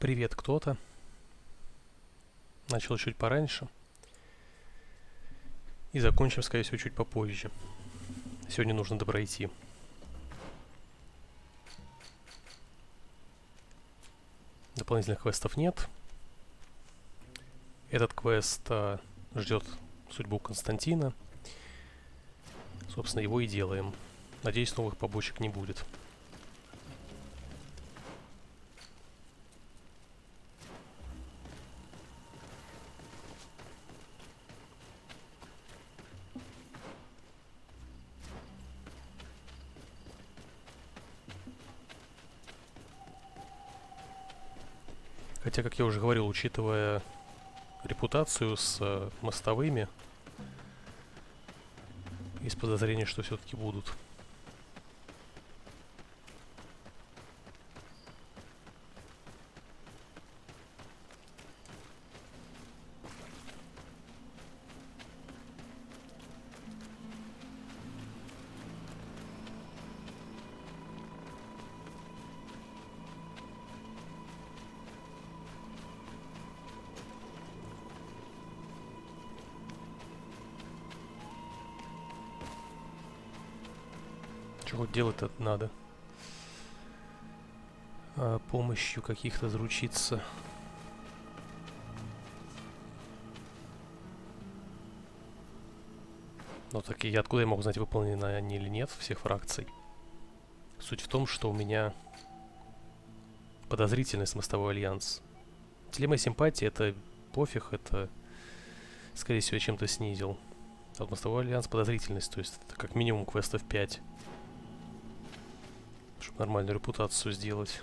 Привет, кто-то. Начал чуть пораньше. И закончим, скорее всего, чуть попозже. Сегодня нужно допройти. Дополнительных квестов нет. Этот квест ждет судьбу Константина. Собственно, его и делаем. Надеюсь, новых побочек не будет. Хотя, как я уже говорил, учитывая репутацию с мостовыми, есть подозрение, что все-таки будут. Чего делать-то надо? Помощью каких-то заручиться. Но так и откуда я могу знать, выполнены они или нет, всех фракций? Суть в том, что у меня подозрительность мостовой альянс. Дилемма симпатии — это пофиг, это, скорее всего, я чем-то снизил. А вот мостовой альянс — подозрительность, то есть это как минимум квестов 5. Чтобы нормальную репутацию сделать.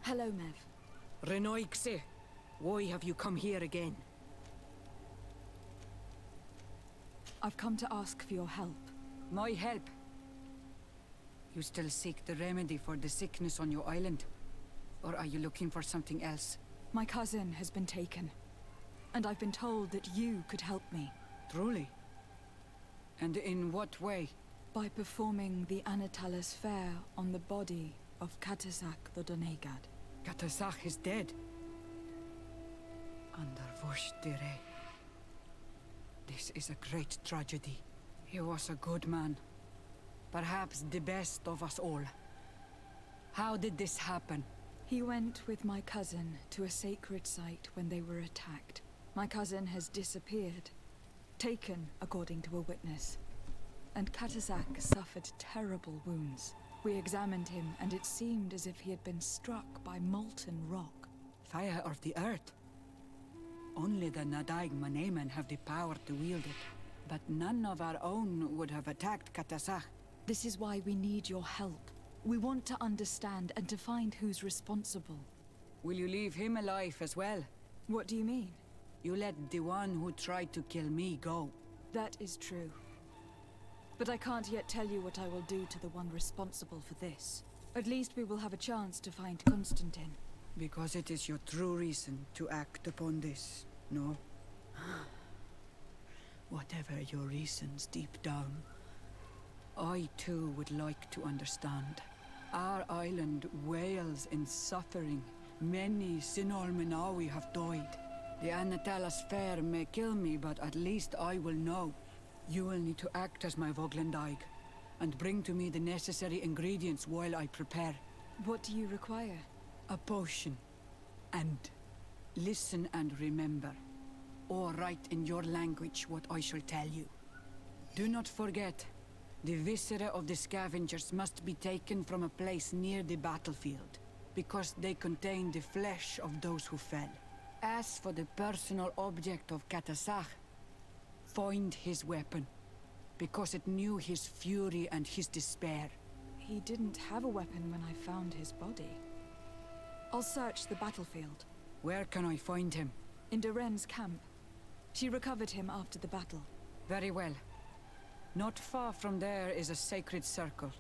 Hello, Mev. Renoixe, why have you come here again? I've come to ask for your help. My help? You still seek the remedy for the sickness on your island? Or are you looking for something else? My cousin has been taken, and I've been told that you could help me. Truly? And in what way? By performing the Anatalis fair on the body of Katasak the Donegad. Katasak is dead. Under Vush dire. This is a great tragedy. He was a good man. Perhaps the best of us all. How did this happen? He went with my cousin to a sacred site when they were attacked. My cousin has disappeared. Taken, according to a witness. And Katasak suffered terrible wounds. We examined him, and it seemed as if he had been struck by molten rock. Fire of the earth? Only the Nadaig Manemen have the power to wield it. But none of our own would have attacked Katasak. This is why we need your help. We want to understand and to find who's responsible. Will you leave him alive as well? What do you mean? You let the one who tried to kill me go. That is true. But I can't yet tell you what I will do to the one responsible for this. At least we will have a chance to find Constantine. Because it is your true reason to act upon this, no? Whatever your reasons deep down, I too would like to understand. Our island wails in suffering. Many Sinol Minawi have died. The Anatalas fair may kill me, but at least I will know. You will need to act as my Voglendaig, and bring to me the necessary ingredients while I prepare. What do you require? A potion. And listen and remember, or write in your language what I shall tell you. Do not forget, the viscera of the scavengers must be taken from a place near the battlefield, because they contain the flesh of those who fell. As for the personal object of Katasak, find his weapon, because it knew his fury and his despair. He didn't have a weapon when I found his body. I'll search the battlefield. Where can I find him? In Duren's camp. She recovered him after the battle. Very well. Not far from there is a sacred circle.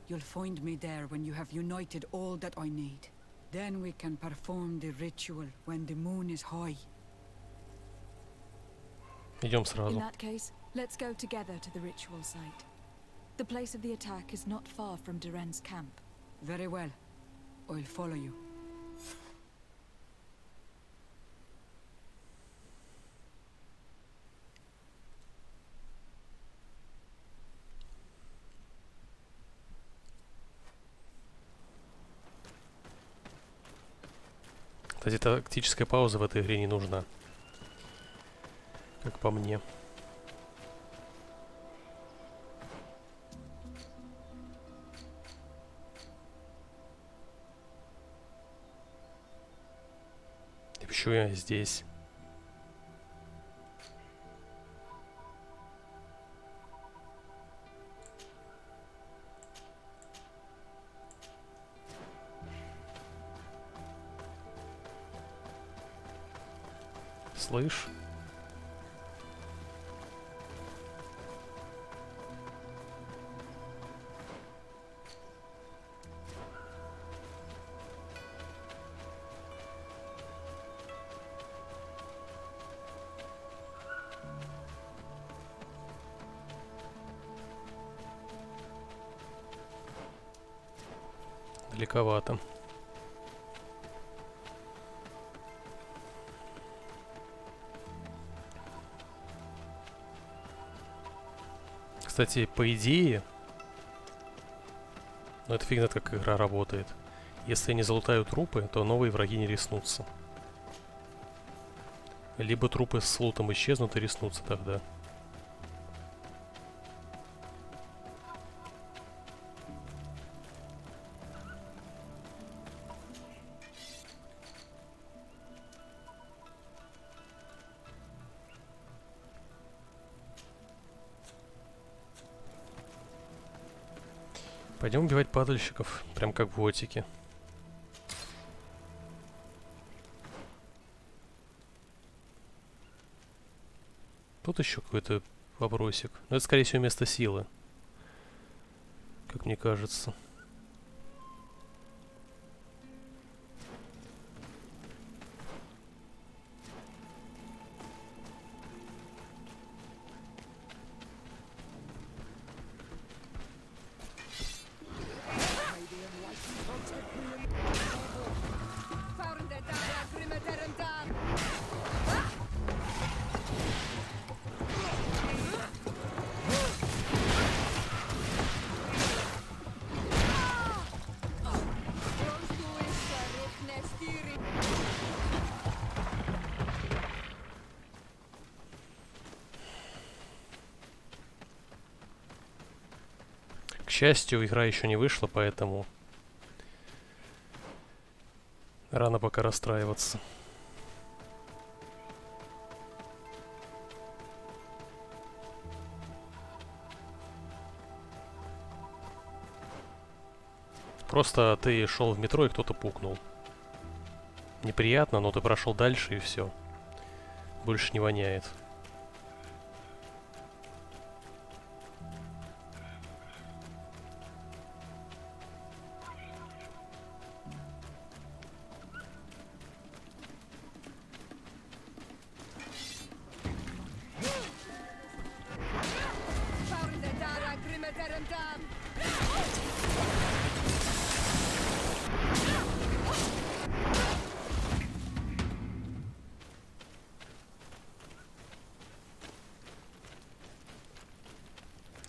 You'll find me there when you have united all that I need. Then we can perform the ritual when the moon is high. Идем In сразу. that case, let's go together to the ritual site. The place of the attack is not far from Duren's camp. Very well. I'll follow you. Кстати, тактическая пауза в этой игре не нужна. Как по мне. И почему я здесь? Слышь? Далековато. Кстати, по идее, но это фиг знает, как игра работает. Если я не залутаю трупы, то новые враги не реснутся. Либо трупы с лутом исчезнут и реснутся тогда. Пойдем убивать падальщиков, прям как в Готике. Тут еще какой-то вопросик. Но это, скорее всего, место силы. Как мне кажется. К счастью, игра еще не вышла, поэтому рано пока расстраиваться. Просто ты шел в метро и кто-то пукнул. Неприятно, но ты прошел дальше и все. Больше не воняет.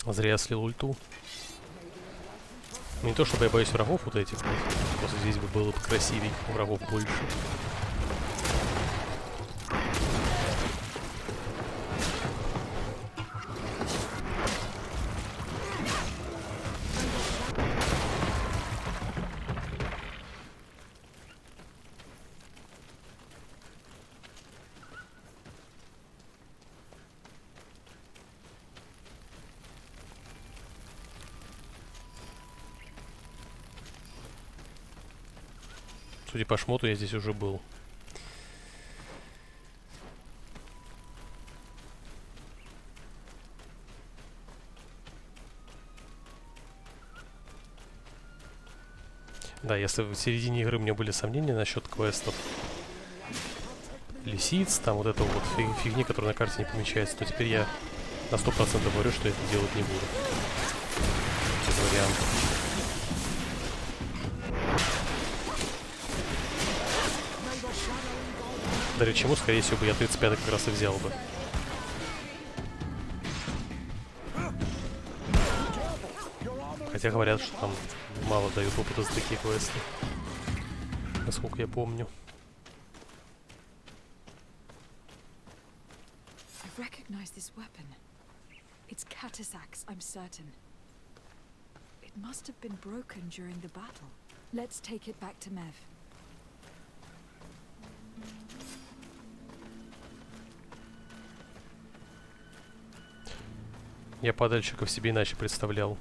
Зря я слил ульту. Не то чтобы я боюсь врагов вот этих, просто здесь бы было бы красивей, врагов больше. Судя по шмоту, я здесь уже был. Да, если в середине игры у меня были сомнения насчет квестов, лисиц, там вот это вот фигни, которая на карте не помечается, то теперь я на 100% говорю, что это делать не буду. Без вариантов. Даря чему, скорее всего, бы я 35 как раз и взял бы. Хотя говорят, что там мало дают опыта за такие квесты. Насколько я помню. I recognize this weapon. It's Catazak's, I'm certain. It must have been broken during the battle. Let's take it back to Mev. Я падальщиков себе иначе представлял.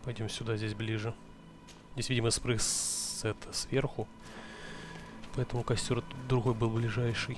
Пойдем сюда, здесь ближе. Здесь, видимо, спрыг сверху. Поэтому костер другой был ближайший.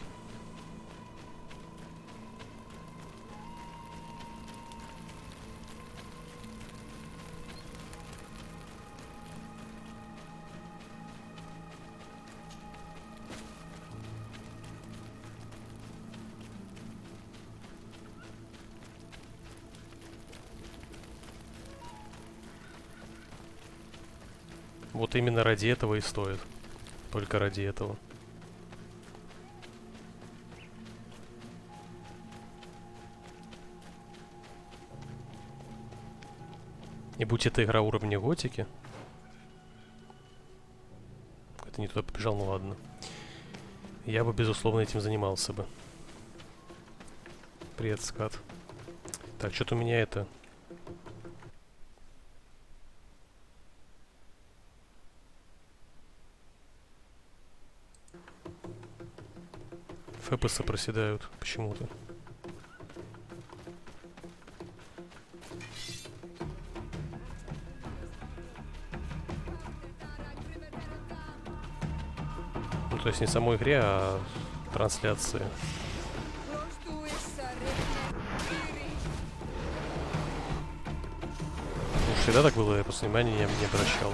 Вот именно ради этого и стоит. Только ради этого. И будь это игра уровня готики. Это не туда побежал, ну ладно. Я бы, безусловно, этим занимался бы. Привет, скат. Так, что-то у меня это... ФПС проседают почему-то. Ну, то есть не самой игре, а трансляции. Ну, всегда так было, я просто внимания не обращал.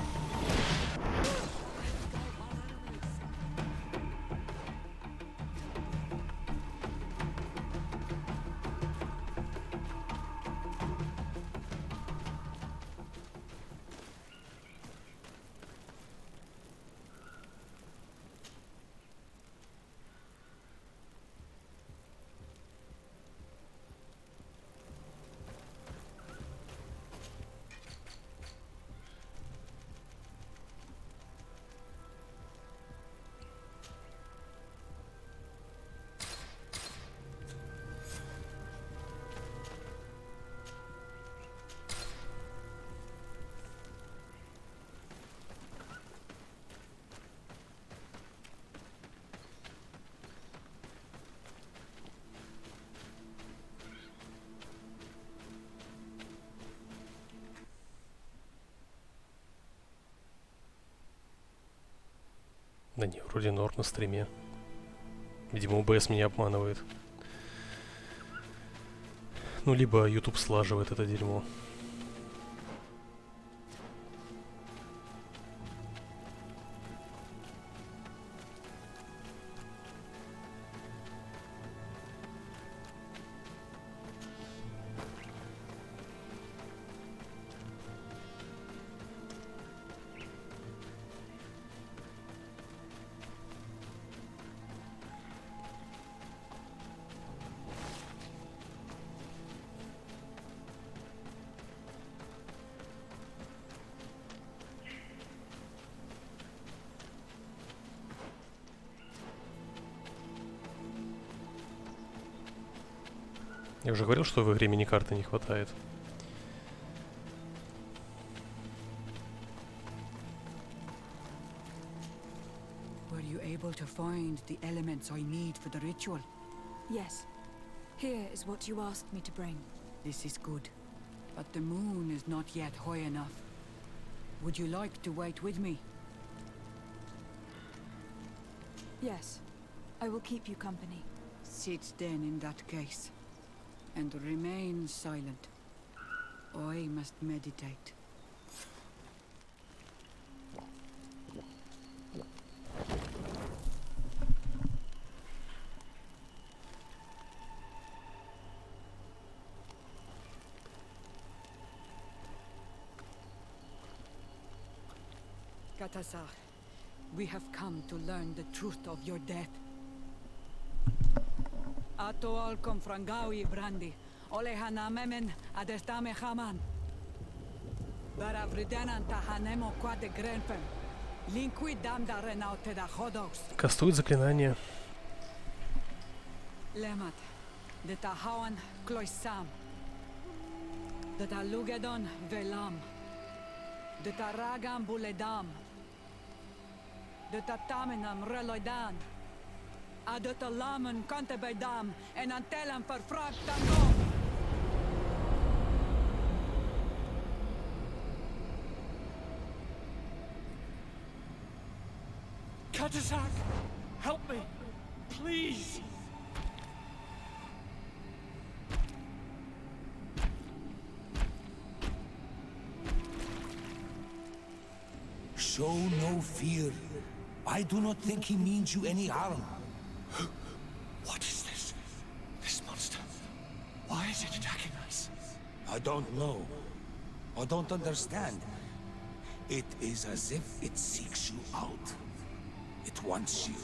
Да не, вроде норм на стриме. Видимо, ОБС меня обманывает. Ну, либо YouTube слаживает это дерьмо. Я уже говорил, что в игре миникарты не хватает. able to find the elements I need for the ritual? Yes. Here is what you asked me to bring. This is good. But the moon is not yet high enough. Would you like to wait with me? Yes. I will keep you company. Sit then in that case. And remain silent. I must meditate. Katasar, we have come to learn the truth of your death. Ato al confrangawi brandi, olehana memen adestame haman. Baravridenan tahanemo quade grenfen. Linkui damda renaute da hodos. Кастует заклинание. Lemat, de tahawan kloisam. De talugedon velam. De taragam buledam. De tatamenam reloidan. Adet alamen kante beidam en antelam verfragt tangom. Katasak, help me, please. Show no fear. I do not think he means you any harm. What is this? This monster. Why is it attacking us? I don't know. I don't understand. It is as if it seeks you out. It wants you.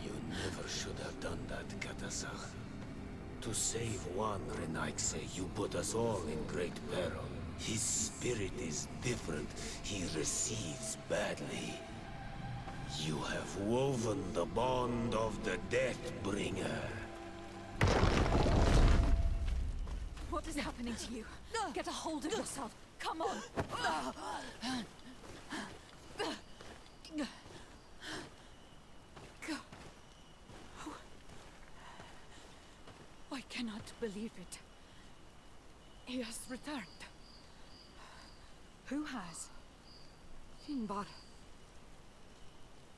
You never should have done that, Katasach. To save one, Renaikse, you put us all in great peril. His spirit is different. He receives badly. You have woven the bond of the Deathbringer. What is happening to you? Get a hold of yourself. Come on. I cannot believe it. He has returned. Who has? Finbar.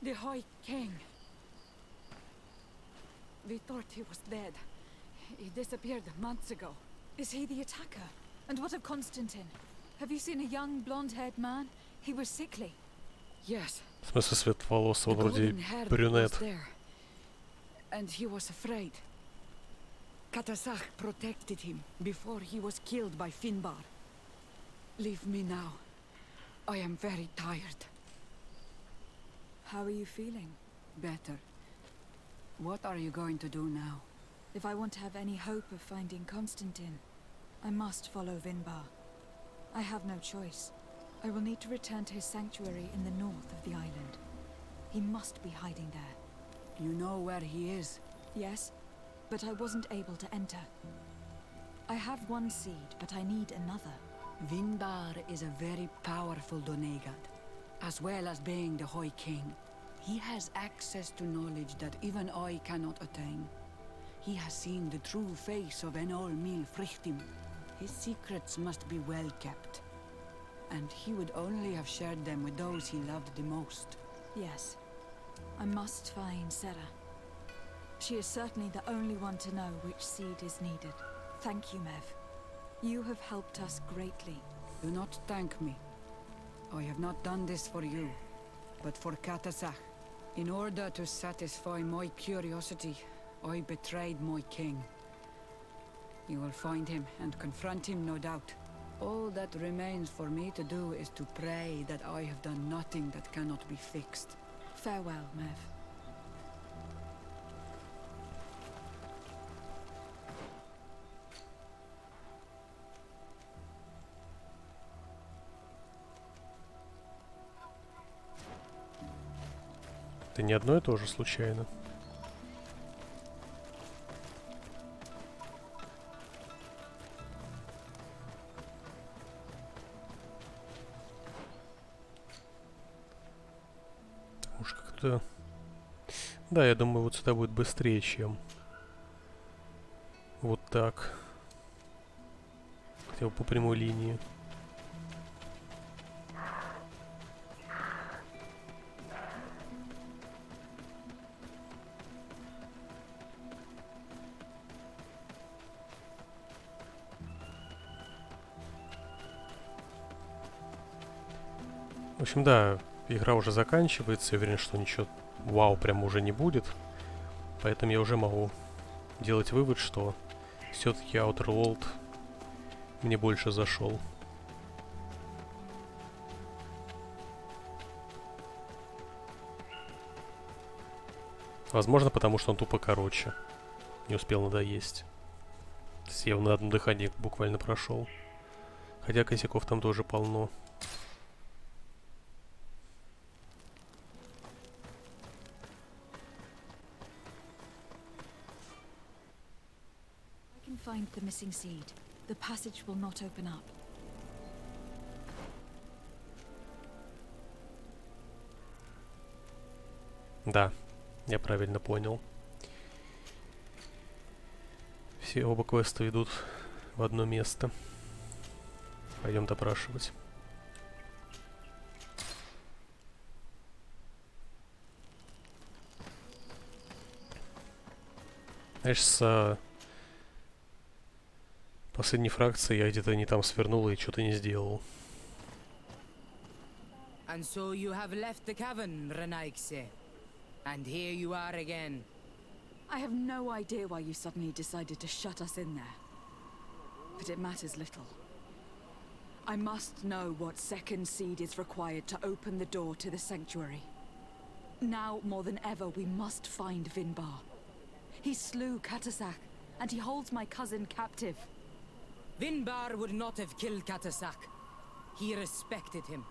The High King. We thought he was dead. He disappeared months ago. Is he the attacker? And what of Constantine? Have you seen a young blonde-haired man? He was sickly. Yes. В смысле светловолосый, он The вроде golden-haired брюнет. was there. And he was afraid. Katasach protected him before he was killed by Finbar. Leave me now. I am very tired. How are you feeling? Better. What are you going to do now? If I want to have any hope of finding Constantine, I must follow Vinbar. I have no choice. I will need to return to his sanctuary in the north of the island. He must be hiding there. You know where he is? Yes, but I wasn't able to enter. I have one seed, but I need another. Vinbar is a very powerful Doneigad, as well as being the High King. He has access to knowledge that even I cannot attain. He has seen the true face of Enol Mil Frichtim. His secrets must be well kept. And he would only have shared them with those he loved the most. Yes. I must find Sarah. She is certainly the only one to know which seed is needed. Thank you, Mev. You have helped us greatly. Do not thank me. I have not done this for you, but for Katasach. In order to satisfy my curiosity, I betrayed my king. You will find him and confront him, no doubt. All that remains for me to do is to pray that I have done nothing that cannot be fixed. Farewell, Mev. Это не одно и то же случайно. Уж как-то... Да, я думаю, вот сюда будет быстрее, чем... Вот так. Хотя бы по прямой линии. В общем, да, игра уже заканчивается. Я уверен, что ничего вау прям уже не будет. Поэтому я уже могу делать вывод, что все-таки Outer World мне больше зашел. Возможно, потому что он тупо короче. Не успел надоесть. То есть я его на одном дыхании буквально прошел. Хотя косяков там тоже полно. I can find the missing seed. The passage will not open up. Да, я правильно понял. Все оба квеста ведут в одно место. Пойдем допрашивать. Знаешь, с последней фракции я где-то не там свернул и что-то не сделал. And so you have left the cavern, Renaigse. And here you are again. I have no idea why you suddenly decided to shut us in there. But it matters little. I must know what second seed is required to open the door to the sanctuary. Now, more than ever, we must find Vinbar. He slew Katasak, and he holds my cousin captive. Vinbar would not have killed Katasak. He respected him.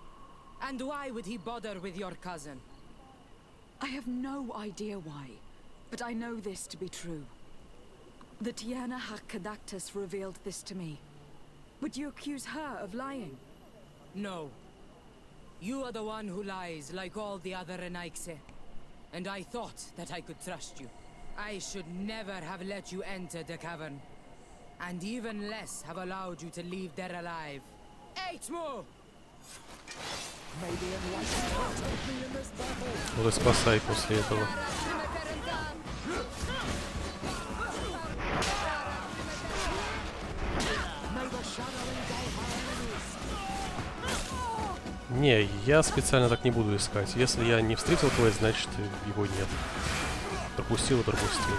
And why would he bother with your cousin? I have no idea why, but I know this to be true. The Tiana Hakkadactus revealed this to me. Would you accuse her of lying? No. You are the one who lies like all the other Renaigse. And I thought that I could trust you. I should never have let you enter the cavern. And even less have allowed you to leave there alive. Eight more! Вот и спасай после этого. Не, я специально так не буду искать. Если я не встретил квест, значит его нет. Пропустил и пропустил.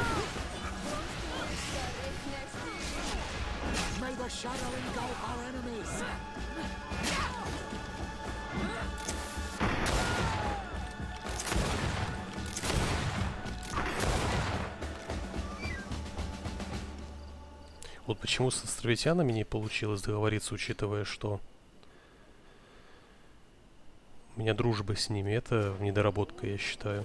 Вот почему с островитянами не получилось договориться, учитывая, что у меня дружба с ними. Это недоработка, я считаю.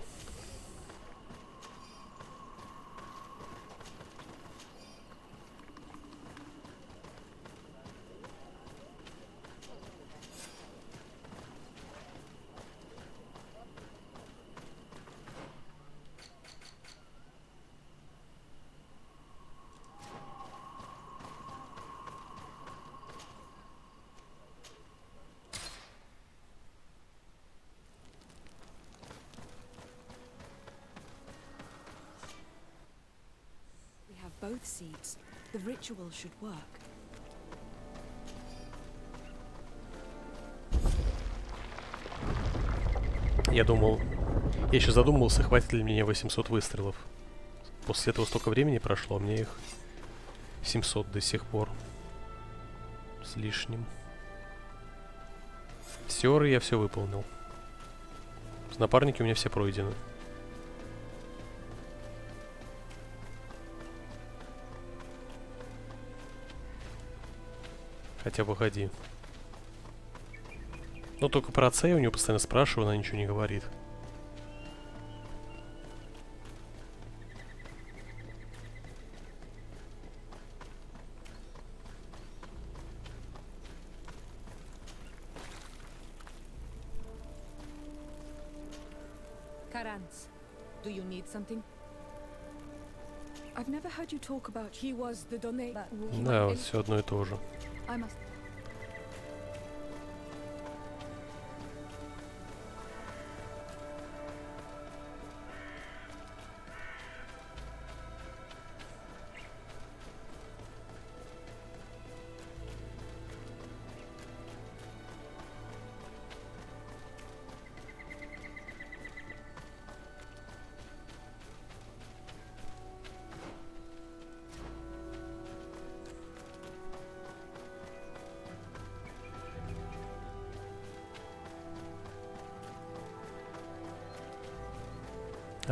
Both seeds. The ritual should work. Я думал... Я еще задумался, хватит ли мне 800 выстрелов. После этого столько времени прошло, а мне их 700 до сих пор. С лишним. Сёры я все выполнил. Напарники у меня все пройдены. Хотя погоди. Но только про отца я у нее постоянно спрашиваю, она ничего не говорит. Karans. Do you need something? I've never heard you talk about He was the donator. Да, вот все одно и то же. I must.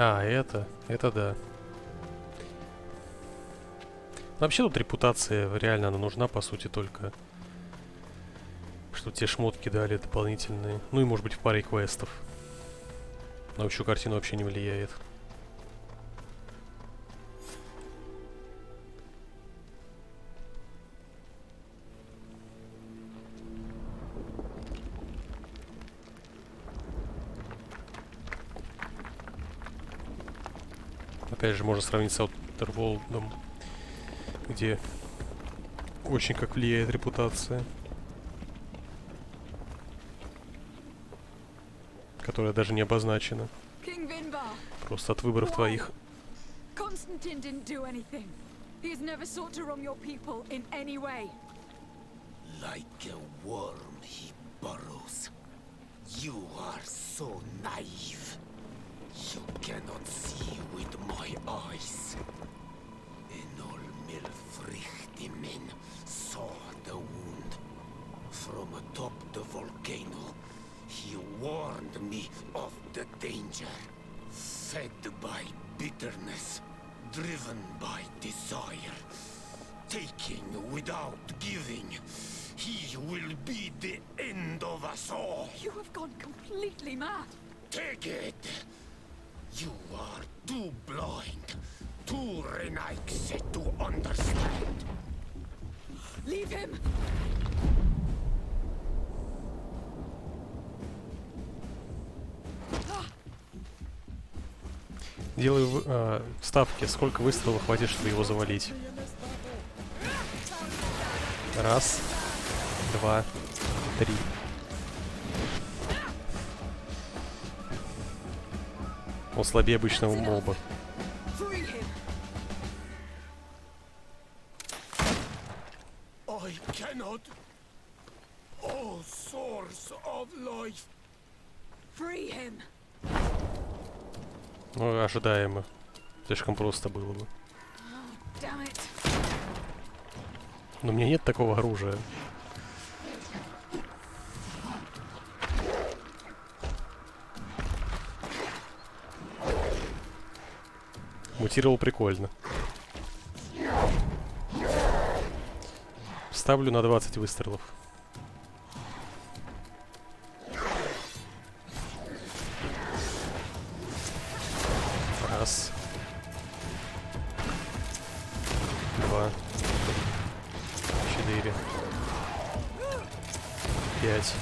А, это да. Вообще тут репутация реально она нужна, по сути, только чтобы те шмотки дали дополнительные. Ну и может быть в паре квестов. На общую картину вообще не влияет. Опять же, можно сравнить с Outer World'ом, где очень как влияет репутация, которая даже не обозначена. King Vinbar. Просто от выборов твоих. Constantine didn't do anything. He has never sought to wrong your people in any way. Like a worm he burrows. You are so naive. You cannot see with my eyes. Enol Milfrichtimin saw the wound. From atop the volcano, he warned me of the danger. Fed by bitterness, driven by desire, taking without giving, he will be the end of us all. You have gone completely mad. Take it! You are too blind, too renaixed to understand. Leave him. Делаю ставки. Сколько выстрелов хватит, чтобы его завалить? Раз, два, три. Он слабее обычного моба. Free him. I cannot. Oh, source of life. Free him. Ну, ожидаемо. Слишком просто было бы. Damn it. Но у меня нет такого оружия. Мутировал прикольно. Ставлю на 20 выстрелов. Раз. Два. Четыре. 5. 6.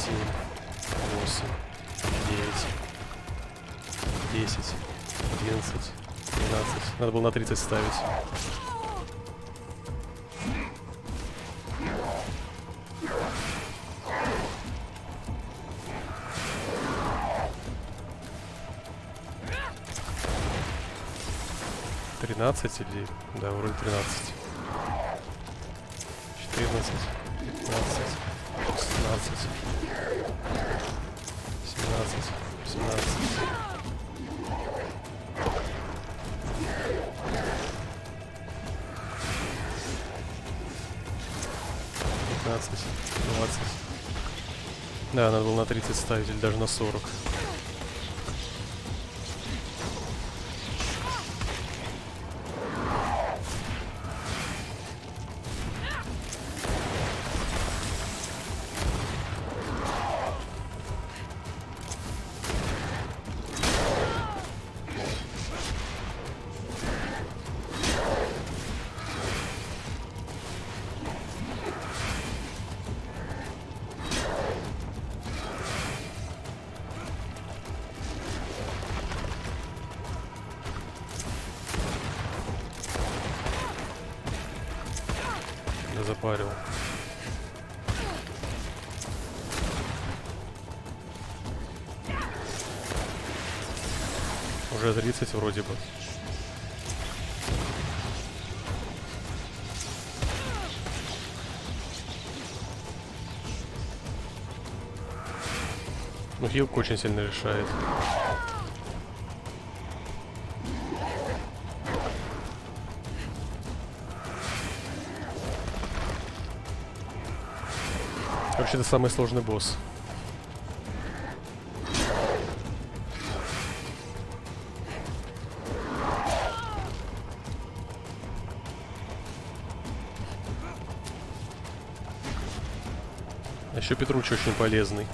7. 8. 9. 10, 11, 12. Надо было на 30 ставить. Тринадцать или... Да, вроде 13. 14, 15, 16, 17, 18. 15, 20. Да, надо было на 30 ставить или даже на 40. распарил. Уже 30 вроде бы. Ну, хилка очень сильно решает. Короче, это самый сложный босс. А еще Петруч очень полезный.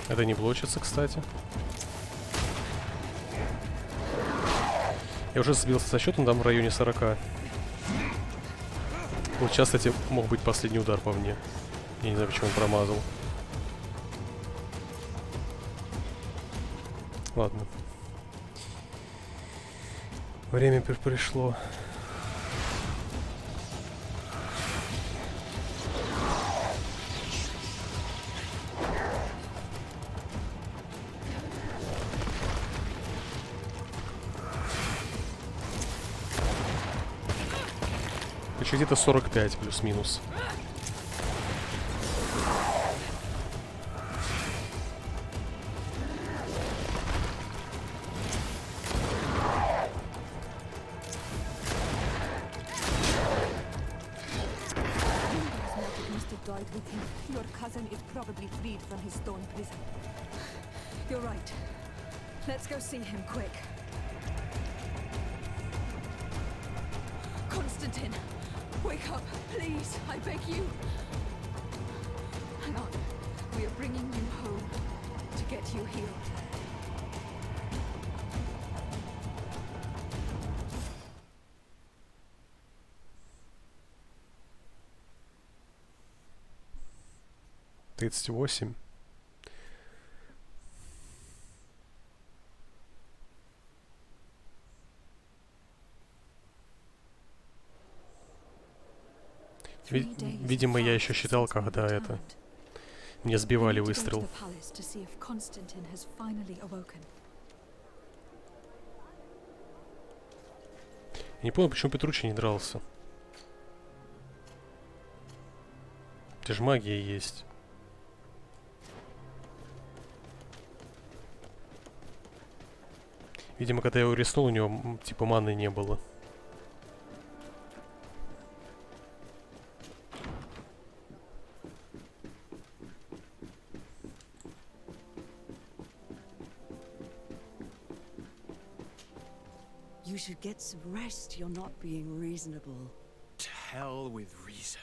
Это не блочится, кстати. Я уже сбился со счетом, там в районе 40. Вот сейчас, кстати, мог быть последний удар по мне. Я не знаю, почему он промазал. Ладно. Время пришло. Где-то 45 плюс-минус. Your cousin is probably freed from his stone prison. You're right. Let's go see him quick. Constantine! Wake up, please, I beg you. Hang on. We are bringing you home to get you healed. $38. Видимо, я еще считал, когда это... Мне сбивали выстрел. Я не понял, почему Петруччи не дрался. Это же магия есть. Видимо, когда я его резнул, у него типа маны не было. You should get some rest. You're not being reasonable. To hell with reason.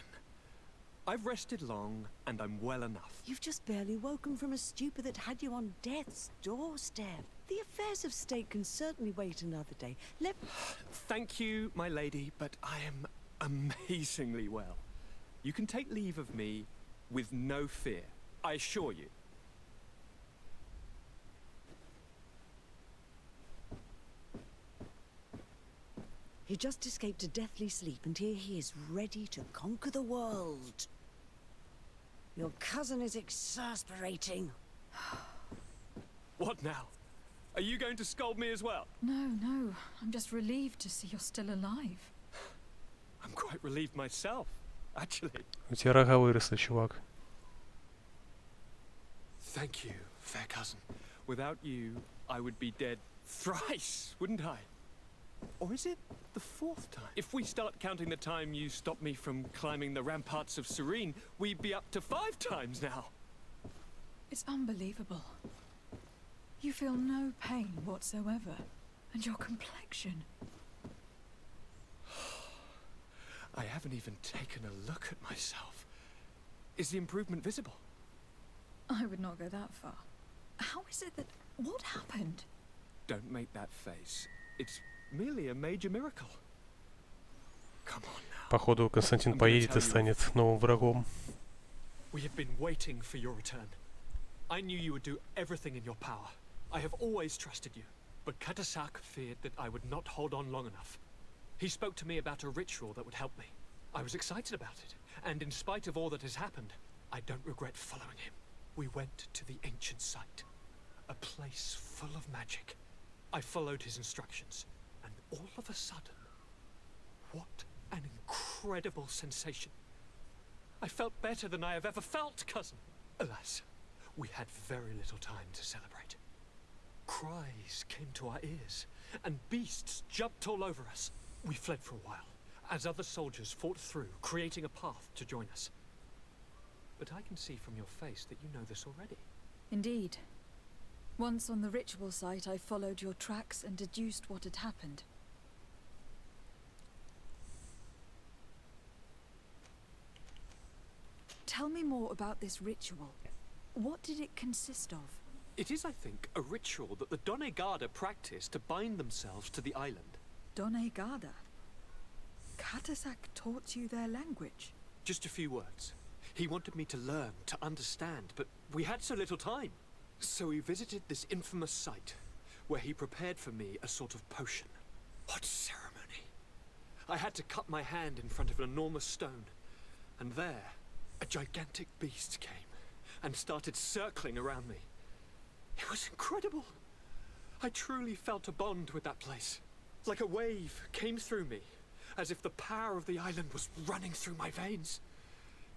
I've rested long, and I'm well enough. You've just barely woken from a stupor that had you on death's doorstep. The affairs of state can certainly wait another day. Thank you, my lady, but I am amazingly well. You can take leave of me with no fear, I assure you. He just escaped a deathly sleep, and here he is, ready to conquer the world. Your cousin is exasperating. What now? Are you going to scold me as well? No. I'm just relieved to see you're still alive. I'm quite relieved myself, actually. У тебя рога выросли, чувак. Thank you, fair cousin. Without you, I would be dead thrice, wouldn't I? Or is it the fourth time? If we start counting the time you stopped me from climbing the ramparts of Serene, we'd be up to 5 times now. It's unbelievable. You feel no pain whatsoever. And your complexion. I haven't even taken a look at myself. Is the improvement visible? I would not go that far. How is it that... What happened? Don't make that face. It's merely a major miracle. Come on now. Походу, Константин поедет и станет новым врагом. We have been waiting for your return. I knew you would do everything in your power. I have always trusted you. But Katasak feared that I would not hold on long enough. He spoke to me about a ritual that would help me. I was excited about it, and in spite of all that has happened, I don't regret following him. We went to the ancient site, a place full of magic. I followed his instructions, and all of a sudden, what an incredible sensation. I felt better than I have ever felt, cousin. Alas, we had very little time to celebrate. Cries came to our ears, and beasts jumped all over us. We fled for a while, as other soldiers fought through, creating a path to join us. But I can see from your face that you know this already. Indeed. Once on the ritual site, I followed your tracks and deduced what had happened. Tell me more about this ritual. What did it consist of? It is, I think, a ritual that the Donegada practice to bind themselves to the island. Donegada? Katasak taught you their language? Just a few words. He wanted me to learn, to understand, but we had so little time. So we visited this infamous site, where he prepared for me a sort of potion. What ceremony! I had to cut my hand in front of an enormous stone, and there, a gigantic beast came, and started circling around me. It was incredible. I truly felt a bond with that place. Like a wave came through me, as if the power of the island was running through my veins.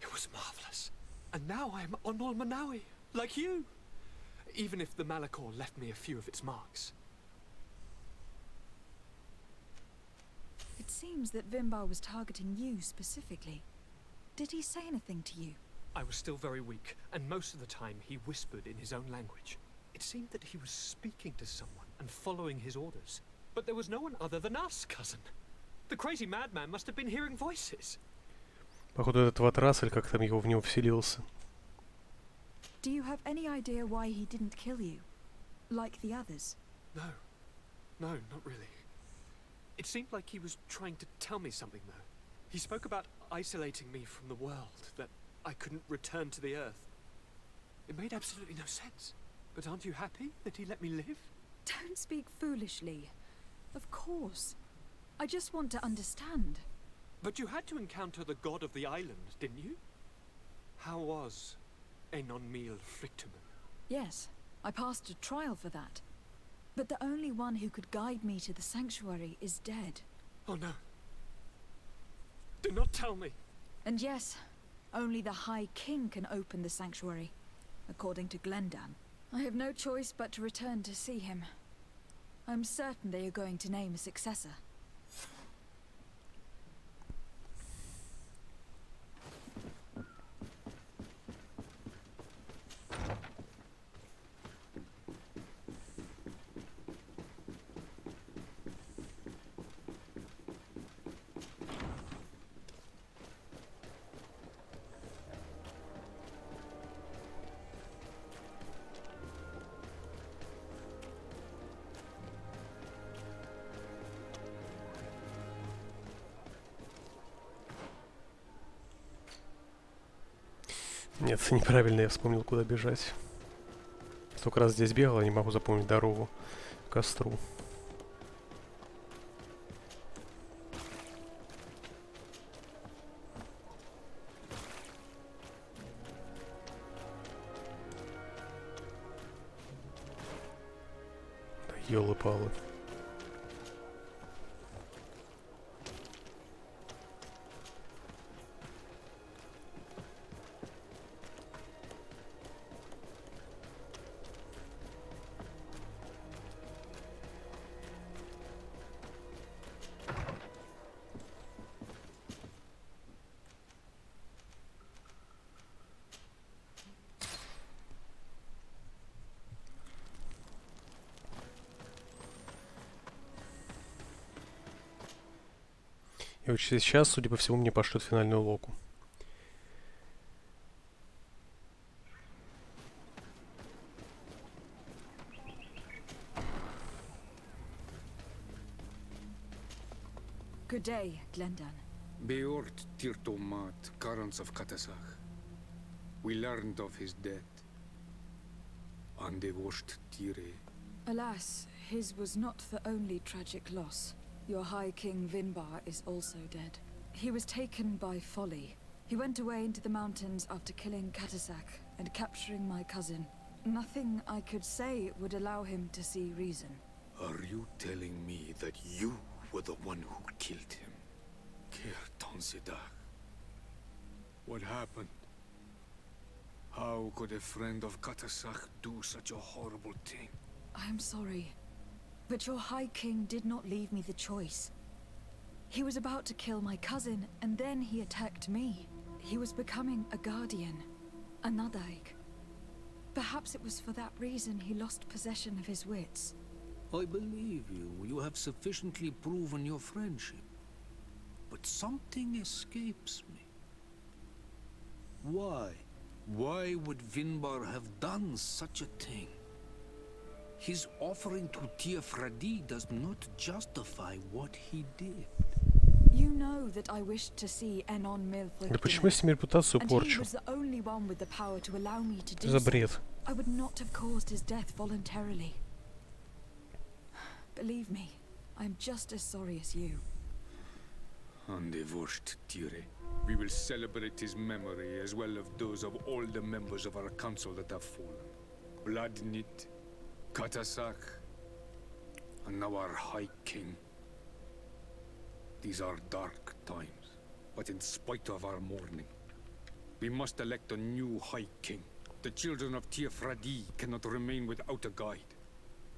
It was marvelous. And now I am Onol Manawi, like you. Even if the Malachor left me a few of its marks. It seems that Vimbar was targeting you specifically. Did he say anything to you? I was still very weak, and most of the time he whispered in his own language. It seemed that he was speaking to someone and following his orders. But there was no one other than us, cousin. The crazy madman must have been hearing voices. Походу, этот ватрасль, как там его в него вселился. Do you have any idea why he didn't kill you? Like the others? No, not really. It seemed like he was trying to tell me something, though. He spoke about isolating me from the world, that I couldn't return to the earth. It made absolutely no sense. But aren't you happy that he let me live? Don't speak foolishly. Of course. I just want to understand. But you had to encounter the god of the island, didn't you? How was Enon Mil Frictumen? Yes, I passed a trial for that. But the only one who could guide me to the sanctuary is dead. Oh no. Do not tell me. And yes, only the High King can open the sanctuary, according to Glendan. I have no choice but to return to see him. I'm certain they are going to name a successor. Нет, неправильно я вспомнил, куда бежать. Столько раз здесь бегал, не могу запомнить дорогу к костру. Ёлы-палы. И вот сейчас, судя по всему, мне пошлют финальную локу. Good day, Glendan. Beort Tirtomat, Karans of Katasach. We learned of his death. And they washed Tire. Alas, his was not the only tragic loss. Your High King Vinbar is also dead. He was taken by folly. He went away into the mountains after killing Katasak and capturing my cousin. Nothing I could say would allow him to see reason. Are you telling me that you were the one who killed him? What happened? How could a friend of Katasak do such a horrible thing? I am sorry, but your High King did not leave me the choice. He was about to kill my cousin, and then he attacked me. He was becoming a guardian, a Nadaig. Perhaps it was for that reason he lost possession of his wits. I believe you. You have sufficiently proven your friendship. But something escapes me. Why? Why would Vinbar have done such a thing? His offering to Tiafradi does not justify what he did. You know that I wished to see Enon Milford Да почему я с ним репутацию and he порчу? was the only one with the power to allow me to do За so. бред. I would not have caused his death voluntarily. Believe me, I am just as sorry as you. And they washed Tire. We will celebrate his memory as well as those of all the members of our council that have fallen. Bloodnit, Katasak, and now our High King. These are dark times, but in spite of our mourning, we must elect a new High King. The children of Tiafradi cannot remain without a guide.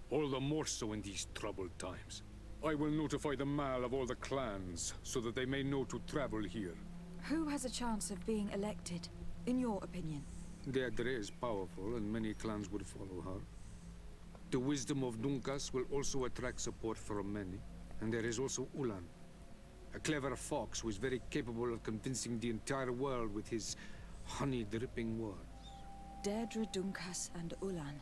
All the more so in these troubled times. I will notify the Mal of all the clans, so that they may know to travel here. Who has a chance of being elected, in your opinion? Deirdre is powerful, and many clans would follow her. The wisdom of Dunkas will also attract support from many. And there is also Ulan, a clever fox who is very capable of convincing the entire world with his honey-dripping words. Deirdre, Dunkas, and Ulan.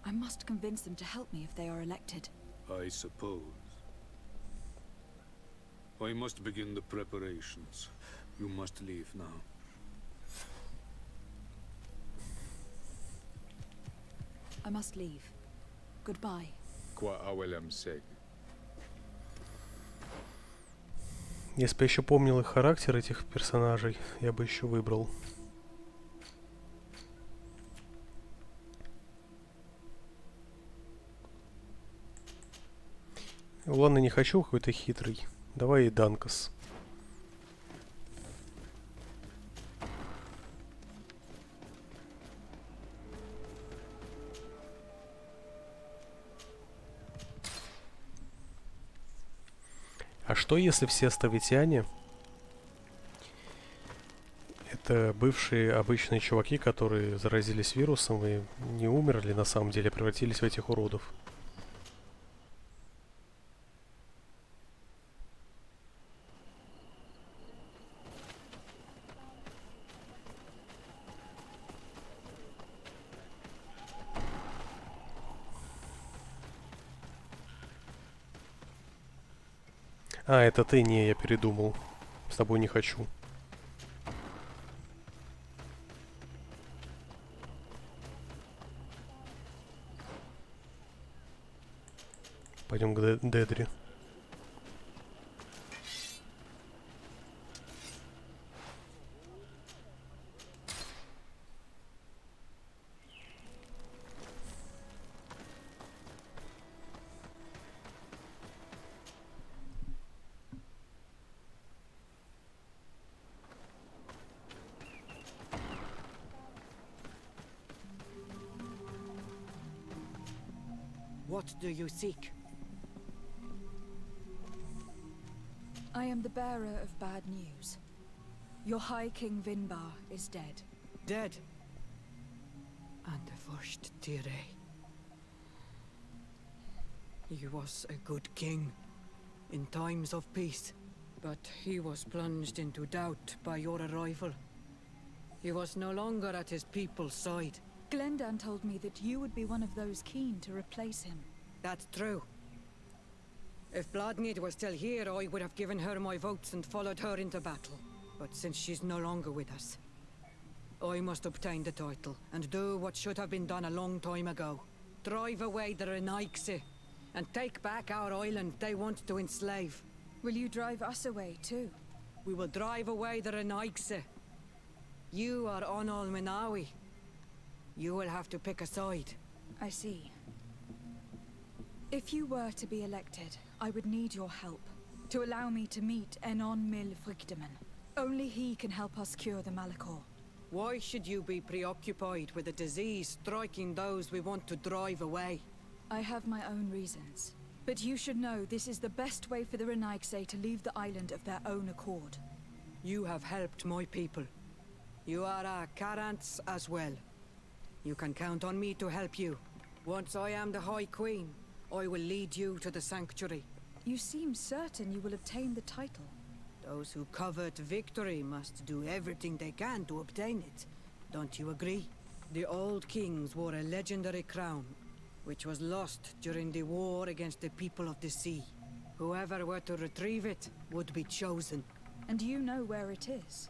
I must convince them to help me if they are elected. I suppose. I must begin the preparations. You must leave now. I must leave. Goodbye. Qua awelem seg. Если бы я еще помнил их характер, этих персонажей, я бы еще выбрал. Ладно, не хочу какой-то хитрый. Давай и Данкас. А что если все островитяне это бывшие обычные чуваки, которые заразились вирусом и не умерли на самом деле, превратились в этих уродов? А, это ты, не, я передумал. С тобой не хочу. Пойдем к Дедри. What do you seek? I am the bearer of bad news. Your High King Vinbar is dead. Dead. And the first Tire. He was a good king in times of peace, but he was plunged into doubt by your arrival. He was no longer at his people's side. Glendan told me that you would be one of those keen to replace him. That's true. If Bloodnid was still here, I would have given her my votes and followed her into battle. But since she's no longer with us, I must obtain the title and do what should have been done a long time ago. Drive away the Renaigse and take back our island they want to enslave. Will you drive us away too? We will drive away the Renaigse. You are Onol Menawi. You will have to pick a side. I see. If you were to be elected, I would need your help to allow me to meet Enon Mil Frichteman. Only he can help us cure the Malachor. Why should you be preoccupied with a disease striking those we want to drive away? I have my own reasons. But you should know this is the best way for the Renaigse to leave the island of their own accord. You have helped my people. You are a Karants as well. You can count on me to help you. Once I am the High Queen, I will lead you to the sanctuary. You seem certain you will obtain the title. Those who covet victory must do everything they can to obtain it. Don't you agree? The old kings wore a legendary crown, which was lost during the war against the people of the sea. Whoever were to retrieve it would be chosen. And you know where it is?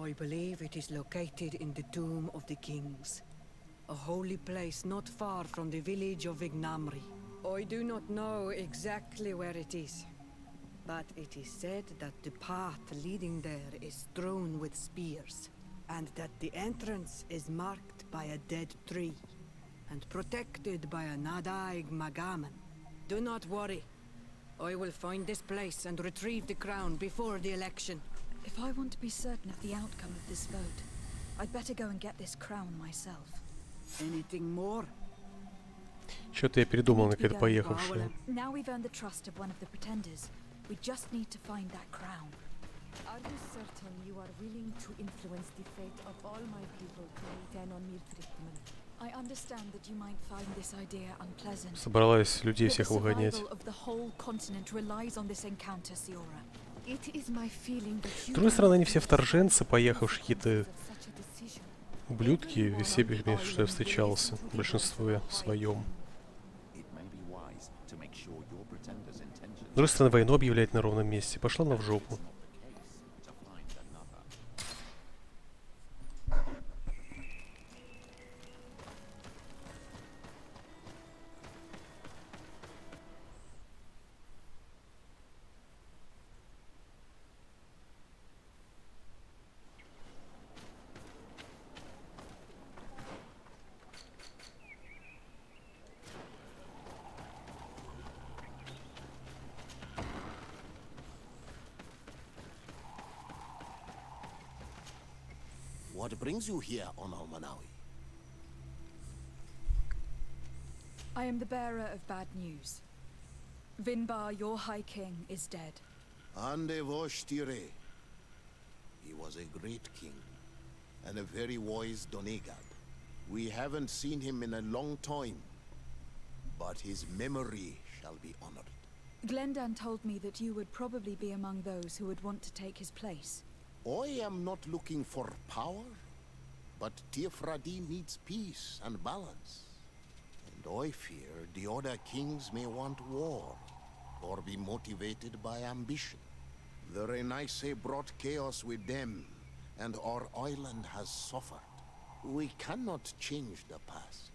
I believe it is located in the Tomb of the Kings, a holy place not far from the village of Vignamri. I do not know exactly where it is, but it is said that the path leading there is strewn with spears, and that the entrance is marked by a dead tree, and protected by a Nadaig Magaman. Do not worry. I will find this place and retrieve the crown before the election. If I want to be certain of the outcome of this vote, I'd better go and get this crown myself. Anything more? Что-то я передумал на какая-то поехавшая. Now we've earned the trust of one of the pretenders. We just need to find that crown. Are you certain you are willing to influence the fate of all my people to meet Enon Mil Frichteman? I understand that you might find this idea unpleasant. Собралась людей But the всех выгонять. survival of the whole continent relies on this encounter, Siora. It is my feeling that С you другой стороны, они все are вторженцы, поехавшие какие-то of such a decision. ублюдки, из всех, что я встречался, в большинстве своем. С другой стороны, войну объявлять на ровном месте. Пошла она в жопу. What brings you here, Onol Menawi? I am the bearer of bad news. Vinbar, your High King, is dead. Ande vosh tire. He was a great king, and a very wise Donegad. We haven't seen him in a long time, but his memory shall be honored. Glendan told me that you would probably be among those who would want to take his place. I am not looking for power, but Tiefradi needs peace and balance. And I fear the other kings may want war, or be motivated by ambition. The Renaigse brought chaos with them, and our island has suffered. We cannot change the past.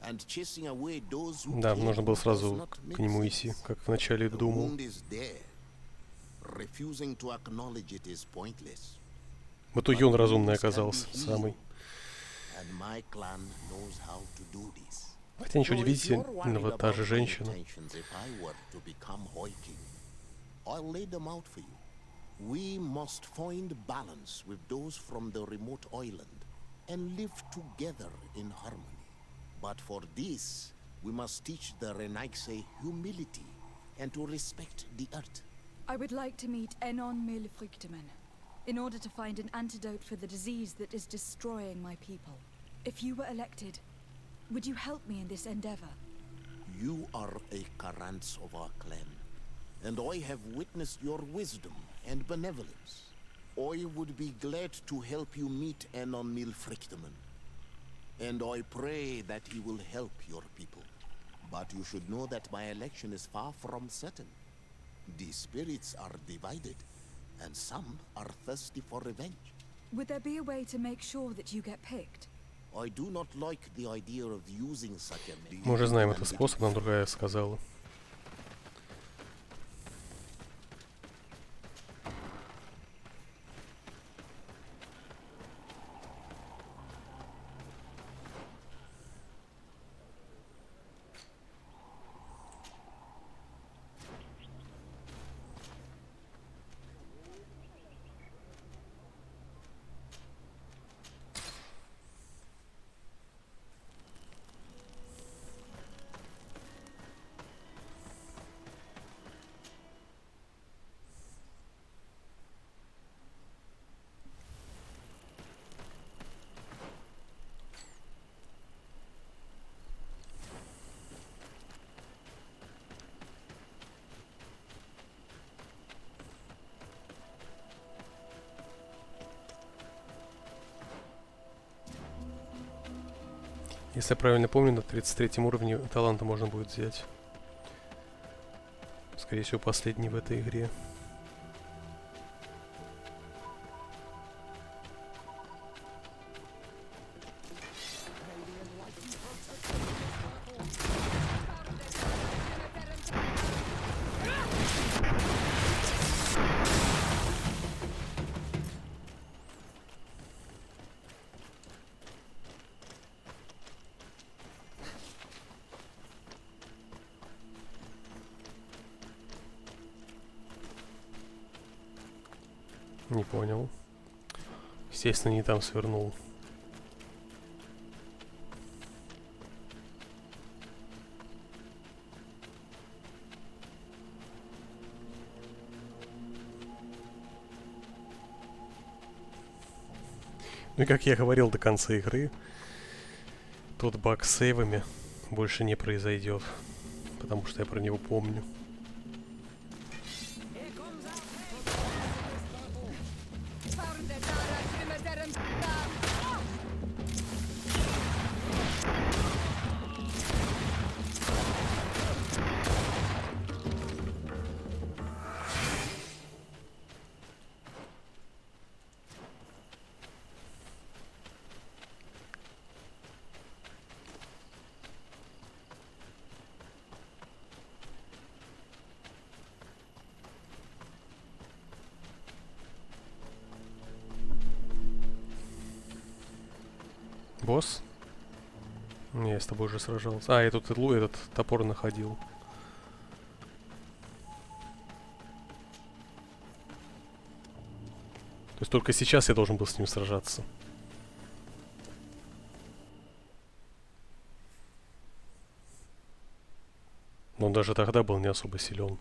And chasing away those who Да, came нужно было does сразу not к make нему sense. идти, как вначале The думал. wound is there. Refusing to acknowledge it is pointless. В итоге он разумный оказался, самый. And my clan knows how to do this. Хотя ничего So if you're worried удивительного, та же about my женщина. intentions if I were to become High King, I'll lay them out for you. We must find balance with those from the remote island and live together in harmony. But for this, we must teach the Renaigse humility and to respect the earth. I would like to meet Enon Mil Frichteman in order to find an antidote for the disease that is destroying my people. If you were elected, would you help me in this endeavor? You are a Karants of our clan, and I have witnessed your wisdom and benevolence. I would be glad to help you meet Enon Mil Frichteman, and I pray that he will help your people. But you should know that my election is far from certain. The spirits are divided, and some are thirsty for revenge. Would there be a way to make sure that you get picked? I do not like the idea of using such a method. Мы уже знаем этот способ, нам другая сказала. Если я правильно помню, на 33 уровне таланта можно будет взять. Скорее всего, последний в этой игре. Не понял. Естественно, не там свернул. Ну и как я говорил до конца игры, тот баг с сейвами больше не произойдет, потому что я про него помню. Босс? Не, я с тобой уже сражался. А, я тут этот топор находил. То есть только сейчас я должен был с ним сражаться. Но он даже тогда был не особо силен.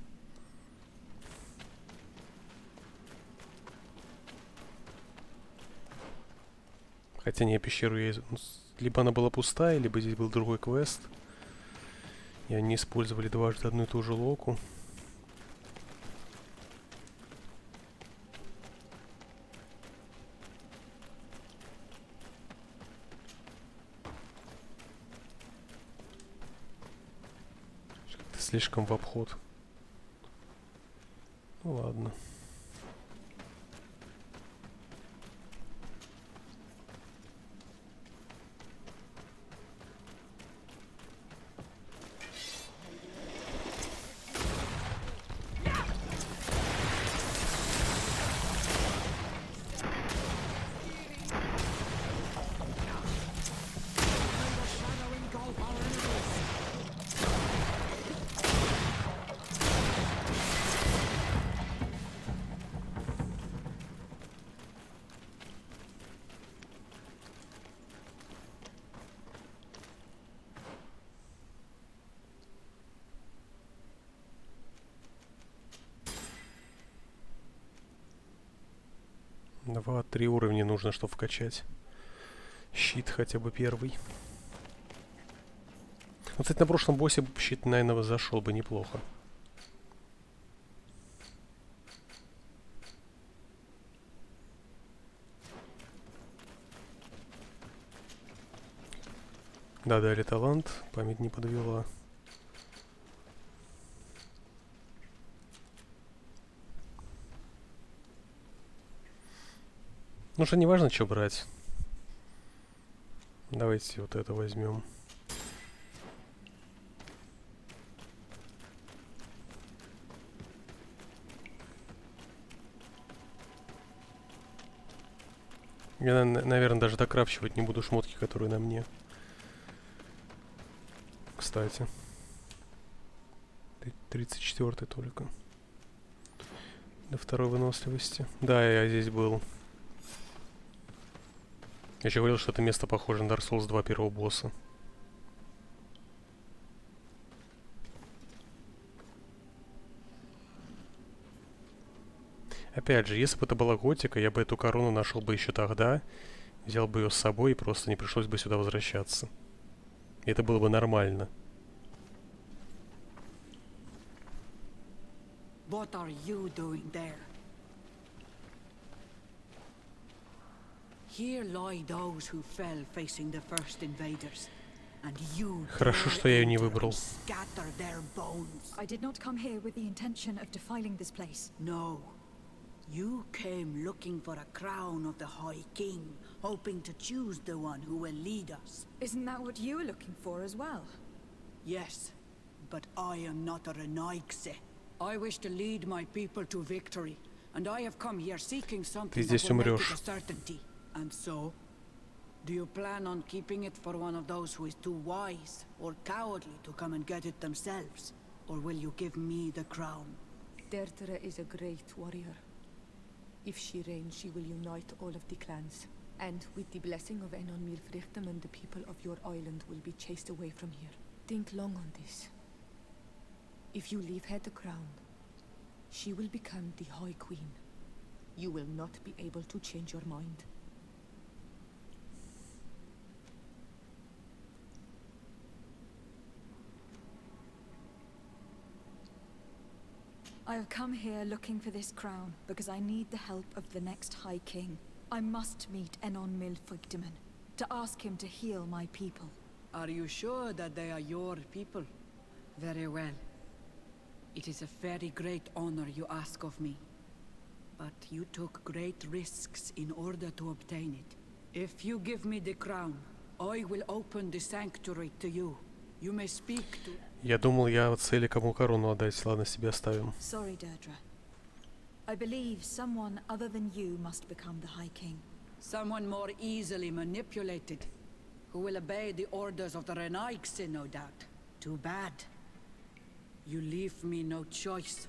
Хотя не, пещеру я... Либо она была пустая, либо здесь был другой квест. И они использовали дважды одну и ту же локу. Как-то слишком в обход. Ну ладно. Два-три уровня нужно, чтобы вкачать. Щит хотя бы первый. Вот, кстати, на прошлом боссе щит, наверное, зашел бы неплохо. Да, дали талант. Память не подвела. Ну что, не важно, что брать. Давайте вот это возьмем. Я, наверное, даже докрафчивать не буду шмотки, которые на мне. Кстати. 34-й только. До второй выносливости. Да, я здесь был. Я еще говорил, что это место похоже на Dark Souls 2 первого босса. Опять же, если бы это была готика, я бы эту корону нашел бы еще тогда, взял бы ее с собой и просто не пришлось бы сюда возвращаться. И это было бы нормально. What are you doing there? Here lie those who fell facing the first invaders. And you Хорошо, что я ее не выбрал. scatter their bones. I did not come here with the intention of defiling this place. No. You came looking for a crown of the High King, hoping to choose the one who will lead us. Isn't that what you were looking for as well? Yes, but I am not a Renaigse. I wish to lead my people to victory, and I have come here seeking something that will make it a certainty. And so, do you plan on keeping it for one of those who is too wise or cowardly to come and get it themselves? Or will you give me the crown? Dertere is a great warrior. If she reigns, she will unite all of the clans. And with the blessing of Enon Milfrichtem, the people of your island will be chased away from here. Think long on this. If you leave her the crown, she will become the High Queen. You will not be able to change your mind. I have come here looking for this crown because I need the help of the next High King. I must meet Enon Milfrichtem to ask him to heal my people. Are you sure that they are your people? Very well. It is a very great honor you ask of me. But you took great risks in order to obtain it. If you give me the crown, I will open the sanctuary to you. You may speak to... Я думал, я цели кому корону отдать. Ладно, себе оставим. Sorry, Deirdre. I believe someone other than you must become the High King. Someone more easily manipulated, who will obey the orders of the Renaigse, no doubt. Too bad. You leave me no choice.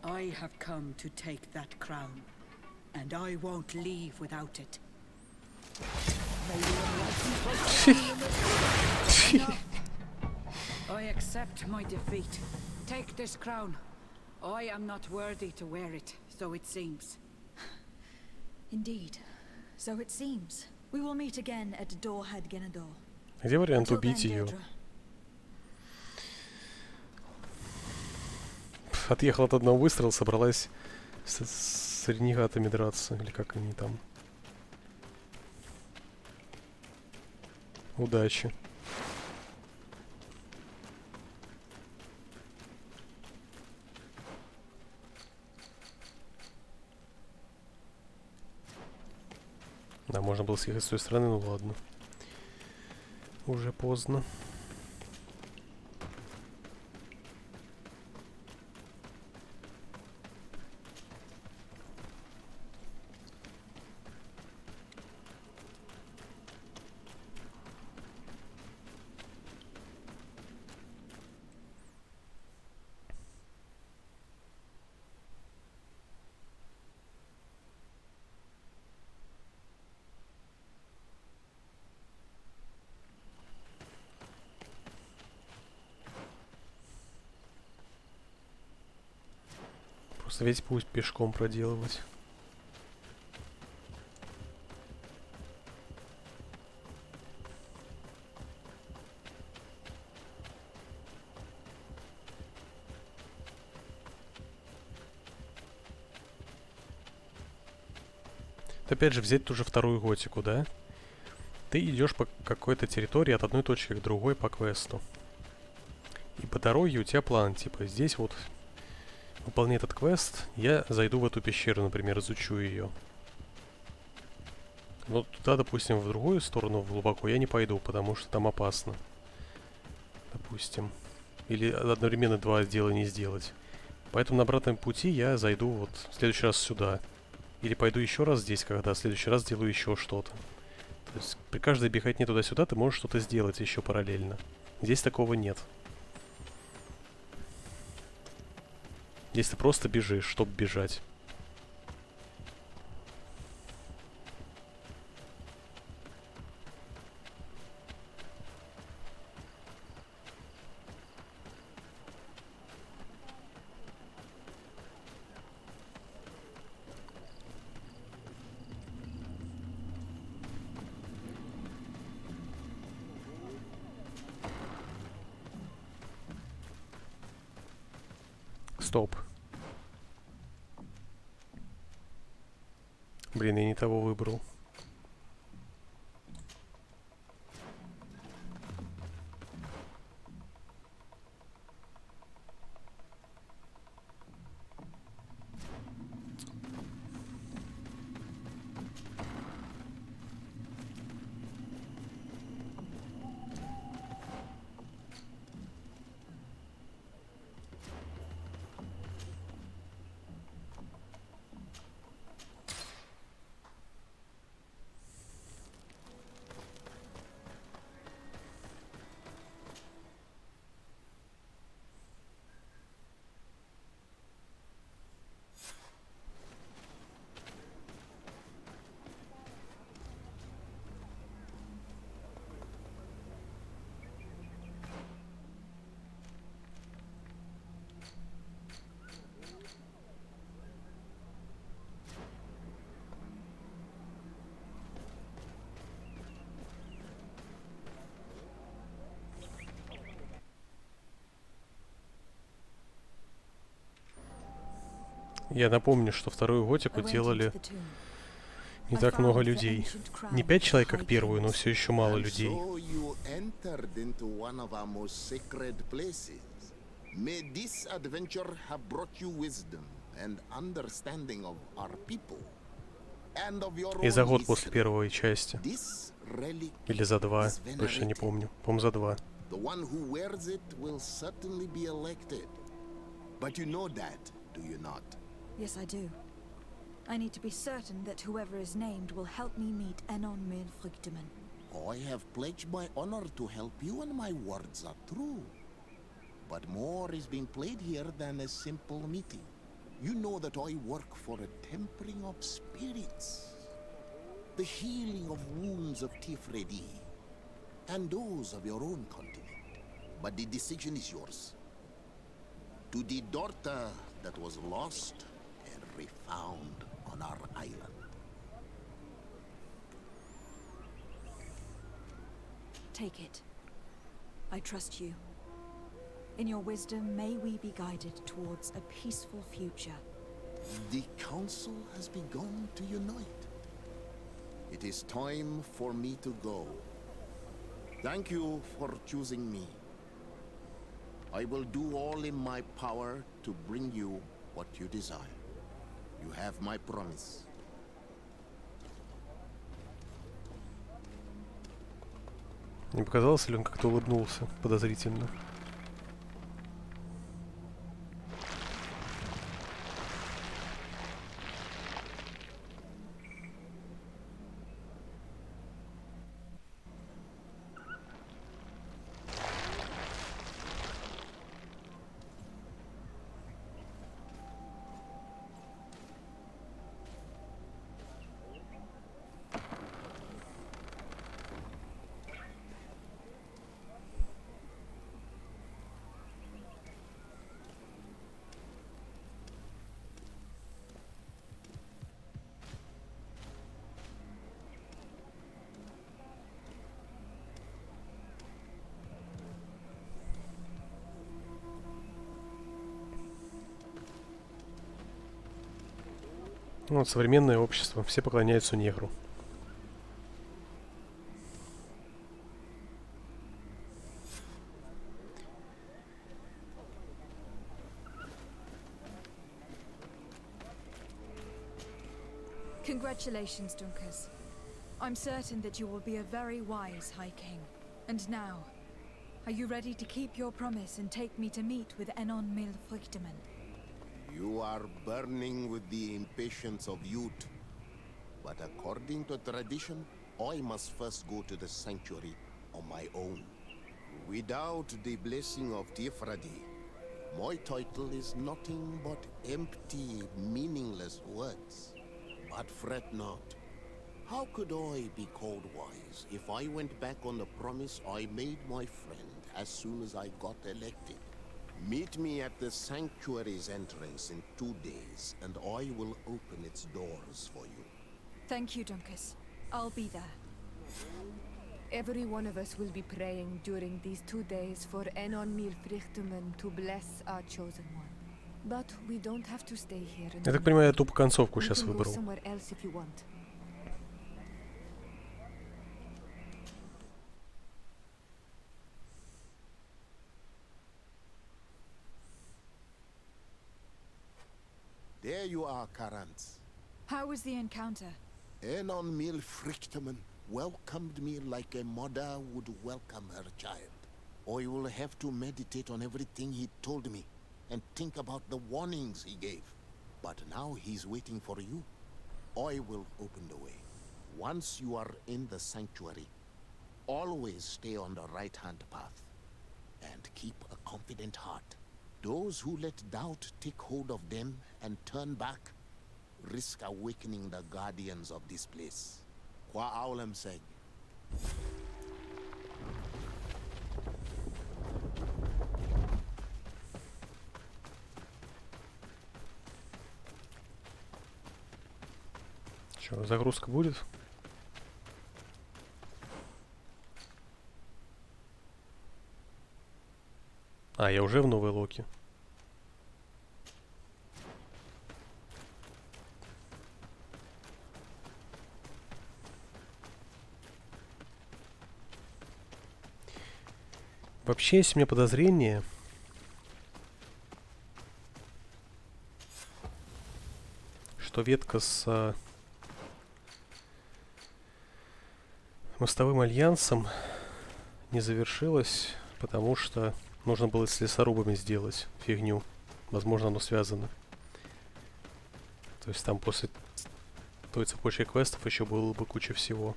I have come to take that crown, and I won't leave without it. I accept my defeat. Take this crown. I am not worthy to wear it, so it seems. Indeed. So it seems. We will meet again at Dorhad Genador. Где вариант убить ее? Отъехал от одного выстрела, собралась с ренегатами драться. Или как они там. Удачи. Да, можно было съехать с той стороны, ну ладно. Уже поздно. Просто весь путь пешком проделывать. Опять же, взять ту же вторую готику, да? Ты идешь по какой-то территории от одной точки к другой по квесту. И по дороге у тебя план, типа, здесь вот выполняй этот квест, я зайду в эту пещеру, например, изучу ее. Но туда, допустим, в другую сторону глубоко я не пойду, потому что там опасно. Допустим. Или одновременно два дела не сделать. Поэтому на обратном пути я зайду вот в следующий раз сюда. Или пойду еще раз здесь, когда в следующий раз сделаю еще что-то. То есть при каждой беготне туда-сюда ты можешь что-то сделать еще параллельно. Здесь такого нет. Здесь ты просто бежишь, чтобы бежать. Стоп. Блин, я не того выбрал. Я напомню, что вторую готику делали не так много людей. Не 5 человек, как первую, но все еще мало людей. И за год после первой части. Или за 2, точно не помню. По-моему, за 2. Yes, I do. I need to be certain that whoever is named will help me meet Enon Milfrichtemann. I have pledged my honor to help you, and my words are true. But more is being played here than a simple meeting. You know that I work for a tempering of spirits, the healing of wounds of Tifredi, and those of your own continent. But the decision is yours. To the daughter that was lost and refound on our island. Take it. I trust you. In your wisdom, may we be guided towards a peaceful future. The council has begun to unite. It is time for me to go. Thank you for choosing me. I will do all in my power to bring you what you desire. You have my promise. Не показалось ли он как-то улыбнулся подозрительно? Вот современное общество, все поклоняются негру. Congratulations, Dunkers. I'm certain that you will be a very wise High King. And now, are you ready to keep your promise and take me to meet with Enon Milfrichtemann? You are burning with the impatience of youth. But according to tradition, I must first go to the sanctuary on my own. Without the blessing of Tifradi, my title is nothing but empty, meaningless words. But fret not. How could I be called wise if I went back on the promise I made my friend as soon as I got elected? Meet me at the sanctuary's entrance in 2 days, and I will open its doors for you. Thank you, Dunkus. I'll be there. Every one of us will be praying during these 2 days for Enon Milfrichtemann to bless our chosen one. But we don't have to stay here. Я так понимаю, я тупо концовку You сейчас can go выбрал. somewhere else if you want. There you are, Karantz. How was the encounter? Enon Milfrichtemann welcomed me like a mother would welcome her child. I will have to meditate on everything he told me and think about the warnings he gave. But now he's waiting for you. I will open the way. Once you are in the sanctuary, always stay on the right-hand path and keep a confident heart. Those who let doubt take hold of them and turn back risk awakening the guardians of this place. Qua Aulem seg. Что, загрузка будет? А, я уже в новой локе. Вообще, есть у меня подозрение, что ветка с мостовым альянсом не завершилась, потому что нужно было с лесорубами сделать фигню. Возможно, оно связано. То есть там после той цепочки квестов еще было бы куча всего.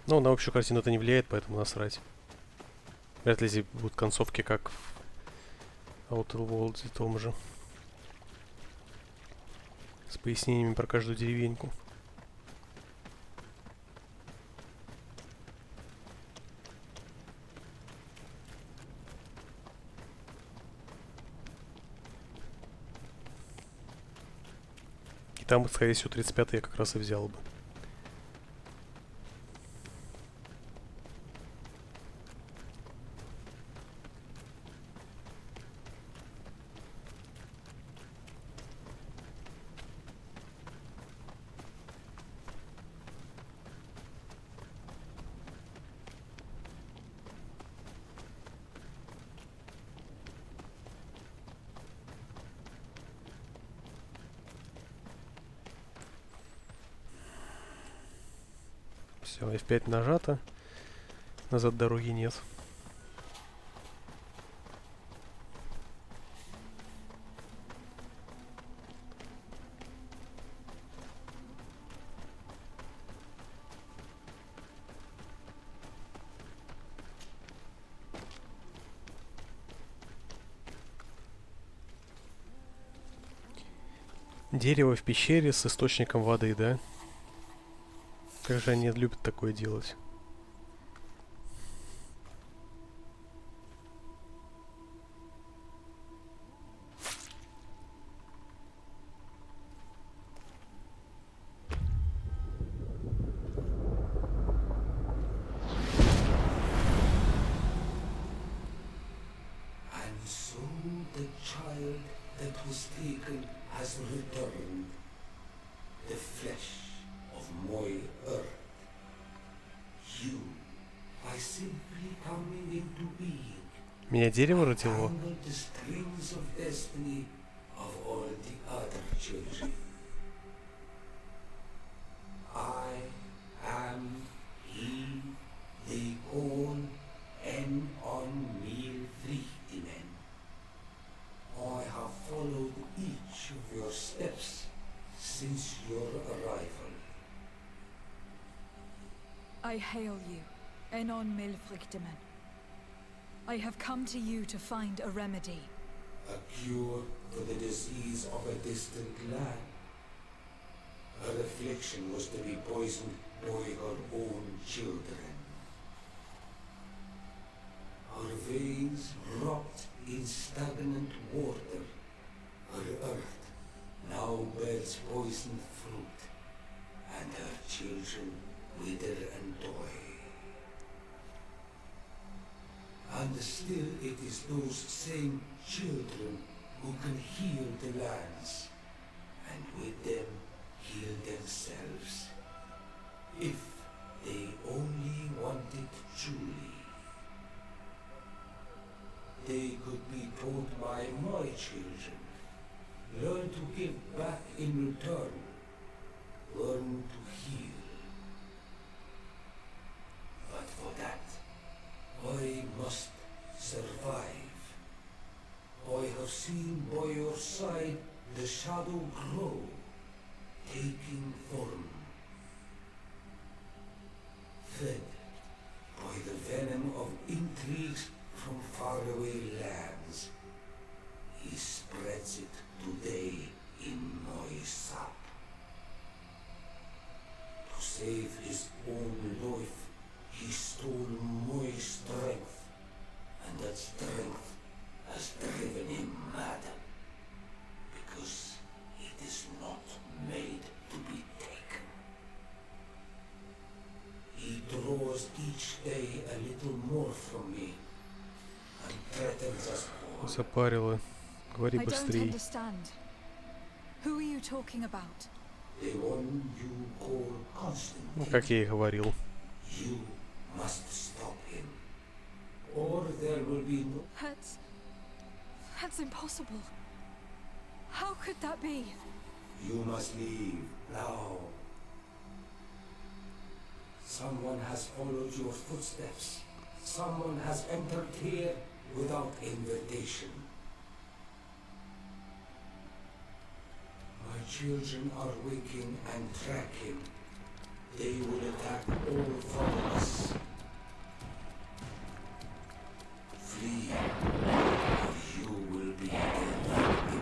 Но на общую картину это не влияет, поэтому насрать. Вряд ли здесь будут концовки, как в Outer Worlds том же. С пояснениями про каждую деревеньку. И там, скорее всего, 35-й я как раз и взял бы. Все, F5 нажато. Назад дороги нет. Дерево в пещере с источником воды, да? Как же они любят такое делать. And so the child that was taken has returned, the flesh of my earth. You, by simply coming into being, Меня дерево родило. tangled the strings of destiny of all the other children. hail you, Enon Milfrichteman. I have come to you to find a remedy. A cure for the disease of a distant land. Her affliction was to be poisoned by her own children. Her veins rocked in stagnant water. Her earth now bears poisoned fruit, and her children wither and die. And still it is those same children who can heal the lands, and with them heal themselves, if they only want it truly. They could be taught by my children, learn to give back in return, learn to heal. But for that, I must survive. I have seen by your side the shadow grow, taking form. Fed by the venom of intrigues from faraway lands, he spreads it today in my sap. To save his own life, he stole my strength, and that strength has driven him mad, because it is not made to be taken. He draws each day a little more from me, and threatens us all. Запарила. Говори I don't быстрей. understand. Who are you talking about? The one you call Ну, Constantine. как я и говорил. You must stop him, or there will be no... That's impossible. How could that be? You must leave now. Someone has followed your footsteps. Someone has entered here without invitation. My children are waking and track him. They will attack all followers. Flee, or you will be dead.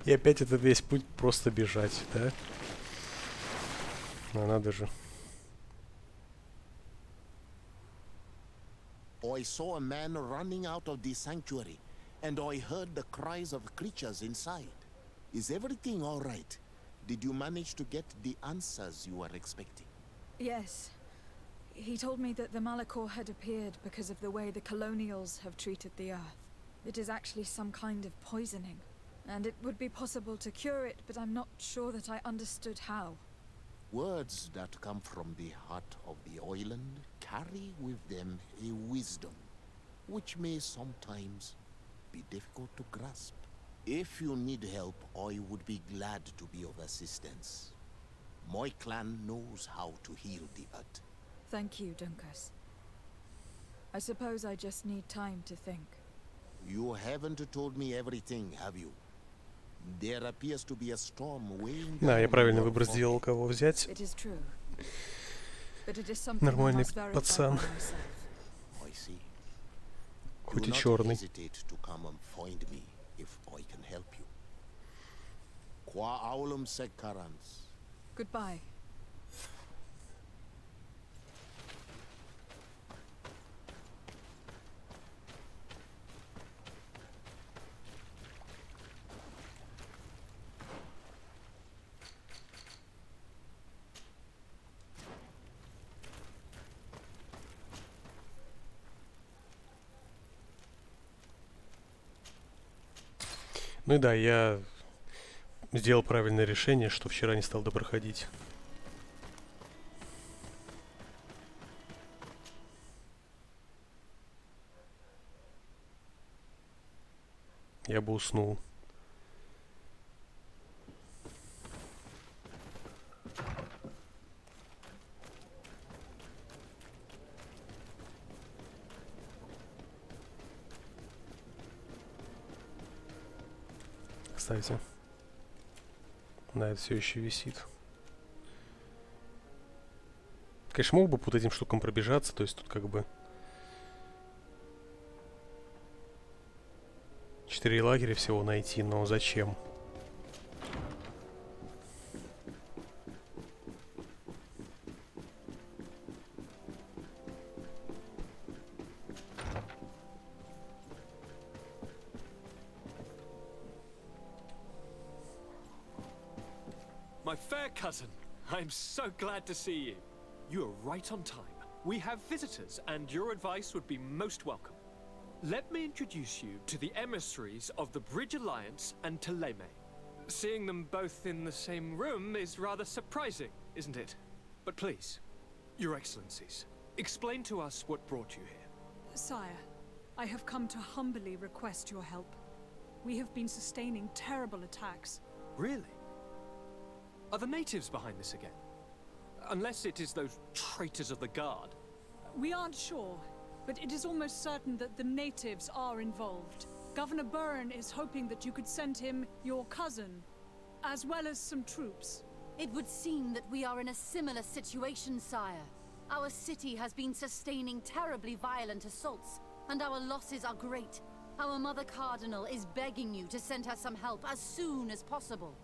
И опять этот весь путь просто бежать, да? Ну, надо же. I saw a man running out of the sanctuary, and I heard the cries of creatures inside. Is everything all right? Did you manage to get the answers you were expecting? Yes. He told me that the Malachor had appeared because of the way the colonials have treated the earth. It is actually some kind of poisoning. And it would be possible to cure it, but I'm not sure that I understood how. Words that come from the heart of the island carry with them a wisdom, which may sometimes be difficult to grasp. If you need help, I would be glad to be of assistance. My clan knows how to heal the earth. Thank you, Dunkas. I suppose I just need time to think. You haven't told me everything, have you? There appears to be a storm weighing Да, я down правильный your выбор folk. сделал, кого взять. It is true. But it is something I Нормальный must verify пацан. by myself. I see. Хоть Do и not черный. hesitate to come and find me if I can help you. Qua aulum secarans. Goodbye. Ну и да, я сделал правильное решение, что вчера не стал допроходить. я бы уснул. Кстати, да, это все еще висит. Конечно, мог бы под этим штукам пробежаться, то есть тут как бы 4 лагеря всего найти, но зачем? My fair cousin, I'm so glad to see you. You are right on time. We have visitors, and your advice would be most welcome. Let me introduce you to the emissaries of the Bridge Alliance and Teleme. Seeing them both in the same room is rather surprising, isn't it? But please, your excellencies, explain to us what brought you here. Sire, I have come to humbly request your help. We have been sustaining terrible attacks. Really? Are the natives behind this again? Unless it is those traitors of the guard. We aren't sure, but it is almost certain that the natives are involved. Governor Byrne is hoping that you could send him your cousin, as well as some troops. It would seem that we are in a similar situation, sire. Our city has been sustaining terribly violent assaults, and our losses are great. Our Mother Cardinal is begging you to send her some help as soon as possible.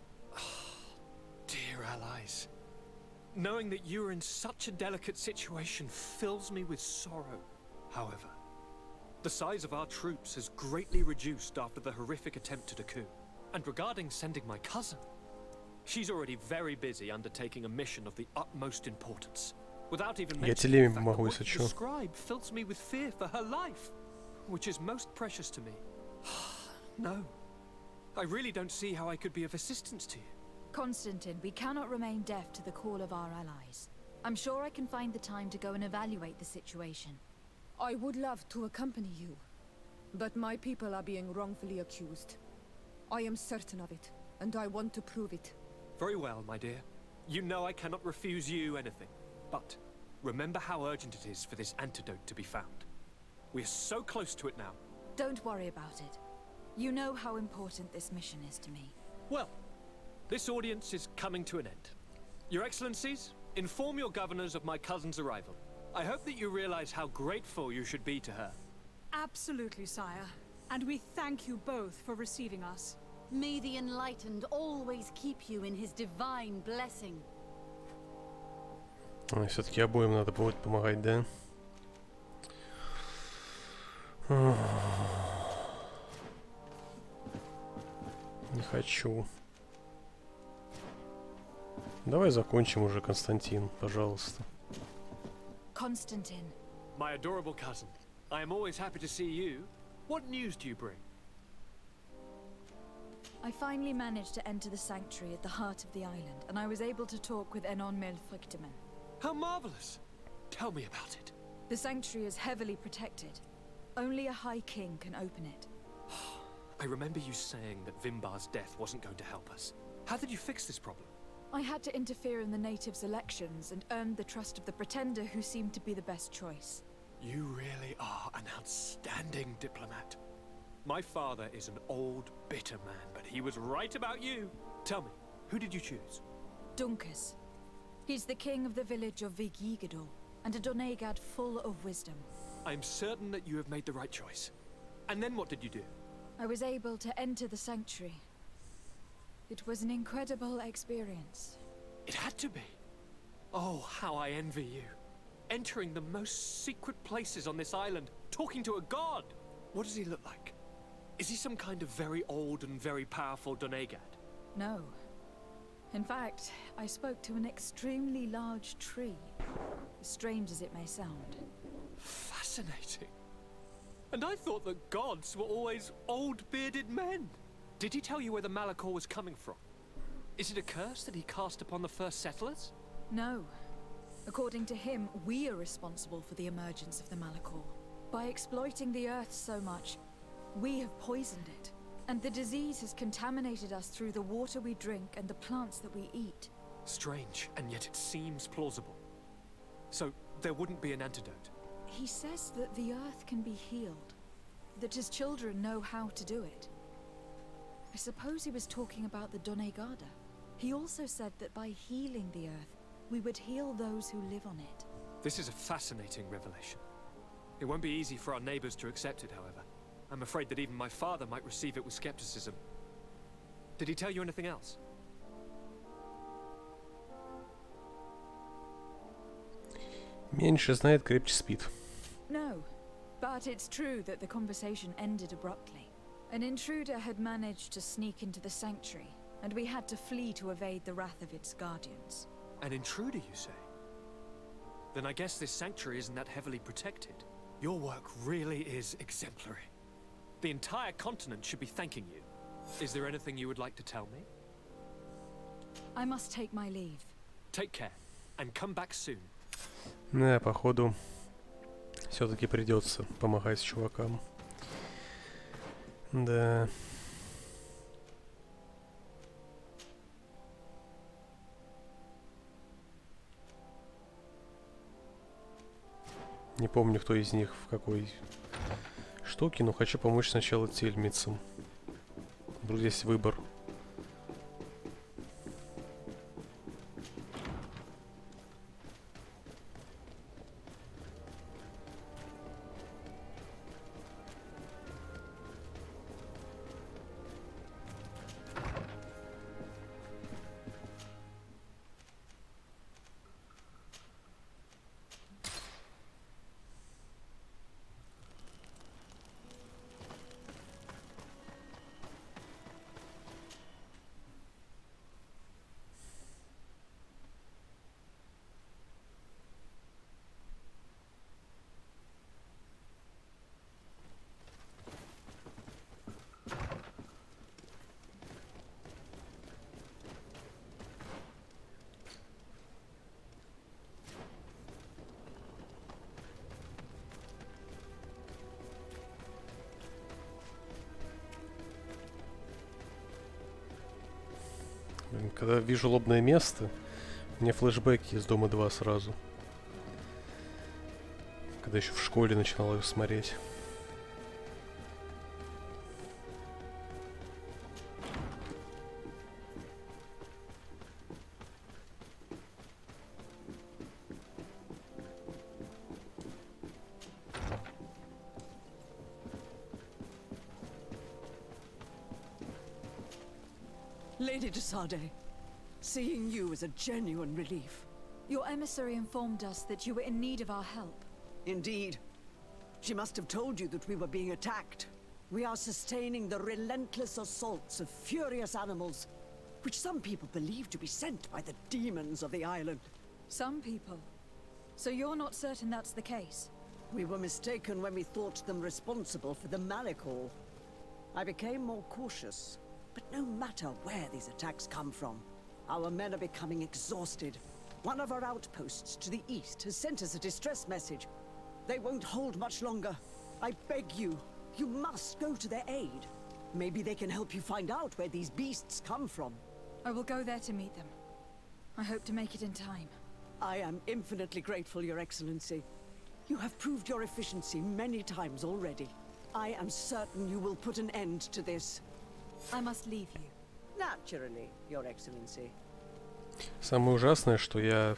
Dear allies, knowing that you are in such a delicate situation fills me with sorrow. However, the size of our troops has greatly reduced after the horrific attempt at a coup. And regarding sending my cousin, she's already very busy undertaking a mission of the utmost importance. Without even mentioning the fact that what you describe fills me with fear for her life, which is most precious to me. No, I really don't see how I could be of assistance to you. Constantine, we cannot remain deaf to the call of our allies. I'm sure I can find the time to go and evaluate the situation. I would love to accompany you, but my people are being wrongfully accused. I am certain of it, and I want to prove it. Very well, my dear. You know I cannot refuse you anything. But remember how urgent it is for this antidote to be found. We are so close to it now. Don't worry about it. You know how important this mission is to me. Well, this audience is coming to an end. Your Excellencies, inform your governors of my cousin's arrival. I hope that you realize how grateful you should be to her. Absolutely, sire. And we thank you both for receiving us. May the Enlightened always keep you in his divine blessing. Все-таки обоим надо будет помогать, да? Не хочу. Давай закончим уже, Константин, пожалуйста. Constantine. My adorable cousin, I am always happy to see you. What news do you bring? I finally managed to enter the sanctuary at the heart of the island, and I was able to talk with Enon Melfrichtemann. How marvelous! Tell me about it. The sanctuary is heavily protected. Only a High King can open it. I remember you saying that Vimbar's death wasn't going to help us. How did you fix this problem? I had to interfere in the natives' elections and earned the trust of the pretender who seemed to be the best choice. You really are an outstanding diplomat. My father is an old, bitter man, but he was right about you. Tell me, who did you choose? Dunkus. He's the king of the village of Vigigidor, and a Donegad full of wisdom. I'm certain that you have made the right choice. And then what did you do? I was able to enter the sanctuary. It was an incredible experience. It had to be. Oh, how I envy you. Entering the most secret places on this island, talking to a god. What does he look like? Is he some kind of very old and very powerful Donegad? No. In fact, I spoke to an extremely large tree. As strange as it may sound. Fascinating. And I thought that gods were always old bearded men. Did he tell you where the Malachor was coming from? Is it a curse that he cast upon the first settlers? No. According to him, we are responsible for the emergence of the Malachor. By exploiting the earth so much, we have poisoned it. And the disease has contaminated us through the water we drink and the plants that we eat. Strange, and yet it seems plausible. So, there wouldn't be an antidote? He says that the earth can be healed, that his children know how to do it. I suppose he was talking about the Donegada. He also said that by healing the earth, we would heal those who live on it. This is a fascinating revelation. It won't be easy for our neighbors to accept it, however. I'm afraid that even my father might receive it with skepticism. Did he tell you anything else? Меньше знает, крепче спит. No, but it's true that the conversation ended abruptly. An intruder had managed to sneak into the sanctuary, and we had to flee to evade the wrath of its guardians. An intruder, you say? Then I guess this sanctuary isn't that heavily protected. Your work really is exemplary. The entire continent should be thanking you. Is there anything you would like to tell me? I must take my leave. Take care, and come back soon. Да, походу, все-таки придется помогать чувакам. Да. Не помню, кто из них в какой штуке, но хочу помочь сначала тельмицам. Вдруг здесь выбор. Когда вижу лобное место, мне флешбеки из Дома 2 сразу. Когда еще в школе начинал ее смотреть. Lady de Sade, seeing you is a genuine relief. Your emissary informed us that you were in need of our help. Indeed. She must have told you that we were being attacked. We are sustaining the relentless assaults of furious animals, which some people believe to be sent by the demons of the island. Some people? So you're not certain that's the case? We were mistaken when we thought them responsible for the Malicor. I became more cautious. But no matter where these attacks come from, our men are becoming exhausted. One of our outposts to the east has sent us a distress message. They won't hold much longer. I beg you, you must go to their aid. Maybe they can help you find out where these beasts come from. I will go there to meet them. I hope to make it in time. I am infinitely grateful, Your Excellency. You have proved your efficiency many times already. I am certain you will put an end to this. I must leave you. Naturally, Your Excellency. Самое ужасное, что я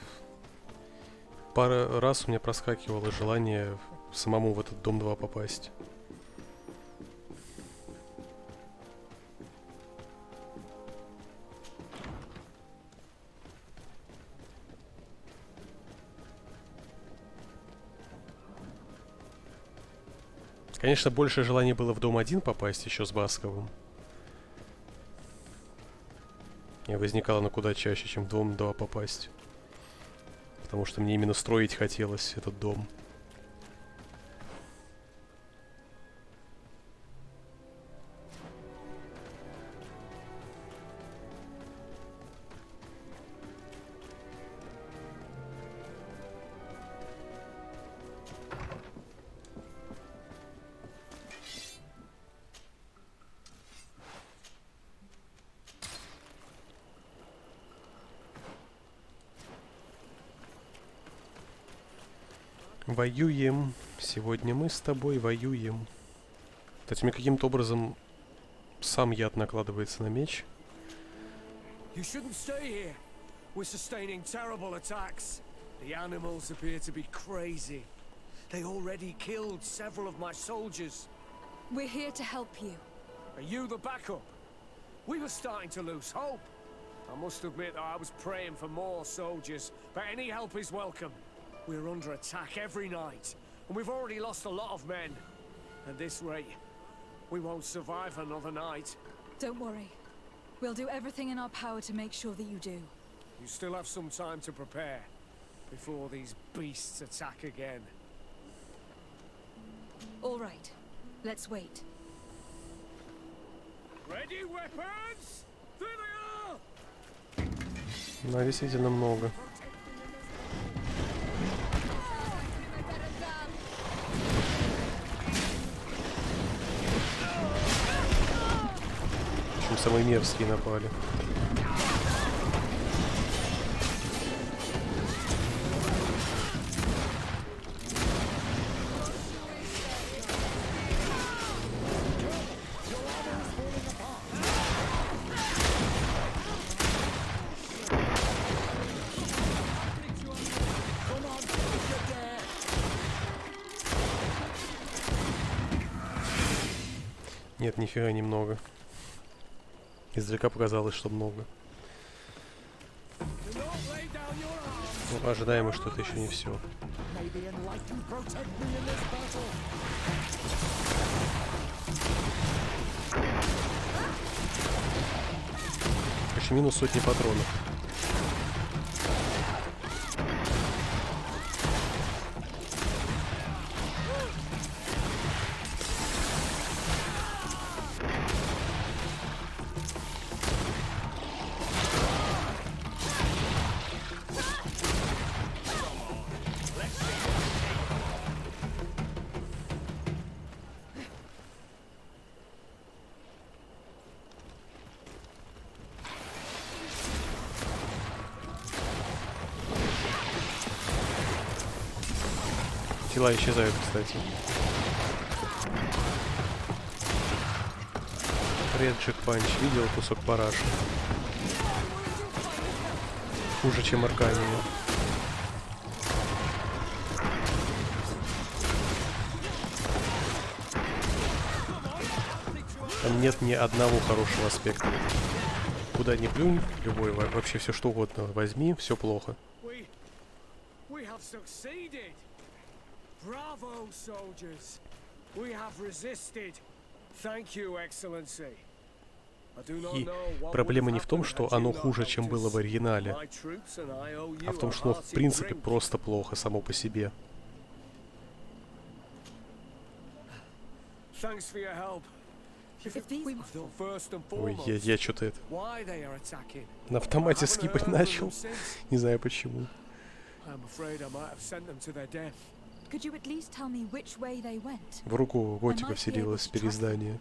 пару раз у меня проскакивало желание самому в этот Дом 2 попасть. Конечно, больше желания было в Дом 1 попасть еще с Басковым. И возникало оно куда чаще, чем в Дом 2 попасть. Потому что мне именно строить хотелось этот дом. Воюем. Сегодня мы с тобой воюем. Кстати, мне каким-то образом сам яд накладывается на меч. You shouldn't stay here. We're sustaining terrible attacks. The animals appear to be crazy. They already killed several of my soldiers. We're here to help you. Are you the backup? We were starting to lose hope. I must admit that I was praying for more soldiers, but any help is welcome. We're under attack every night, and we've already lost a lot of men. At this rate, we won't survive another night. Don't worry. We'll do everything in our power to make sure that you do. You still have some time to prepare, before these beasts attack again. All right. Let's wait. Ready, weapons? There they are! Да, действительно много. Причем самые мерзкие напали. Нет, нифига немного. Издалека показалось, что много. Ну, ожидаемо, что это еще не все. Короче, минус сотни патронов. Тела исчезают, кстати. Реджик панч. Видел кусок параши? Хуже, чем Аркания. Там нет ни одного хорошего аспекта. Куда ни плюнь, любой, вообще все что угодно возьми, все плохо. Bravo, soldiers! We have resisted. Thank you, Excellency. И проблема не в том, что оно хуже, чем было в оригинале, а в том, что оно в принципе просто плохо само по себе. Ой, я что-то это на автомате скипать начал. Не знаю почему. В руку Готика вселилось переиздание.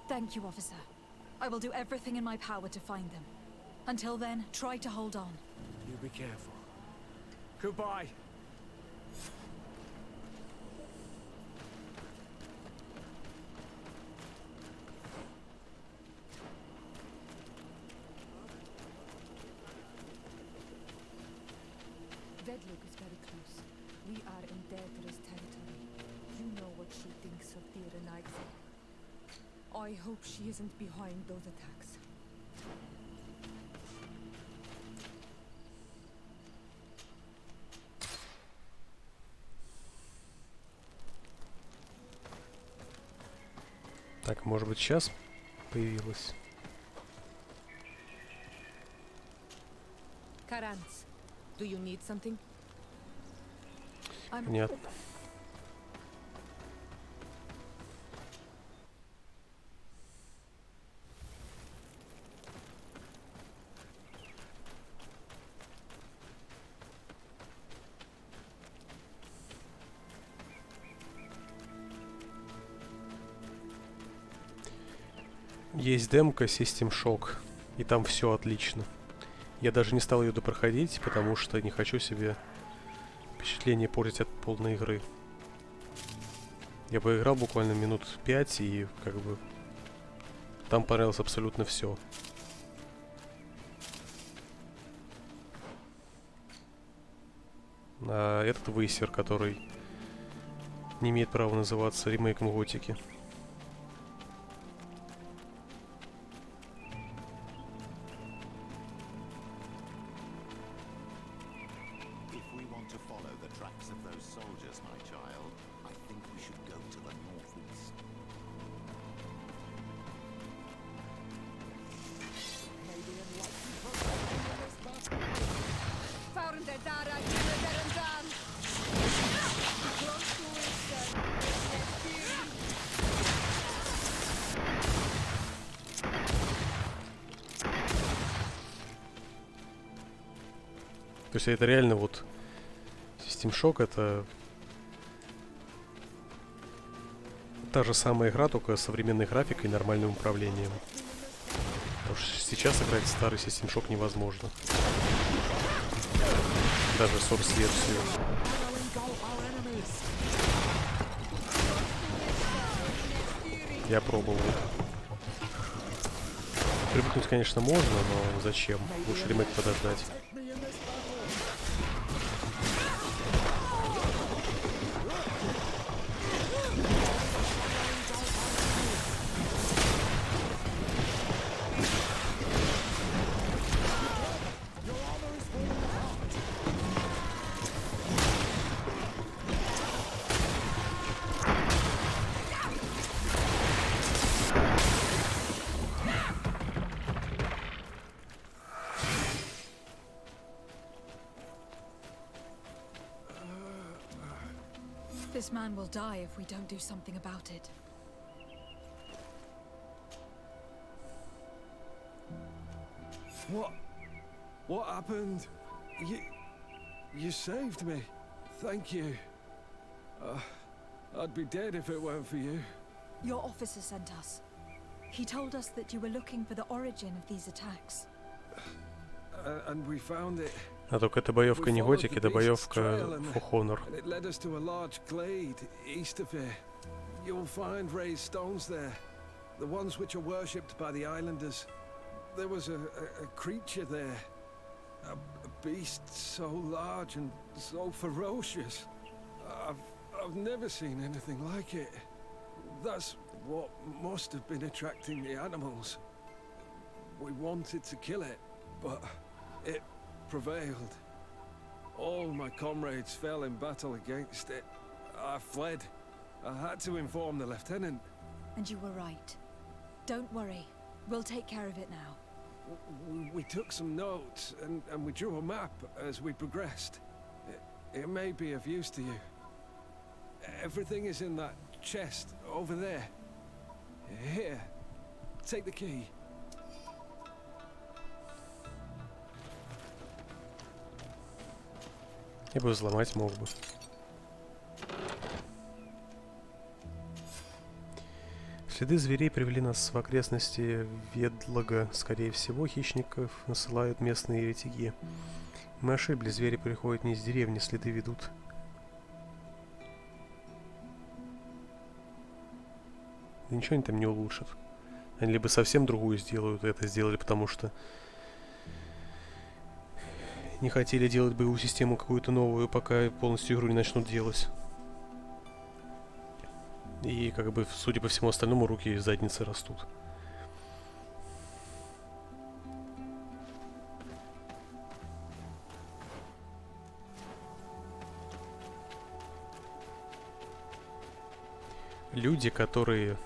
Thank you, officer. I will do everything in my power to find them. Until then, try to hold on. You be careful. Goodbye. Vedlock is very close. We are in dangerous territory. You know what she thinks of dear Renaigse. I hope she isn't behind those attacks. Так, может быть, сейчас появилась. Karanz, do you need something? Понятно. Есть демка System Shock, и там все отлично. Я даже не стал ее допроходить, потому что не хочу себе впечатление портить от полной игры. Я поиграл буквально минут 5, и как бы там понравилось абсолютно все. А этот высер, который не имеет права называться ремейком Готики. То есть это реально вот System Shock, это та же самая игра, только с современной графикой и нормальным управлением. Потому что сейчас играть в старый System Shock невозможно. Даже Source-версию. Я пробовал. Привыкнуть, конечно, можно, но зачем? Лучше ремейк подождать. This man will die if we don't do something about it. What happened? You saved me. Thank you. I'd be dead if it weren't for you. Your officer sent us. He told us that you were looking for the origin of these attacks. And we found it. А только это боевка не Готики, это боевка For Honor. It led us to a large glade east of here. You'll find raised stones there, the ones which are worshipped by the islanders. There was a creature there, a beast so large and so ferocious. I've never seen anything like it. That's what must have been attracting the animals. We wanted to kill it, but it prevailed. All my comrades fell in battle against it. I fled. I had to inform the lieutenant. And you were right. Don't worry. We'll take care of it now. We took some notes and we drew a map as we progressed. It may be of use to you. Everything is in that chest over there. Here. Take the key. Я бы взломать мог бы. Следы зверей привели нас в окрестности Ведлога. Скорее всего, хищников насылают местные ретиги. Мы ошиблись, звери приходят не из деревни, следы ведут. Да ничего они там не улучшат. Они либо совсем другую сделают, и это сделали, потому что не хотели делать боевую систему какую-то новую, пока полностью игру не начнут делать. И как бы, судя по всему остальному, руки и задницы растут. Люди, которые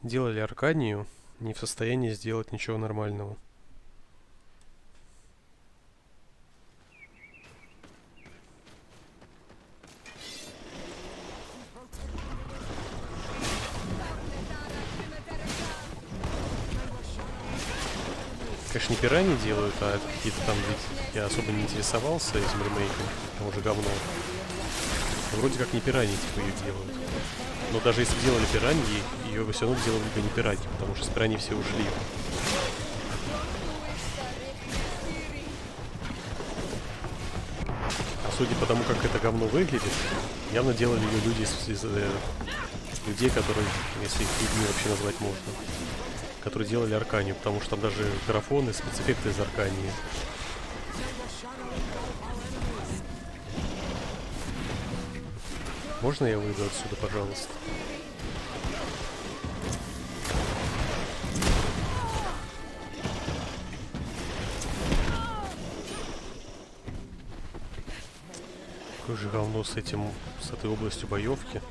делали Арканию, не в состоянии сделать ничего нормального. Конечно, не пираньи делают, а какие-то там, ведь я особо не интересовался этим ремейком, там уже говно. Вроде как не пираньи типа ее делают. Но даже если делали пираньи, ее все равно делали бы не пираки, потому что с пираний все ушли. А судя по тому, как это говно выглядит, явно делали ее люди из людей, которые, если их людьми вообще назвать можно, которые делали Арканию, потому что там даже графоны, спецэффекты из Аркании. Можно я выйду отсюда, пожалуйста? Какое же говно с этой областью боевки.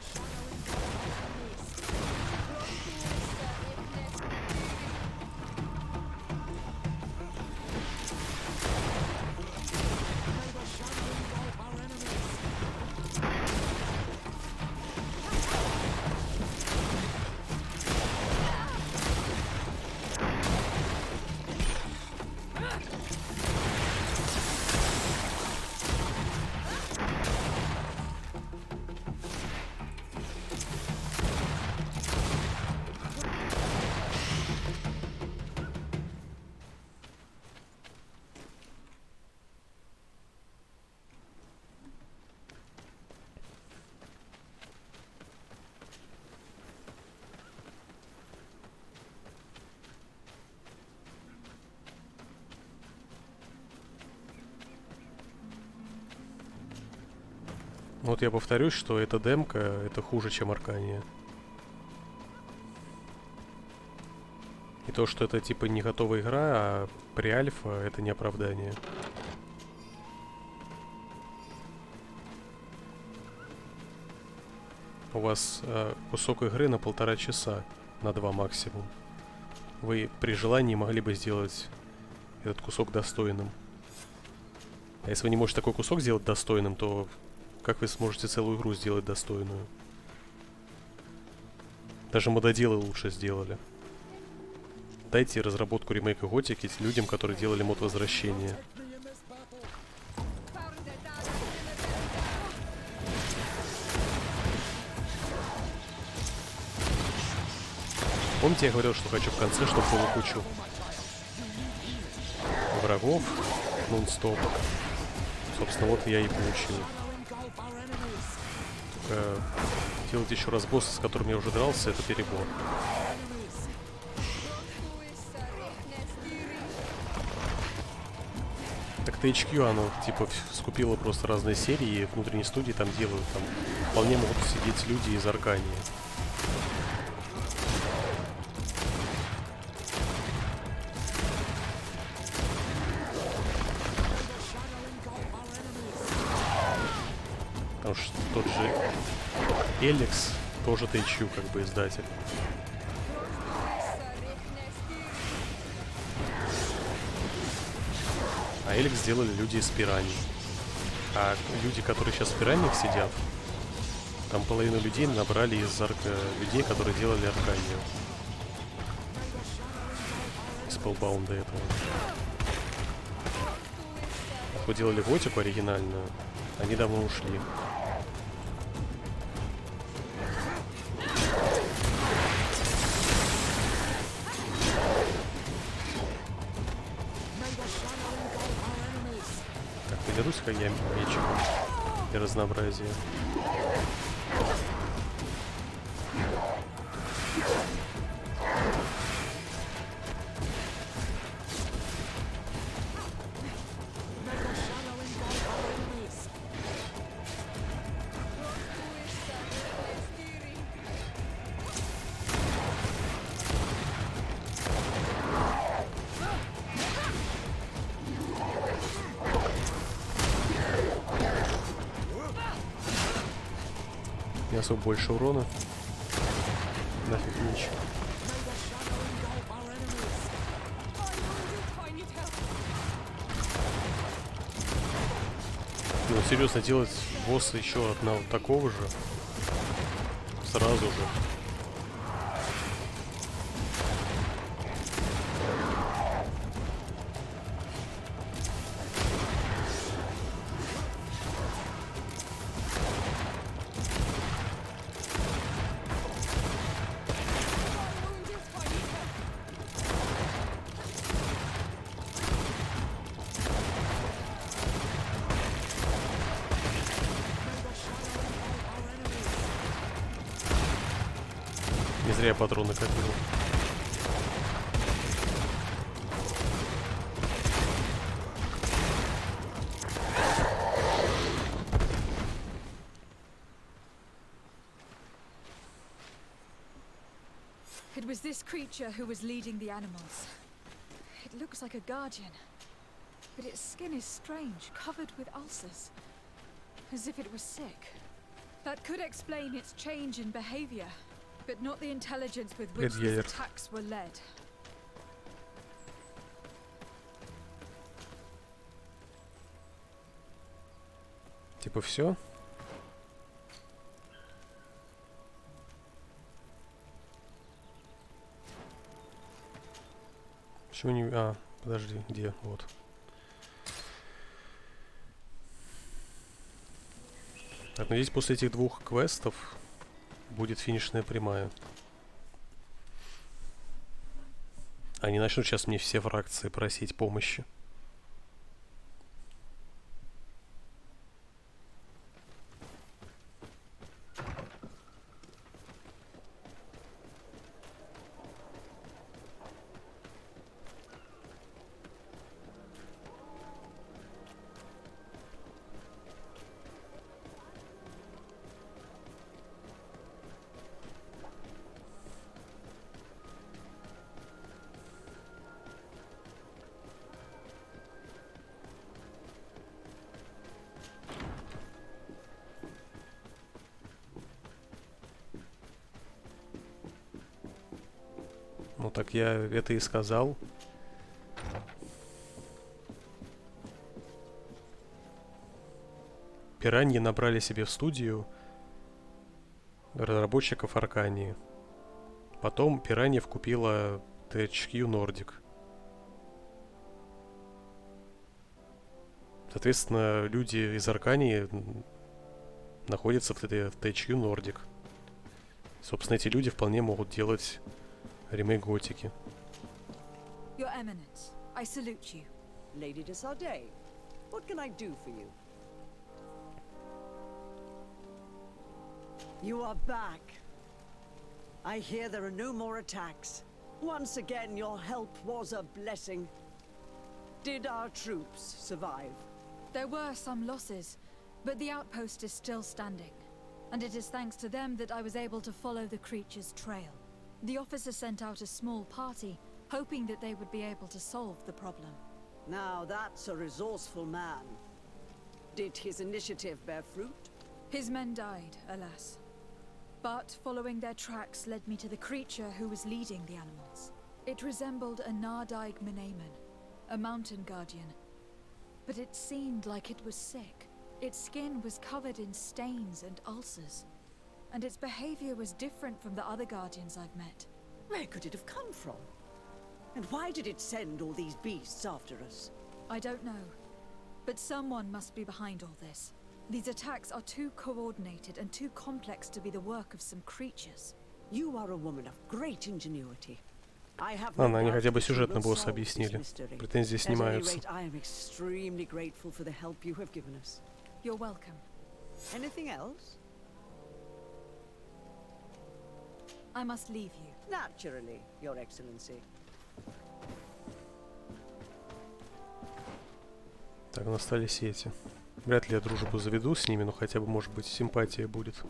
Вот я повторюсь, что эта демка, это хуже, чем Аркания. И то, что это типа не готовая игра, а pre-альфа, это не оправдание. У вас кусок игры на 1,5 часа, на 2 максимум. Вы при желании могли бы сделать этот кусок достойным. А если вы не можете такой кусок сделать достойным, то как вы сможете целую игру сделать достойную? Даже мододелы лучше сделали. Дайте разработку ремейка Готики людям, которые делали мод возвращения. Помните, я говорил, что хочу в конце, чтобы было кучу врагов нон-стоп. Собственно, вот я и получил. Только делать еще раз босса, с которым я уже дрался, это перебор. Так THQ, оно типа скупило просто разные серии, и внутренние студии там делают. Там вполне могут сидеть люди из Аркании. Потому что тот же Эликс тоже THQ как бы издатель. А Эликс сделали люди из пираний. А люди, которые сейчас в пираниях сидят, там половину людей набрали из людей, которые делали Арканию. Из Spellbound этого. Кто делали Готику оригинальную, они давно ушли. Так, подерусь-ка я мечиком для разнообразия. Не особо больше урона. Нафиг меч. Ну, серьезно, делать босса еще одного такого же сразу же. Зря я патроны копил. It was this creature who was leading the animals. It looks like a guardian, but its skin is strange, covered with ulcers, as if it was sick. That could explain its change in behavior, but not the intelligence with which these attacks were led. Типа все? Почему не... А, подожди, где? Вот. Так, надеюсь, после этих двух квестов будет финишная прямая. Они начнут сейчас мне все фракции просить помощи. Ну так я это и сказал. Пираньи набрали себе в студию разработчиков Аркании. Потом Пираньев купила THQ Nordic. Соответственно, люди из Аркании находятся в THQ Nordic. Собственно, эти люди вполне могут делать ремейк Готики. Your Eminence, I salute you. Lady de Sardet, what can I do for you? You are back. I hear there are no more attacks. Once again, your help was a blessing. Did our troops survive? There were some losses, but the outpost is still standing. And it is thanks to them that I was able to follow the creature's trail. The officer sent out a small party, hoping that they would be able to solve the problem. Now that's a resourceful man. Did his initiative bear fruit? His men died, alas. But following their tracks led me to the creature who was leading the animals. It resembled a Nardaig Menaemon, a mountain guardian. But it seemed like it was sick. Its skin was covered in stains and ulcers. And its behavior was different from the other guardians I've met. Where could it have come from? And why did it send all these beasts after us? I don't know. But someone must be behind all this. These attacks are too coordinated and too complex to be the work of some creatures. You are a woman of great ingenuity. I have Ладно, они хотя бы сюжетно босса объяснили. Претензии снимаются. I am extremely grateful for the help you have given us. You're welcome. Anything else? I must leave you. Naturally, Your Excellency. Так, настали сети. Вряд ли я дружбу заведу с ними, но хотя бы, может быть, симпатия будет.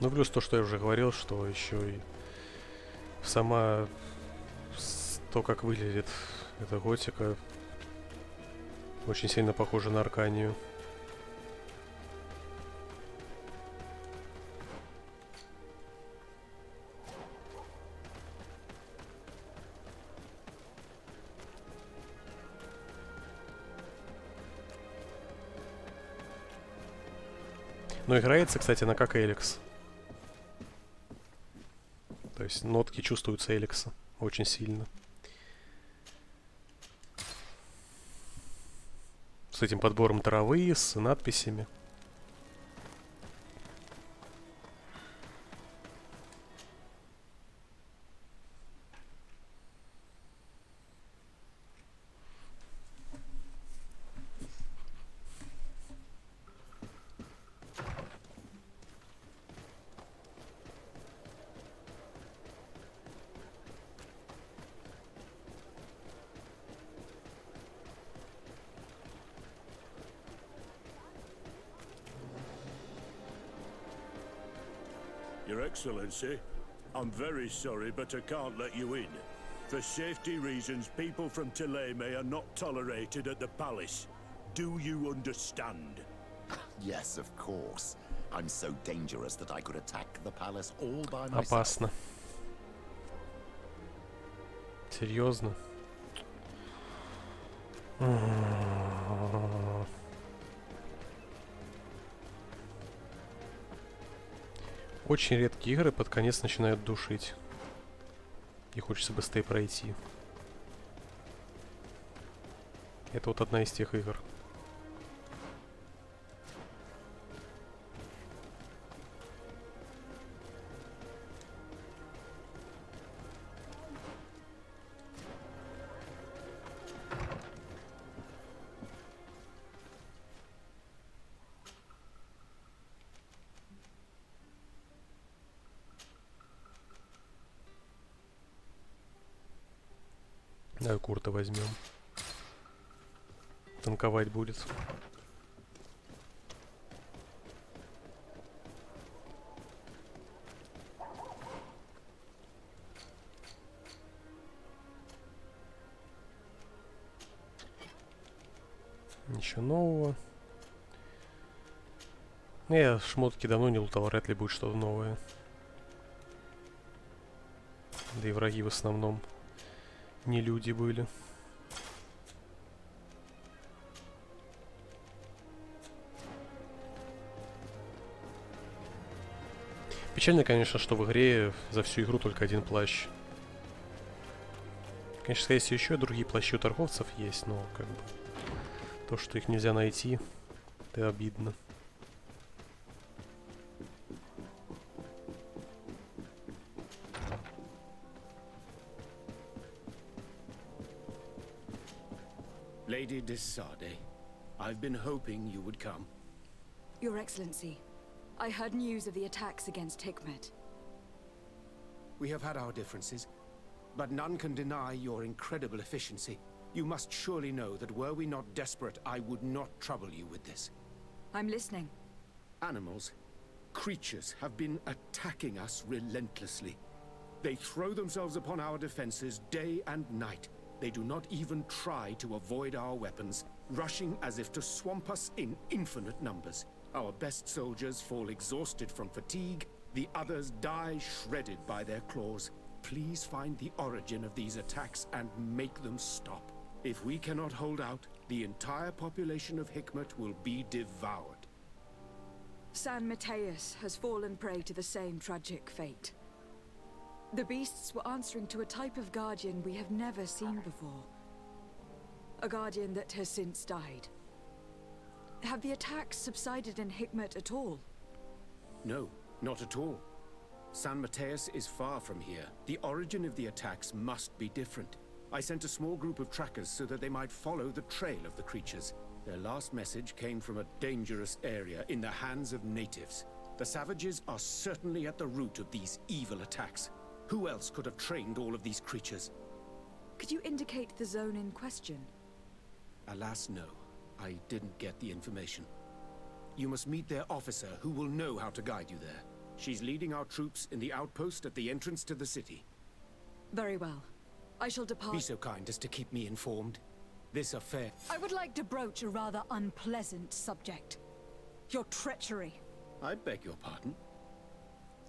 Ну, плюс то, что я уже говорил, что еще и сама то, как выглядит эта готика, очень сильно похожа на Арканию. Но играется, кстати, она как Эликс. То есть нотки чувствуются Эликса очень сильно. С этим подбором травы, с надписями. Your Excellency, I'm very sorry, but I can't let you in. For safety reasons, people from Teleme are not tolerated at the palace. Do you understand? Yes, of course. I'm so dangerous that I could attack the palace all by myself. Опасно. Серьезно? Очень редкие игры под конец начинают душить. И хочется быстрее пройти. Это вот одна из тех игр. Давай Курта возьмем. Танковать будет. Ничего нового. Я шмотки давно не лутал, вряд ли будет что-то новое. Да и враги в основном не люди были. Печально, конечно, что в игре за всю игру только один плащ. Конечно, скорее всего, еще и другие плащи у торговцев есть, но как бы то, что их нельзя найти, это обидно. Lady Desade, I've been hoping you would come. Your Excellency, I heard news of the attacks against Hikmet. We have had our differences, but none can deny your incredible efficiency. You must surely know that were we not desperate, I would not trouble you with this. I'm listening. Animals, creatures have been attacking us relentlessly. They throw themselves upon our defenses day and night. They do not even try to avoid our weapons, rushing as if to swamp us in infinite numbers. Our best soldiers fall exhausted from fatigue, the others die shredded by their claws. Please find the origin of these attacks and make them stop. If we cannot hold out, the entire population of Hikmet will be devoured. San Mateus has fallen prey to the same tragic fate. The beasts were answering to a type of guardian we have never seen before. A guardian that has since died. Have the attacks subsided in Hikmet at all? No, not at all. San Mateus is far from here. The origin of the attacks must be different. I sent a small group of trackers so that they might follow the trail of the creatures. Their last message came from a dangerous area in the hands of natives. The savages are certainly at the root of these evil attacks. Who else could have trained all of these creatures? Could you indicate the zone in question? Alas, no. I didn't get the information. You must meet their officer, who will know how to guide you there. She's leading our troops in the outpost at the entrance to the city. Very well. I shall depart. Be so kind as to keep me informed. This affair... I would like to broach a rather unpleasant subject. Your treachery. I beg your pardon?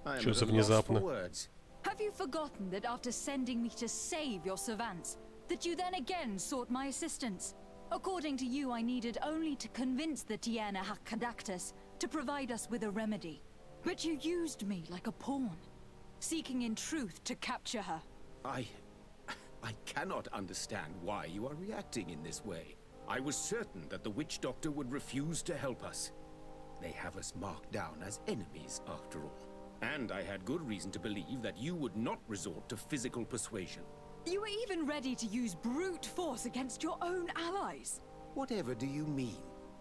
I am Что at за a loss for внезапно? words. Have you forgotten that after sending me to save your servants, that you then again sought my assistance? According to you, I needed only to convince the Tiana Hakkadactus to provide us with a remedy. But you used me like a pawn, seeking in truth to capture her. I cannot understand why you are reacting in this way. I was certain that the witch doctor would refuse to help us. They have us marked down as enemies, after all. And I had good reason to believe that you would not resort to physical persuasion. You were even ready to use brute force against your own allies. Whatever do you mean?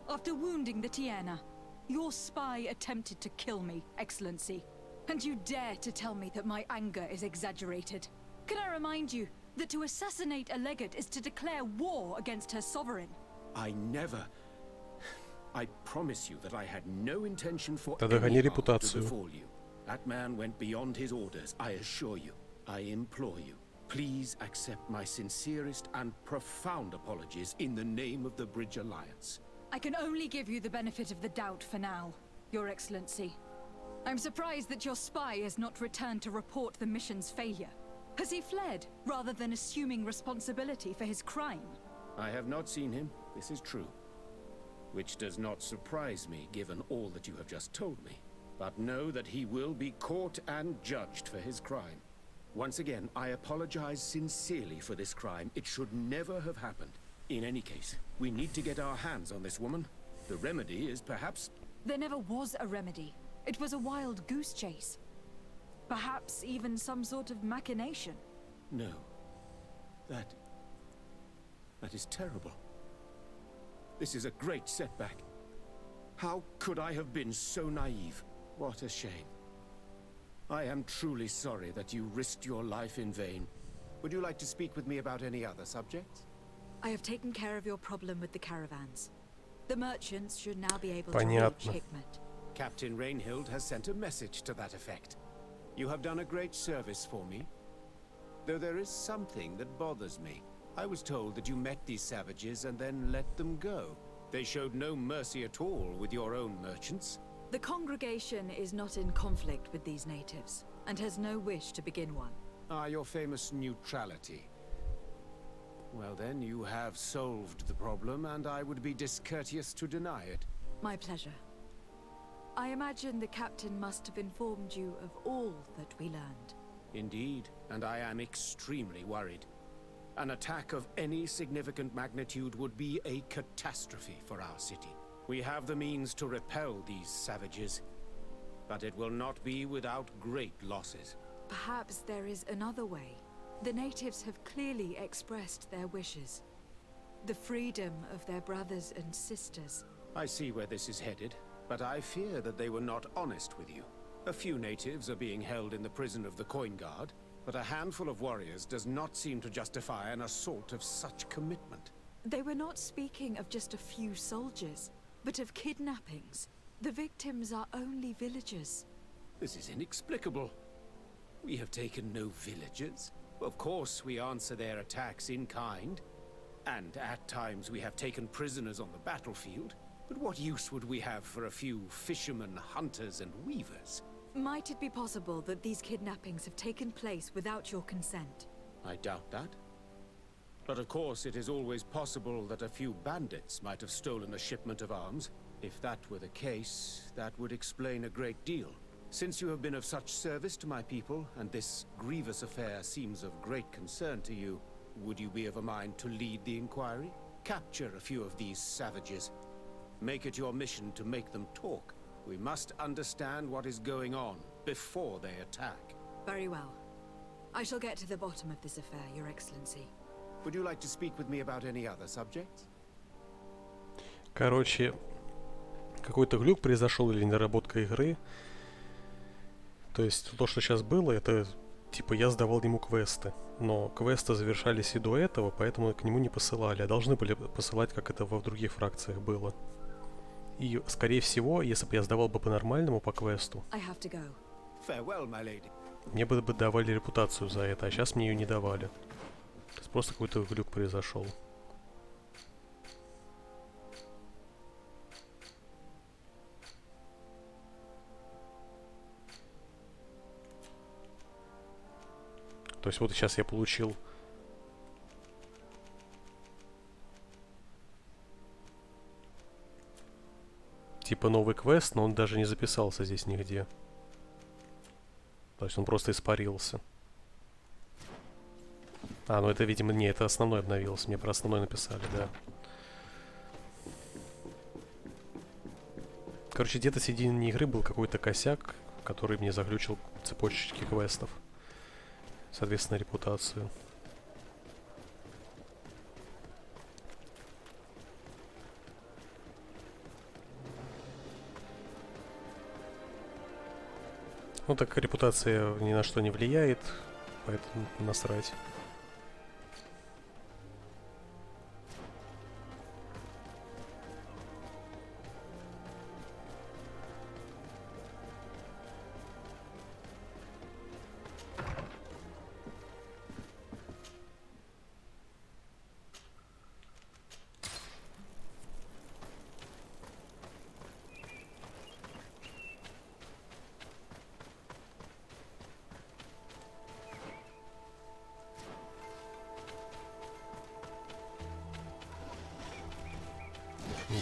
After wounding the Tiana, your spy attempted to kill me, Excellency. And you dare to tell me that my anger is exaggerated. Can I remind you that to assassinate a legate is to declare war against her sovereign? I never... I promise you that I had no intention for Тогда any гони harm to репутацию. befall you. That man went beyond his orders, I assure you. I implore you, please accept my sincerest and profound apologies in the name of the Bridge Alliance. I can only give you the benefit of the doubt for now, Your Excellency. I'm surprised that your spy has not returned to report the mission's failure. Has he fled, rather than assuming responsibility for his crime? I have not seen him, this is true. Which does not surprise me, given all that you have just told me. But know that he will be caught and judged for his crime. Once again, I apologize sincerely for this crime. It should never have happened. In any case, we need to get our hands on this woman. The remedy is perhaps... There never was a remedy. It was a wild goose chase. Perhaps even some sort of machination. No. That is terrible. This is a great setback. How could I have been so naive? What a shame. I am truly sorry that you risked your life in vain. Would you like to speak with me about any other subjects? I have taken care of your problem with the caravans. The merchants should now be able Понятно. to reach Hikmet. Captain Rainhild has sent a message to that effect. You have done a great service for me. Though there is something that bothers me. I was told that you met these savages and then let them go. They showed no mercy at all with your own merchants. The congregation is not in conflict with these natives, and has no wish to begin one. Ah, your famous neutrality. Well then, you have solved the problem, and I would be discourteous to deny it. My pleasure. I imagine the captain must have informed you of all that we learned. Indeed, and I am extremely worried. An attack of any significant magnitude would be a catastrophe for our city. We have the means to repel these savages, but it will not be without great losses. Perhaps there is another way. The natives have clearly expressed their wishes. The freedom of their brothers and sisters. I see where this is headed, but I fear that they were not honest with you. A few natives are being held in the prison of the Coin Guard, but a handful of warriors does not seem to justify an assault of such commitment. They were not speaking of just a few soldiers, but of kidnappings. The victims are only villagers. This is inexplicable. We have taken no villagers. Of course, we answer their attacks in kind. And at times we have taken prisoners on the battlefield. But what use would we have for a few fishermen, hunters, and weavers? Might it be possible that these kidnappings have taken place without your consent? I doubt that. But of course, it is always possible that a few bandits might have stolen a shipment of arms. If that were the case, that would explain a great deal. Since you have been of such service to my people, and this grievous affair seems of great concern to you, would you be of a mind to lead the inquiry? Capture a few of these savages. Make it your mission to make them talk. We must understand what is going on before they attack. Very well. I shall get to the bottom of this affair, Your Excellency. Would you like to speak with me about any other subjects? Короче, какой-то глюк произошел или недоработка игры. То есть то, что сейчас было, это типа я сдавал ему квесты. Но квесты завершались и до этого, поэтому к нему не посылали. А должны были посылать, как это в других фракциях было. И, скорее всего, если бы я сдавал бы по-нормальному по квесту, Farewell, my lady. мне бы давали репутацию за это, а сейчас мне ее не давали. То есть просто какой-то глюк произошел. То есть вот сейчас я получил типа новый квест, но он даже не записался здесь нигде. То есть он просто испарился. А, ну это, видимо, не, это основной обновился. Мне про основной написали, да. Короче, где-то в середине игры был какой-то косяк, который мне заглючил цепочечки квестов. Соответственно, репутацию. Ну так репутация ни на что не влияет, поэтому насрать.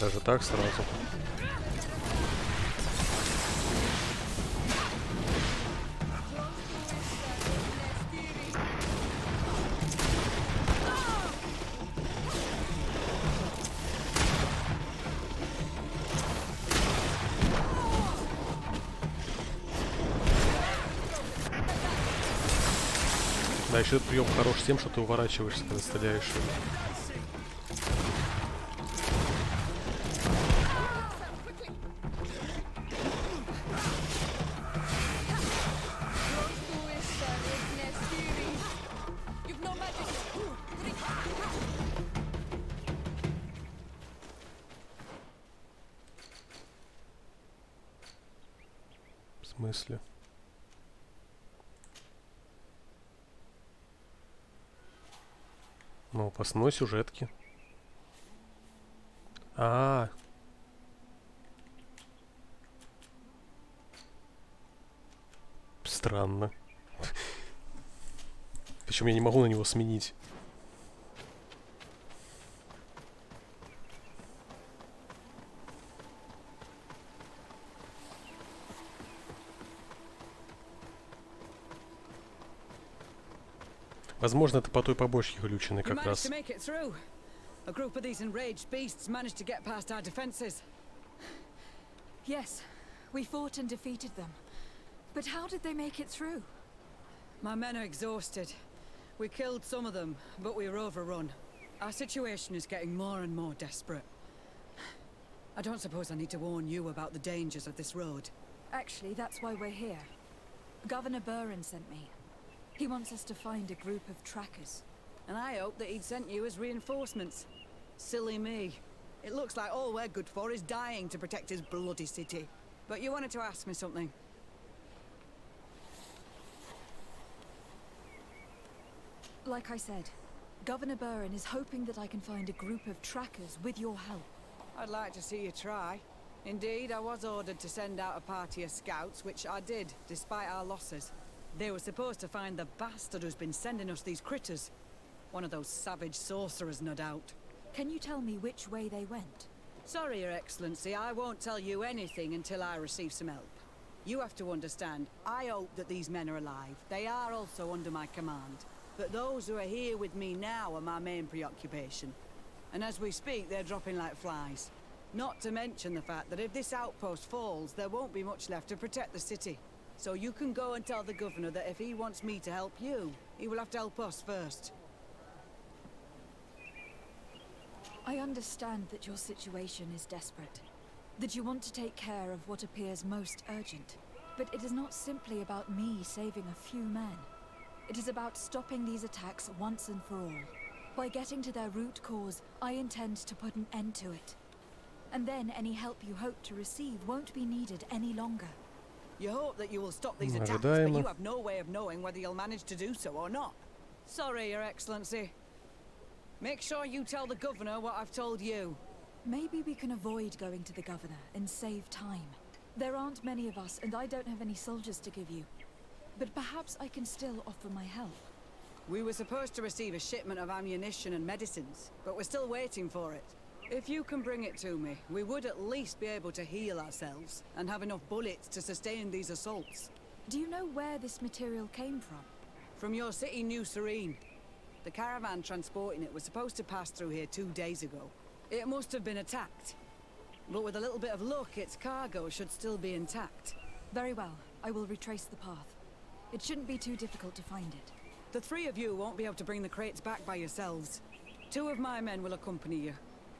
Даже так сразу. Да, еще этот прием хорош тем, что ты уворачиваешься, когда стреляешь. В смысле? Ну, посной сюжетки. Странно. Причем я не могу на него сменить. Возможно, это по той побочке глюченной как раз. A group of these enraged beasts managed to get past our defenses. Yes, we fought and defeated them. But how did they make it through? My men are exhausted. We killed some of them, but we were overrun. Our situation is getting more and more desperate. I don't suppose I need to warn you about the dangers of this road. Actually, that's why we're here. Governor Buren sent me. He wants us to find a group of trackers. And I hope that he'd sent you as reinforcements. Silly me. It looks like all we're good for is dying to protect his bloody city. But you wanted to ask me something. Like I said, Governor Buren is hoping that I can find a group of trackers with your help. I'd like to see you try. Indeed, I was ordered to send out a party of scouts, which I did, despite our losses. They were supposed to find the bastard who's been sending us these critters. One of those savage sorcerers, no doubt. Can you tell me which way they went? Sorry, Your Excellency, I won't tell you anything until I receive some help. You have to understand, I hope that these men are alive. They are also under my command. But those who are here with me now are my main preoccupation. And as we speak, they're dropping like flies. Not to mention the fact that if this outpost falls, there won't be much left to protect the city. So you can go and tell the governor that if he wants me to help you, he will have to help us first. I understand that your situation is desperate, that you want to take care of what appears most urgent. But it is not simply about me saving a few men. It is about stopping these attacks once and for all. By getting to their root cause, I intend to put an end to it. And then any help you hope to receive won't be needed any longer. You hope that you will stop these attacks, but you have no way of knowing whether you'll manage to do so or not. Sorry, Your Excellency. Make sure you tell the governor what I've told you. Maybe we can avoid going to the governor and save time. There aren't many of us, and I don't have any soldiers to give you. But perhaps I can still offer my help. We were supposed to receive a shipment of ammunition and medicines, but we're still waiting for it. If you can bring it to me, we would at least be able to heal ourselves and have enough bullets to sustain these assaults. Do you know where this material came from? From your city, New Serene. The caravan transporting it was supposed to pass through here 2 days ago. It must have been attacked. But with a little bit of luck, its cargo should still be intact. Very well. I will retrace the path. It shouldn't be too difficult to find it. The three of you won't be able to bring the crates back by yourselves. 2 of my men will accompany you.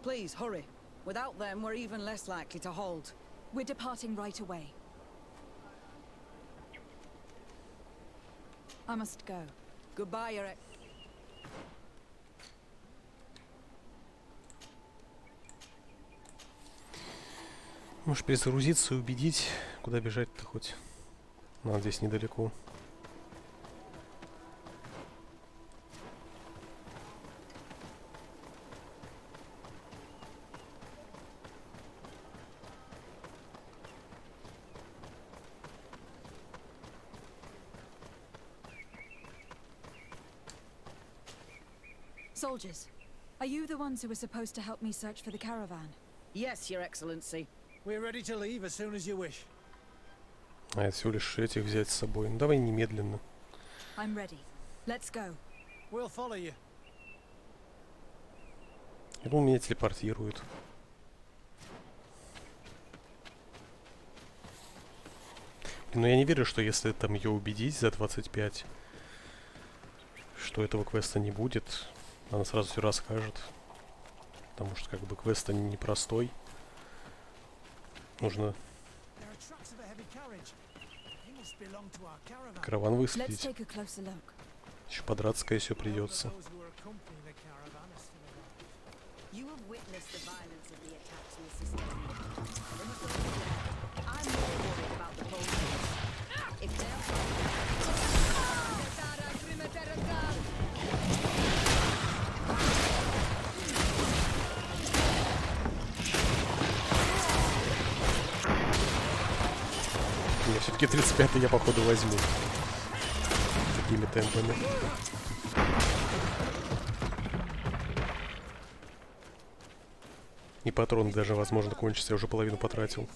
Please, hurry. Without them, we're even less likely to hold. We're departing right away. I must go. Goodbye, Your Можешь перезагрузиться и убедить, куда бежать-то хоть. Надо здесь недалеко. Soldiers, are you the ones who were supposed to help me search for the caravan? Yes, Your Excellency. We're ready to leave as soon as you wish. А всего лишь этих взять с собой. Ну давай немедленно. I'm ready. Let's go. We'll follow you. Я думал, меня телепортируют. Но я не верю, что если там ее убедить за 25, что этого квеста не будет, она сразу все расскажет. Потому что как бы квест непростой. Нужно караван выследить. Еще подраться, скорее всего, придется. Не, все-таки 35-й я походу возьму. Такими темпами. И патроны даже, возможно, кончатся. Я уже половину потратил.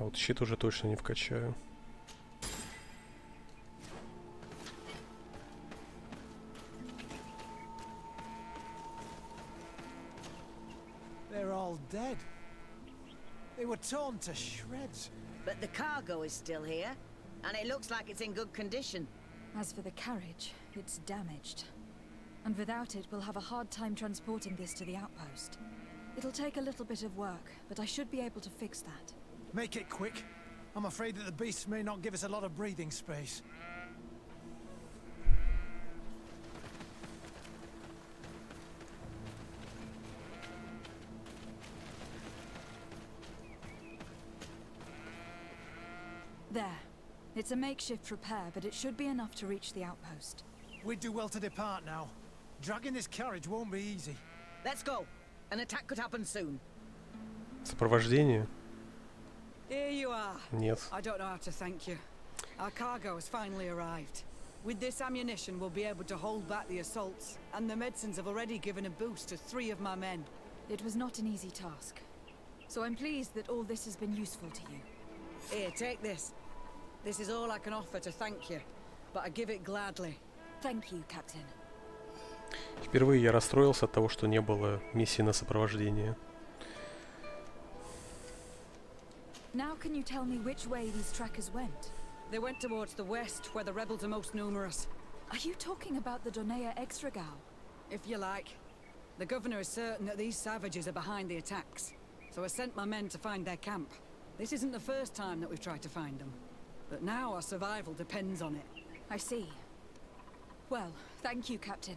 А вот щит уже точно не вкачаю. They're all dead. They were torn to shreds. But the cargo is still here, and it looks like it's in good condition. As for the carriage, it's damaged. And without it, we'll have a hard time transporting this to the outpost. It'll take a little bit of work, but I should be able to fix that. Make it quick. I'm afraid that the beasts may not give us a lot of breathing space. There. It's a makeshift repair, but it should be enough to reach the outpost. We'd do well to depart now. Dragging this carriage won't be easy. Let's go. An attack could happen soon. Сопровождение? Here you are. Нет. I don't know how to thank you. Our cargo has finally arrived. With this ammunition, we'll be able to hold back the assaults, and the medicines have already given a boost to 3 of my men. It was not an easy task. So I'm pleased that all this has been useful to you. Here, take this. This is all I can offer to thank you, but I give it gladly. Thank you, Captain. Впервые я расстроился от того, что не было миссии на сопровождение. Now can you tell me which way these trackers went? They went towards the west, where the rebels are most numerous. Are you talking about the Donea Extragal? If you like. The governor is certain that these savages are behind the attacks, so I sent my men to find their camp. This isn't the first time that we've tried to find them, but now our survival depends on it. I see. Well, thank you, Captain.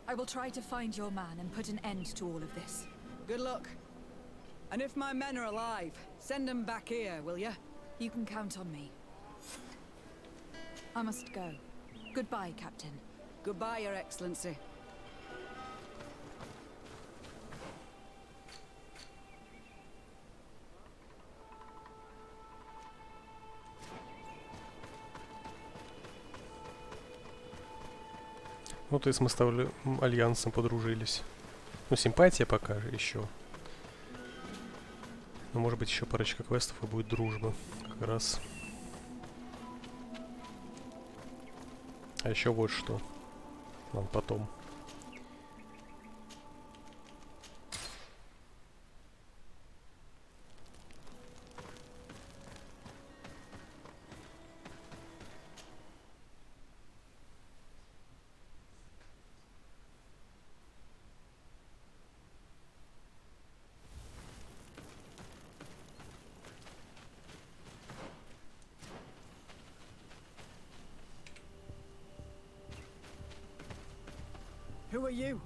I will try to find your man and put an end to all of this. Good luck. And if my men are alive, send them back here, will you? You can count on me. I must go. Goodbye, Captain. Goodbye, Your Excellency. Ну, то есть мы с Альянсом подружились. Ну, симпатия пока еще. Но может быть еще парочка квестов и будет дружба. Как раз. А еще вот что. Нам потом. Who are you?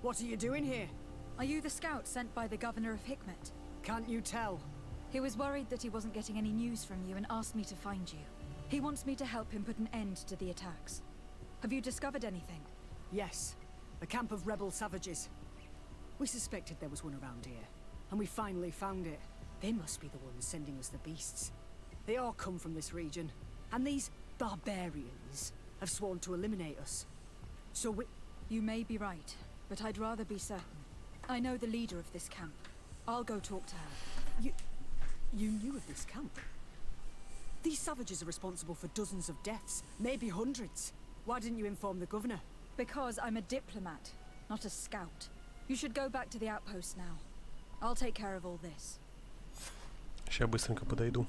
What are you doing here? Are you the scout sent by the governor of Hikmet? Can't you tell? He was worried that he wasn't getting any news from you and asked me to find you. He wants me to help him put an end to the attacks. Have you discovered anything? Yes. The camp of rebel savages. We suspected there was one around here, and we finally found it. They must be the ones sending us the beasts. They all come from this region, and these barbarians have sworn to eliminate us. So we... You may be right, but I'd rather be certain. I know the leader of this camp. I'll go talk to her. You knew of this camp? These savages are responsible for dozens of deaths, maybe hundreds. Why didn't you inform the governor? Because I'm a diplomat, not a scout. You should go back to the outpost now. I'll take care of all this. Сейчас быстренько подойду.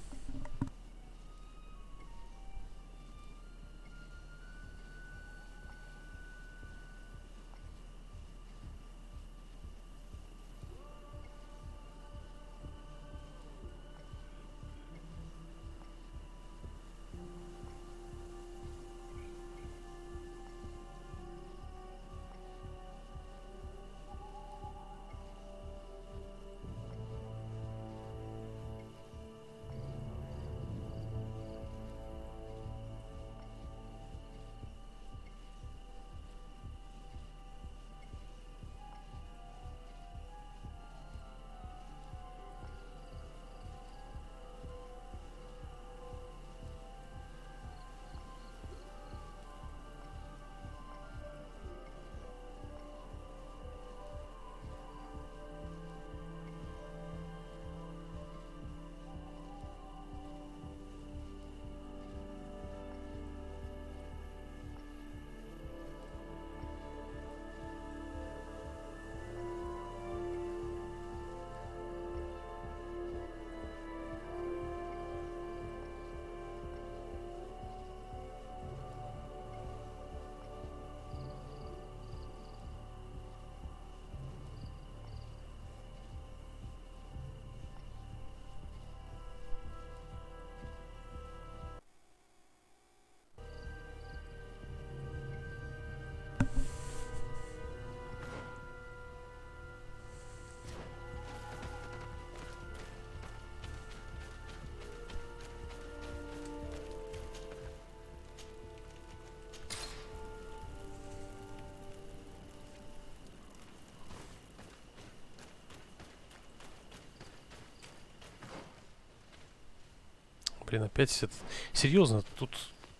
Блин, опять это... Серьезно, тут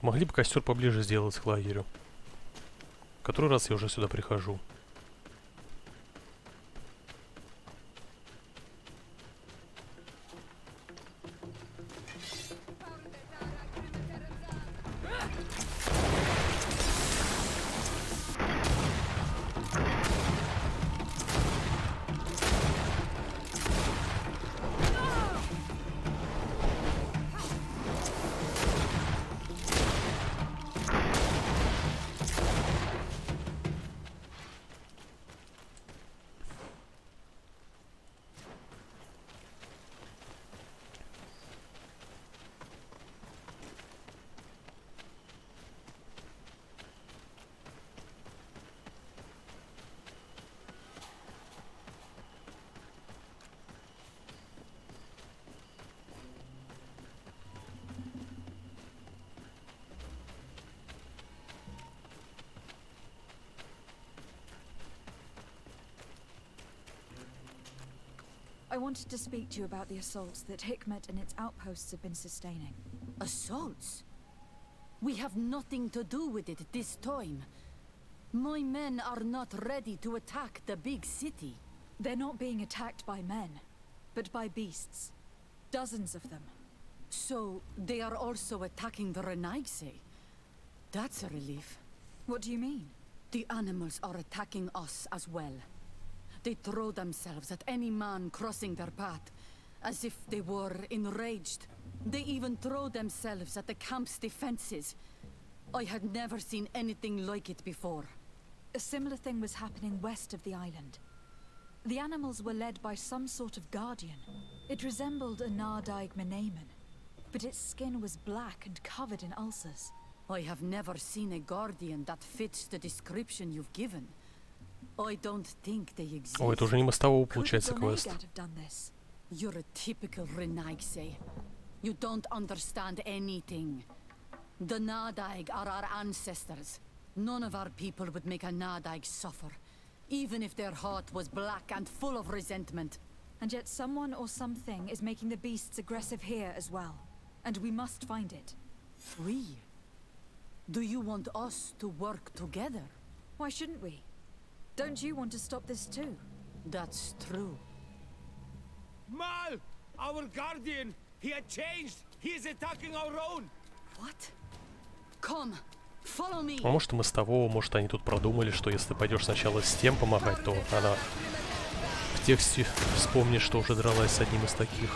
могли бы костер поближе сделать к лагерю. Который раз я уже сюда прихожу. I wanted to speak to you about the assaults that Hikmet and its outposts have been sustaining. Assaults? We have nothing to do with it this time. My men are not ready to attack the big city. They're not being attacked by men, but by beasts. Dozens of them. So, they are also attacking the Renaigse? That's a relief. What do you mean? The animals are attacking us as well. They throw themselves at any man crossing their path, as if they were enraged. They even throw themselves at the camp's defenses. I had never seen anything like it before. A similar thing was happening west of the island. The animals were led by some sort of guardian. It resembled a Nardaig Menemen, but its skin was black and covered in ulcers. I have never seen a guardian that fits the description you've given. I don't think they exist. О, это уже не мостового получается квест. You're a typical Renaigse. You don't understand anything. The Nardaig are our ancestors. None of our people would make a Nardaig suffer. even if their heart was black and full of resentment. And yet someone or something is making the beasts aggressive here as well. And we must find it. We? Do you want us to work together? Why shouldn't we? Don't you want to stop this too? That's true. Mal! Our guardian! He had changed! He is attacking our own! What? Come, follow me. А может, мостового, может, они тут продумали, что если ты пойдешь сначала с тем помогать, то она в тексте вспомнит, что уже дралась с одним из таких.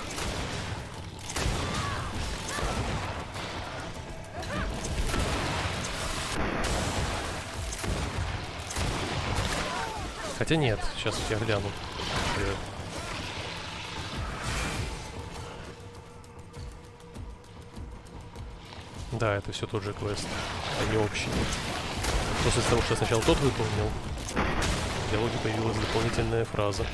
Хотя нет, сейчас я гляну. Да, это все тот же квест, а не общий. Просто из-за того, что я сначала тот выполнил, в диалоге появилась дополнительная фраза.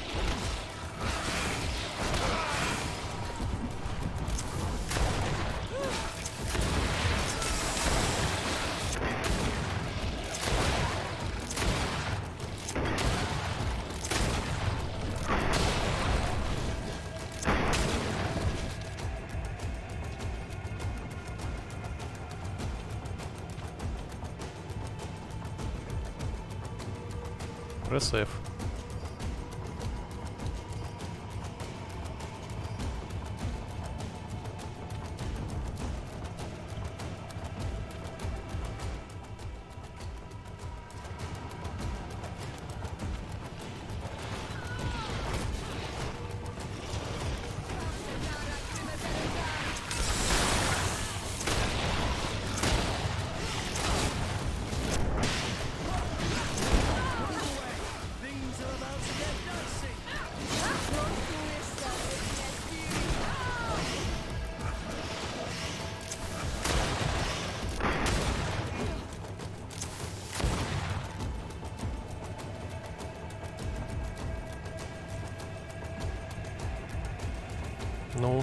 Пресс F. Ну.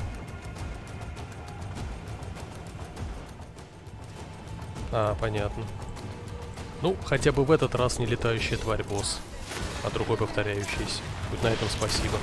А, понятно. Ну, хотя бы в этот раз не летающая тварь босс, а другой повторяющийся. Хоть на этом спасибо.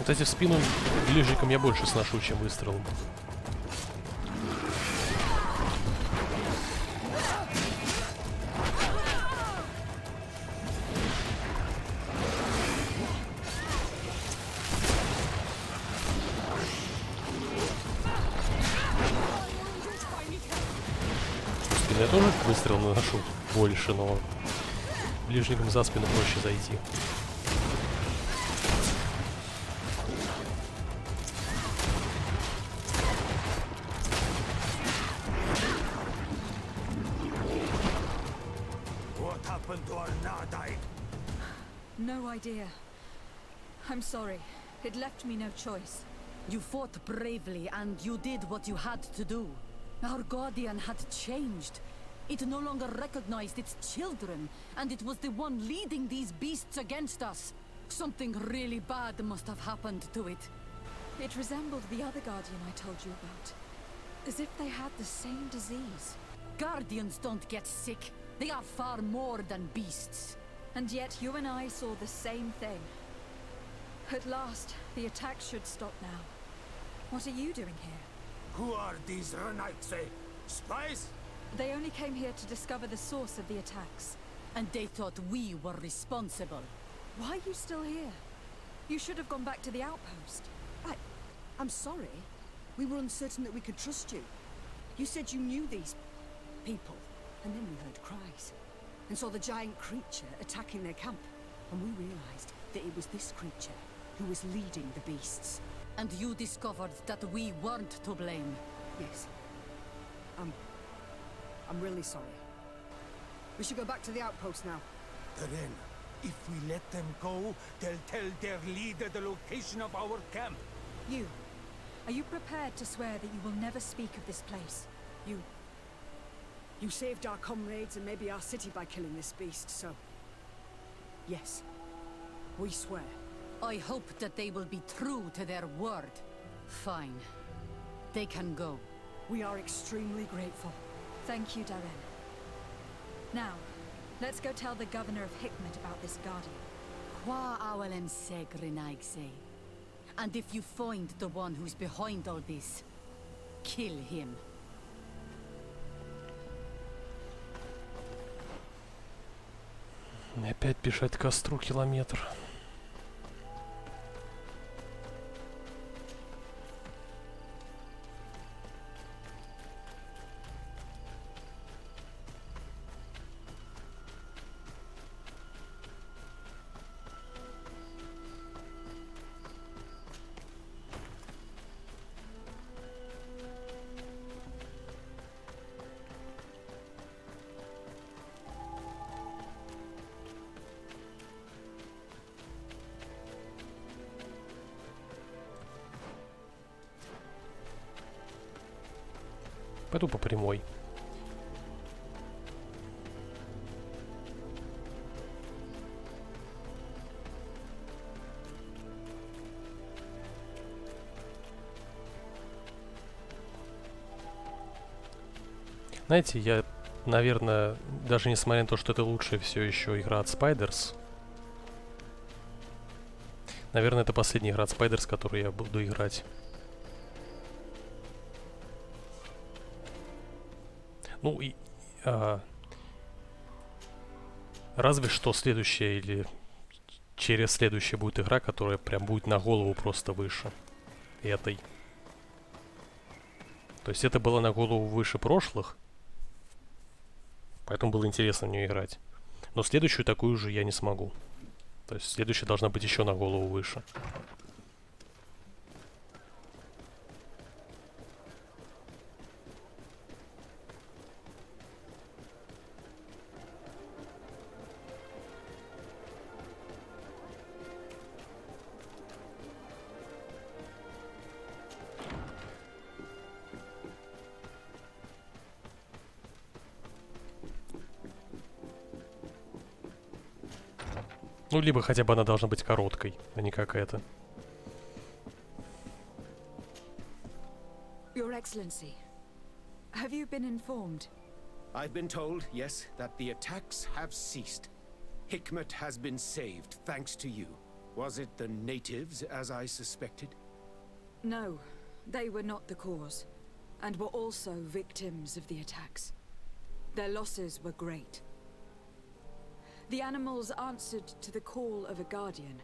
Кстати, в спину ближником я больше сношу, чем выстрелом. В спину я тоже выстрел наношу больше, но ближником за спину проще зайти. No idea. I'm sorry. It left me no choice. You fought bravely and you did what you had to do. Our guardian had changed. It no longer recognized its children, and it was the one leading these beasts against us. Something really bad must have happened to it. It resembled the other guardian I told you about. As if they had the same disease. Guardians don't get sick. They are far more than beasts. And yet you and I saw the same thing. At last, the attack should stop now. What are you doing here? Who are these Renaitse? Spies? They only came here to discover the source of the attacks. And they thought we were responsible. Why are you still here? You should have gone back to the outpost. I'm sorry. We were uncertain that we could trust you. You said you knew these people, and then we heard cries. And saw the giant creature attacking their camp. And we realized that it was this creature who was leading the beasts. And you discovered that we weren't to blame. Yes. I'm really sorry. We should go back to the outpost now. Then, if we let them go, they'll tell their leader the location of our camp. You. Are you prepared to swear that you will never speak of this place? You saved our comrades and maybe our city by killing this beast, so... Yes. We swear. I hope that they will be true to their word. Fine. They can go. We are extremely grateful. Thank you, Darren. Now, let's go tell the governor of Hikmet about this guardian. Qua awalen segrenaigse. And if you find the one who's behind all this, kill him. Опять бежать к костру километр. Пойду по прямой. Знаете, я, наверное, даже несмотря на то, что это лучшая все еще игра от Spiders, наверное, это последняя игра от Spiders, которую я буду играть. Ну и разве что следующая или через следующая будет игра, которая прям будет на голову просто выше этой. То есть это было на голову выше прошлых, поэтому было интересно в нее играть. Но следующую такую же я не смогу. То есть следующая должна быть еще на голову выше. Ну, либо хотя бы она должна быть короткой, а не какая-то. Your Excellency, have you been informed? I've been told, yes, that the attacks have ceased. Hikmet has been saved, thanks to you. Was it the natives, as I suspected? No, they were not the cause, and were also victims of the attacks. Their losses were great. The animals answered to the call of a guardian,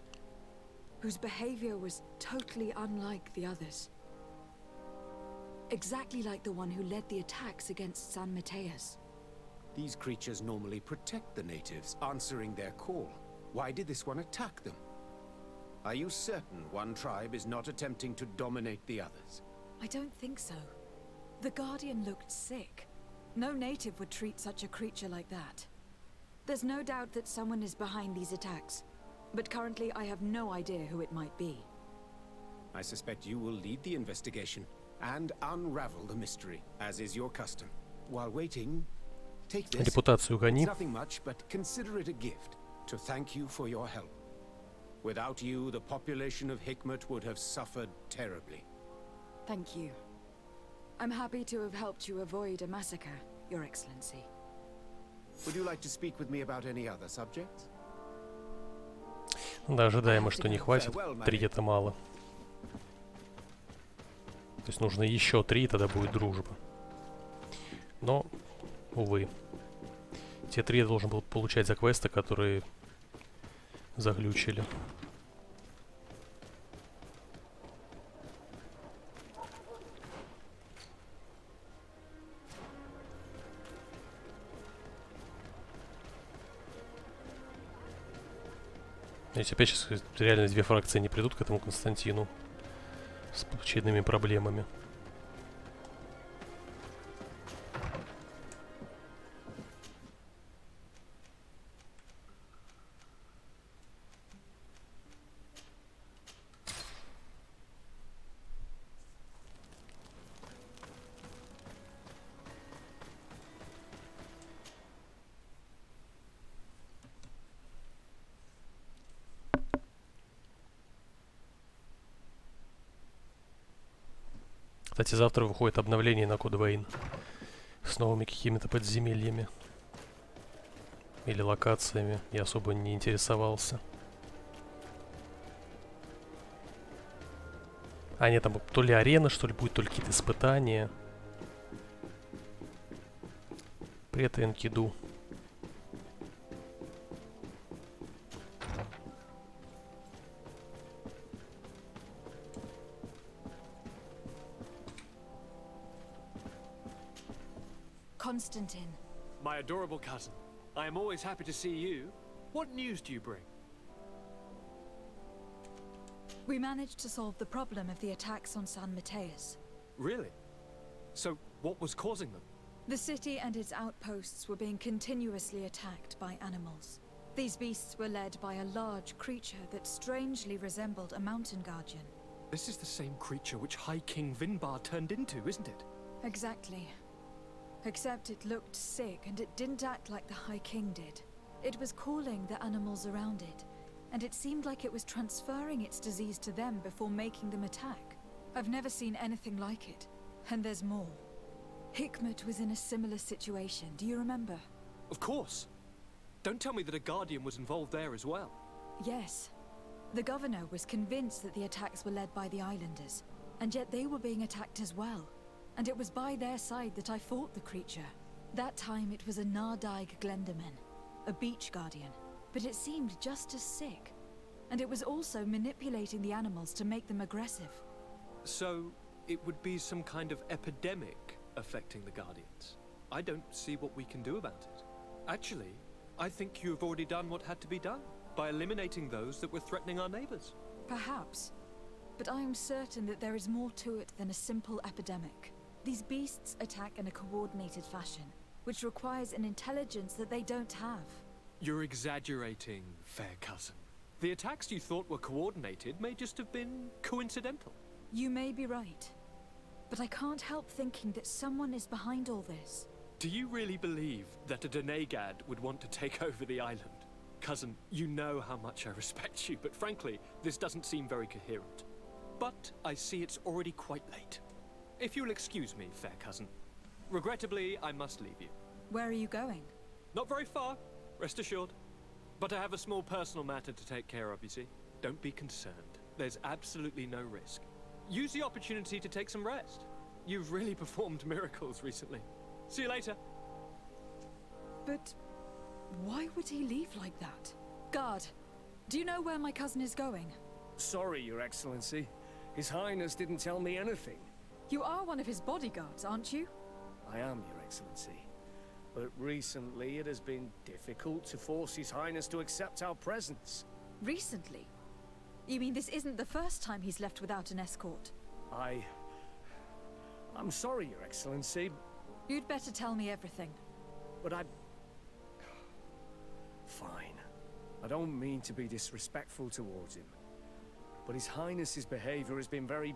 whose behavior was totally unlike the others. Exactly like the one who led the attacks against San Mateus. These creatures normally protect the natives, answering their call. Why did this one attack them? Are you certain one tribe is not attempting to dominate the others? I don't think so. The guardian looked sick. No native would treat such a creature like that. There's no doubt that someone is behind these attacks, but currently I have no idea who it might be. I suspect you will lead the investigation and unravel the mystery, as is your custom. While waiting, take this. Репутацию гони. It's nothing much, but consider it a gift to thank you for your help. Without you, the population of Hikmet would have suffered terribly. Thank you. I'm happy to have helped you avoid a massacre, Your Excellency. Would you like to speak with me about any other subjects? Да, ожидаемо, что не хватит. 3 это мало. То есть нужно еще 3, тогда будет дружба. Но, увы. Те 3 я должен был получать за квесты, которые заглючили. Если опять сейчас реально 2 фракции не придут к этому Константину с очередными проблемами. Кстати, завтра выходит обновление на Код Вейн с новыми какими-то подземельями или локациями. Я особо не интересовался. А нет, там то ли арена, что ли, будет, то ли какие-то испытания. Привет, Энкиду. Constantine. My adorable cousin. I am always happy to see you. What news do you bring? We managed to solve the problem of the attacks on San Mateus. Really? So, what was causing them? The city and its outposts were being continuously attacked by animals. These beasts were led by a large creature that strangely resembled a mountain guardian. This is the same creature which High King Vinbar turned into, isn't it? Exactly. Except it looked sick and it didn't act like the High King did. It was calling the animals around it, and it seemed like it was transferring its disease to them before making them attack. I've never seen anything like it. And there's more. Hikmet was in a similar situation, do you remember? Of course. Don't tell me that a guardian was involved there as well. Yes. The governor was convinced that the attacks were led by the islanders, and yet they were being attacked as well. And it was by their side that I fought the creature. That time it was a Nardaig Glenderman, a beach guardian, but it seemed just as sick. And it was also manipulating the animals to make them aggressive. So, it would be some kind of epidemic affecting the Guardians. I don't see what we can do about it. Actually, I think you have already done what had to be done, by eliminating those that were threatening our neighbors. Perhaps. But I am certain that there is more to it than a simple epidemic. These beasts attack in a coordinated fashion, which requires an intelligence that they don't have. You're exaggerating, fair cousin. The attacks you thought were coordinated may just have been coincidental. You may be right. But I can't help thinking that someone is behind all this. Do you really believe that a Denegad would want to take over the island? Cousin, you know how much I respect you, but frankly, this doesn't seem very coherent. But I see it's already quite late. If you'll excuse me, fair cousin. Regrettably, I must leave you. Where are you going? Not very far, rest assured. But I have a small personal matter to take care of, you see. Don't be concerned. There's absolutely no risk. Use the opportunity to take some rest. You've really performed miracles recently. See you later. But why would he leave like that? Guard, do you know where my cousin is going? Sorry, Your Excellency. His Highness didn't tell me anything. You are one of his bodyguards, aren't you? I am, Your Excellency. But recently it has been difficult to force His Highness to accept our presence. Recently? You mean this isn't the first time he's left without an escort? I'm sorry, Your Excellency. You'd better tell me everything. But Fine. I don't mean to be disrespectful towards him. But His Highness's behavior has been very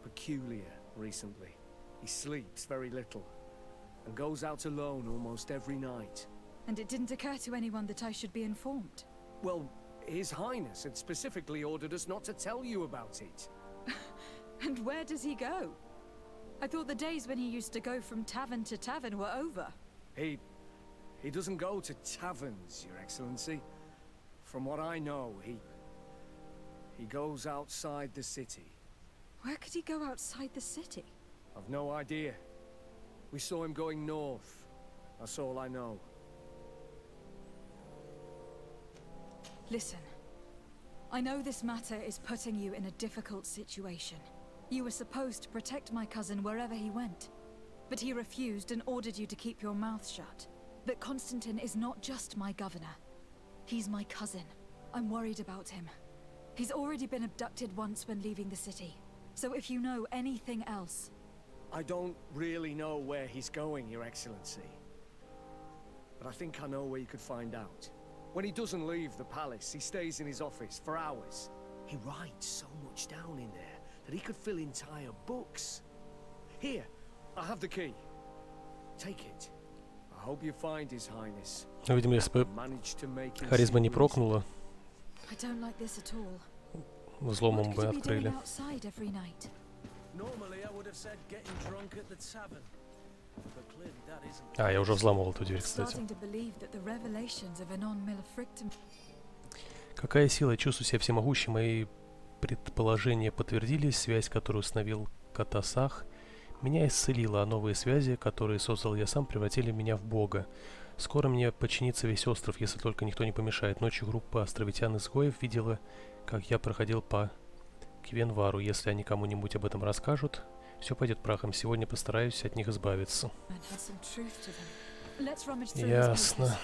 peculiar recently. He sleeps very little and goes out alone almost every night. And it didn't occur to anyone that I should be informed? Well, His Highness had specifically ordered us not to tell you about it. And where does he go? I thought the days when he used to go from tavern to tavern were over. He doesn't go to taverns, Your Excellency. From what I know, he goes outside the city. Where could he go outside the city? I've no idea. We saw him going north. That's all I know. Listen. I know this matter is putting you in a difficult situation. You were supposed to protect my cousin wherever he went. But he refused and ordered you to keep your mouth shut. That Constantine is not just my governor. He's my cousin. I'm worried about him. He's already been abducted once when leaving the city. So if you know anything else... I don't really know where he's going, Your Excellency. But I think I know where you could find out. When he doesn't leave the palace, he stays in his office for hours. He writes so much down in there that he could fill entire books. Here, I have the key. Take it. I hope you find His Highness. Ну, видимо, если бы харизма не прокнула, I don't like this at all. взломом What бы could he be doing открыли. outside every night? Normally I would have said getting drunk at the tavern. But clearly that isn't. А, я уже взломал эту дверь, кстати. Starting to believe that the revelations of Anon Millefrictum. Какая сила, чувствую себя всемогущим, мои предположения подтвердились, связь, которую установил Катасах, меня исцелила, а новые связи, которые создал я сам, превратили меня в бога. Скоро мне подчинится весь остров, если только никто не помешает. Ночью группа островитян-изгоев видела, как я проходил по Квенвару. Если они кому-нибудь об этом расскажут, все пойдет прахом. Сегодня постараюсь от них избавиться. Ясно.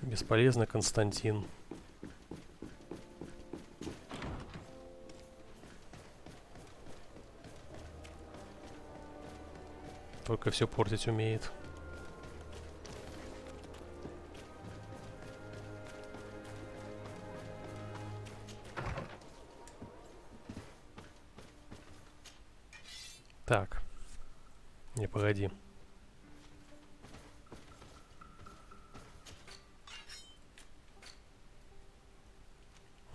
Бесполезно, Константин. Только все портить умеет. Так. Не, погоди.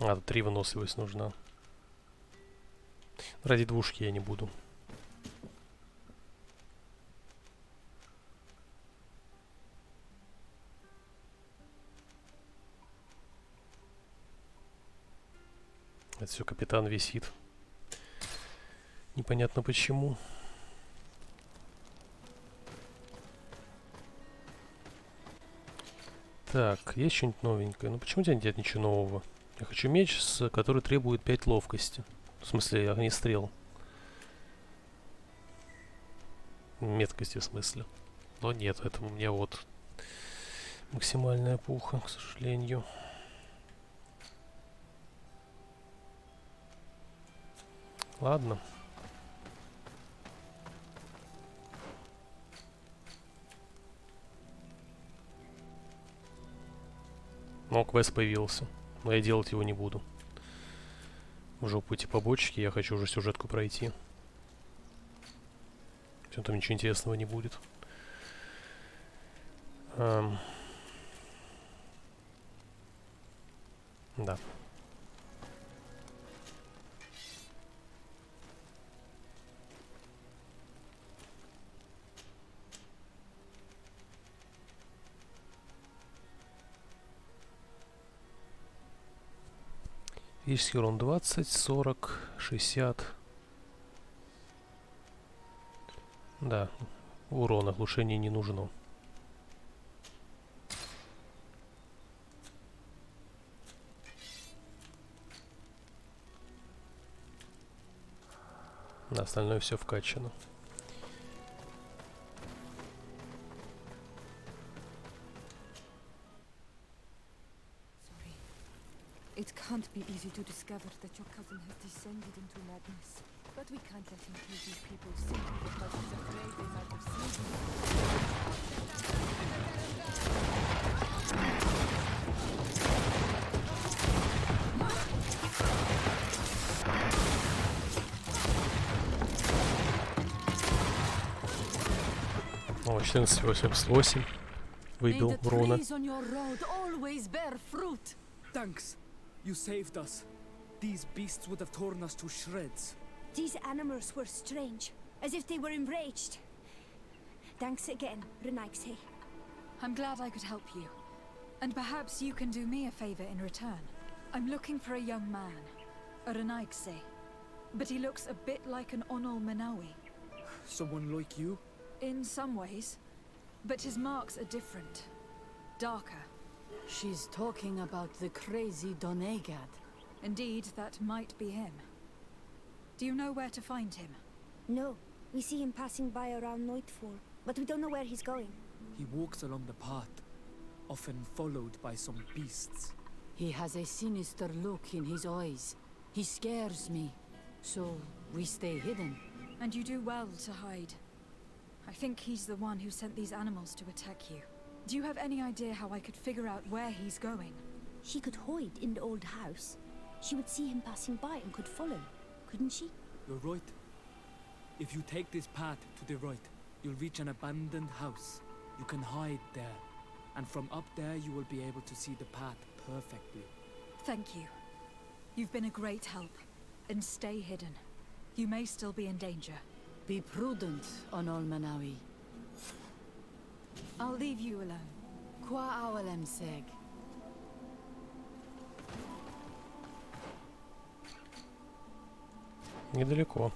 А, тут 3 выносливость нужна. Ради двушки я не буду. Это все капитан висит. Непонятно почему. Так, есть что-нибудь новенькое? Ну почему у тебя нет ничего нового? Я хочу меч, который требует 5 ловкости. В смысле, огнестрел. Меткости в смысле. Но нет, это у меня вот максимальная пуха, к сожалению. Ладно. Но квест появился. Но я делать его не буду. В жопу эти побочки, я хочу уже сюжетку пройти. Все, там ничего интересного не будет. Да. Физический урон 20, 40, 60. Да, урон, оглушение не нужно. Да, остальное все вкачано. It can't be easy to discover that your cousin has descended into madness. But we can't let him kill these people simply because he's afraid they might have seen him. О, 1488 выбил урона. Thanks. You saved us. These beasts would have torn us to shreds. These animals were strange, as if they were enraged. Thanks again, Renaigse. I'm glad I could help you. And perhaps you can do me a favor in return. I'm looking for a young man, a Renaigse. But he looks a bit like an Onol Manawi. Someone like you? In some ways. But his marks are different. Darker. She's talking about the crazy Donegad. Indeed, that might be him. Do you know where to find him? No. We see him passing by around nightfall, but we don't know where he's going. He walks along the path, often followed by some beasts. He has a sinister look in his eyes. He scares me. So, we stay hidden. And you do well to hide. I think he's the one who sent these animals to attack you. Do you have any idea how I could figure out where he's going? She could hide in the old house. She would see him passing by and could follow, couldn't she? You're right. If you take this path to the right, you'll reach an abandoned house. You can hide there, and from up there you will be able to see the path perfectly. Thank you. You've been a great help. And stay hidden. You may still be in danger. Be prudent, Onol Manawi. I'll leave you alone. Qua awalem seg. Недалеко.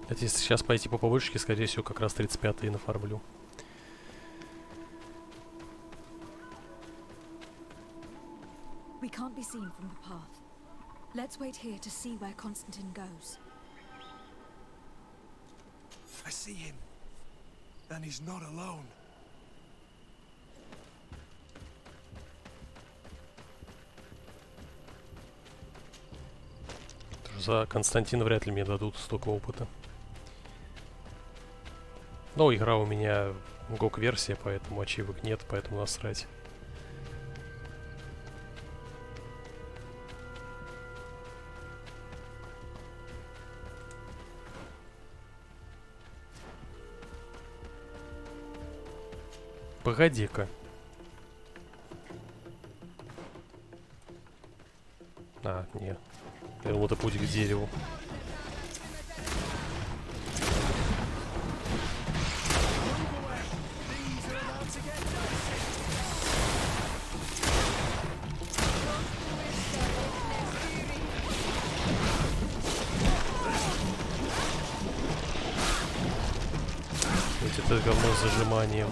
Это если сейчас пойти по повышке, скорее всего, как раз 35-й нафармлю. We can't be seen from the path. Let's wait here to see where Constantine goes. I see him. And he's not alone. За Константина вряд ли мне дадут столько опыта. Но игра у меня GOG-версия, поэтому ачивок нет, поэтому насрать. Погоди-ка. А, нет. Я думал, это путь к дереву. Ведь это говно с зажиманием.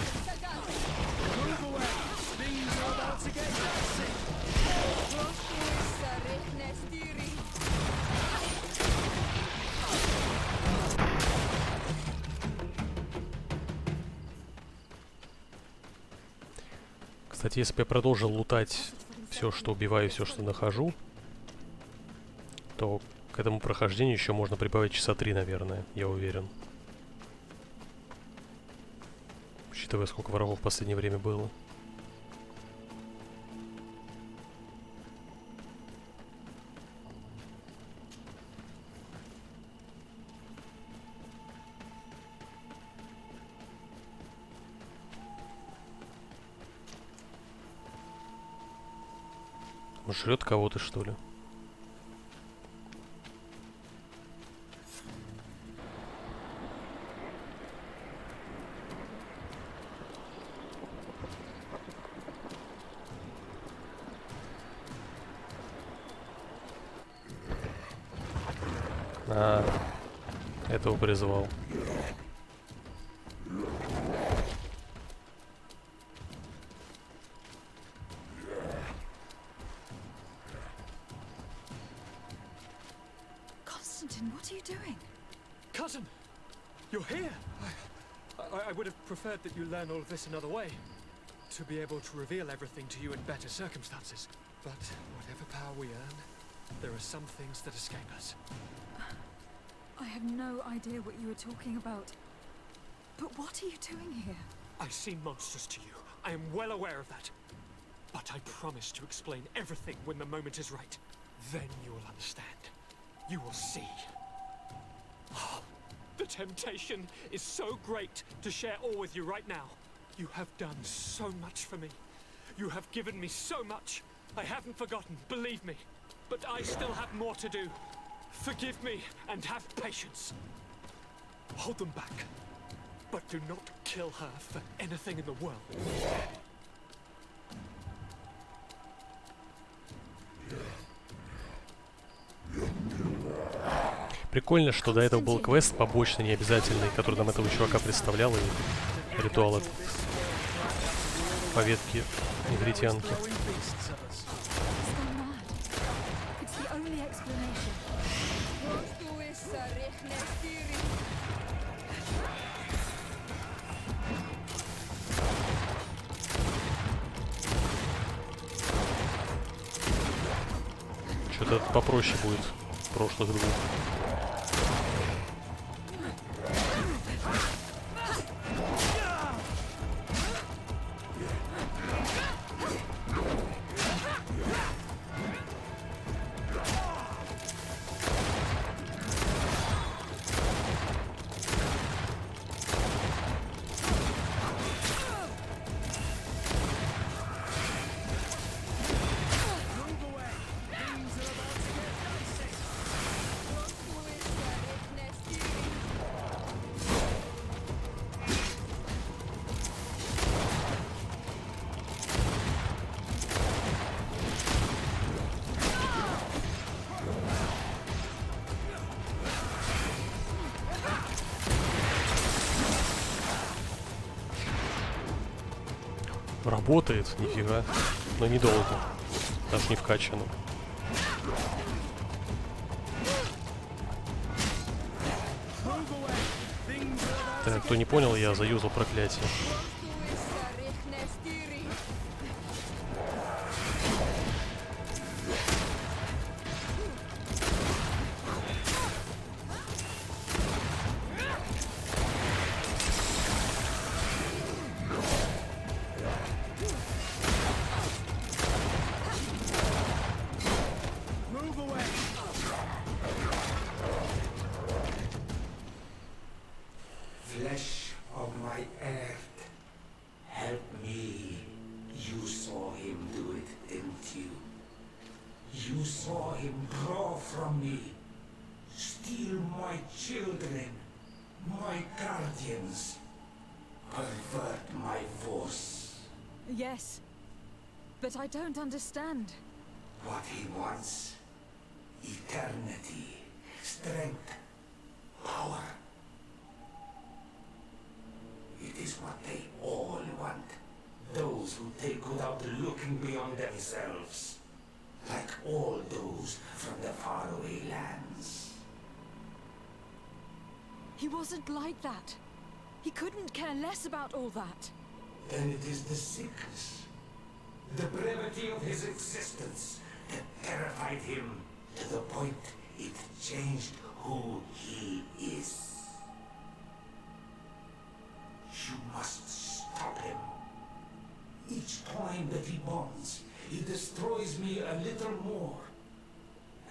Кстати, если бы я продолжил лутать все, что убиваю, все, что нахожу, то к этому прохождению еще можно прибавить часа 3, наверное, я уверен. Учитывая, сколько врагов в последнее время было. Жрет кого-то, что ли? А, этого призвал. What are you doing? Cousin! You're here! I would have preferred that you learn all of this another way. To be able to reveal everything to you in better circumstances. But whatever power we earn, there are some things that escape us. I have no idea what you were talking about. But what are you doing here? I seem monstrous to you. I am well aware of that. But I promise to explain everything when the moment is right. Then you will understand. You will see. Oh, the temptation is so great to share all with you right now. You have done so much for me. You have given me so much. I haven't forgotten, believe me. But I still have more to do. Forgive me and have patience. Hold them back. But do not kill her for anything in the world. Прикольно, что до этого был квест побочный, необязательный, который нам этого чувака представлял, и ритуал этот по ветке негритянки. Что-то попроще будет прошлых двух. Работает, нифига. Но недолго. Даже не вкачано. Так, кто не понял, я заюзал проклятие. Flesh of my earth, help me. You saw him do it, didn't you? You saw him draw from me, steal my children, my guardians, pervert my force. Yes, but I don't understand. What he wants, eternity, strength, power. It is what they all want. Those who take without looking beyond themselves. Like all those from the faraway lands. He wasn't like that. He couldn't care less about all that. Then it is the sickness, the brevity of his existence that terrified him to the point it changed who he is. You must stop him. Each time that he bonds, he destroys me a little more.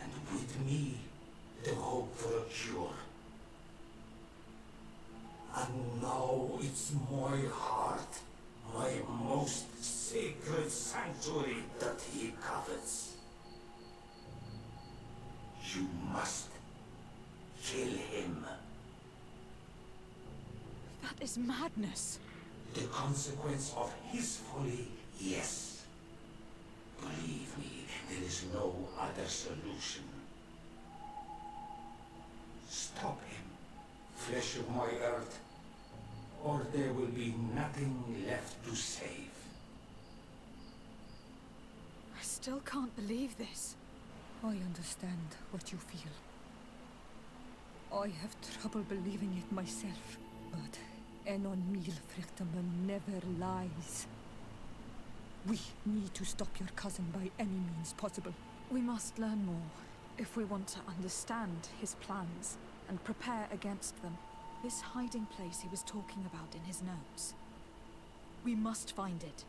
And with me, the hope for a cure. And now it's my heart, my most sacred sanctuary that he covets. You must kill him. That is madness. The consequence of his folly, yes. Believe me, there is no other solution. Stop him, flesh of my earth, or there will be nothing left to save. I still can't believe this. I understand what you feel. I have trouble believing it myself, but Enon Milfrichtaman never lies. We need to stop your cousin by any means possible. We must learn more if we want to understand his plans and prepare against them. This hiding place he was talking about in his notes. We must find it.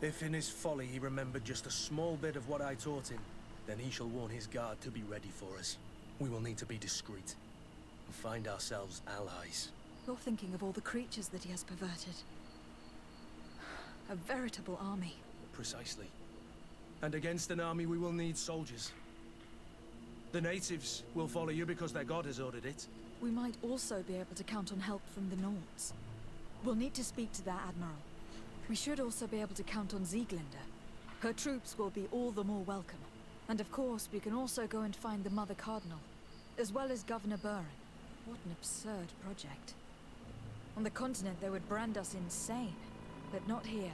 If in his folly he remembered just a small bit of what I taught him, then he shall warn his guard to be ready for us. We will need to be discreet and find ourselves allies. You're thinking of all the creatures that he has perverted. A veritable army. Precisely. And against an army we will need soldiers. The natives will follow you because their god has ordered it. We might also be able to count on help from the Nords. We'll need to speak to their admiral. We should also be able to count on Sieglinde. Her troops will be all the more welcome. And of course, we can also go and find the Mother Cardinal, as well as Governor Buren. What an absurd project. On the continent, they would brand us insane. But not here,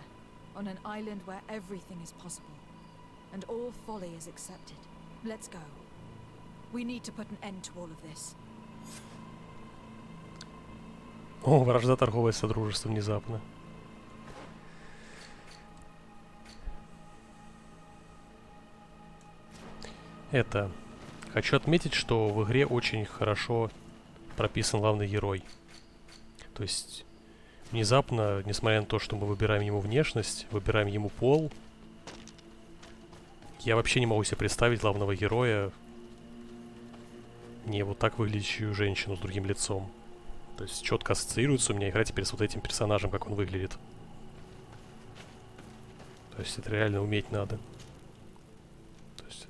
on an island where everything is possible. And all folly is accepted. Let's go. We need to put an end to all of this. О, вражда, торговое содружество внезапно. Это... Хочу отметить, что в игре очень хорошо прописан главный герой. То есть, внезапно, несмотря на то, что мы выбираем ему внешность, выбираем ему пол, я вообще не могу себе представить главного героя не вот так выглядящую женщину с другим лицом. То есть четко ассоциируется у меня игра теперь с вот этим персонажем, как он выглядит. То есть это реально уметь надо. То есть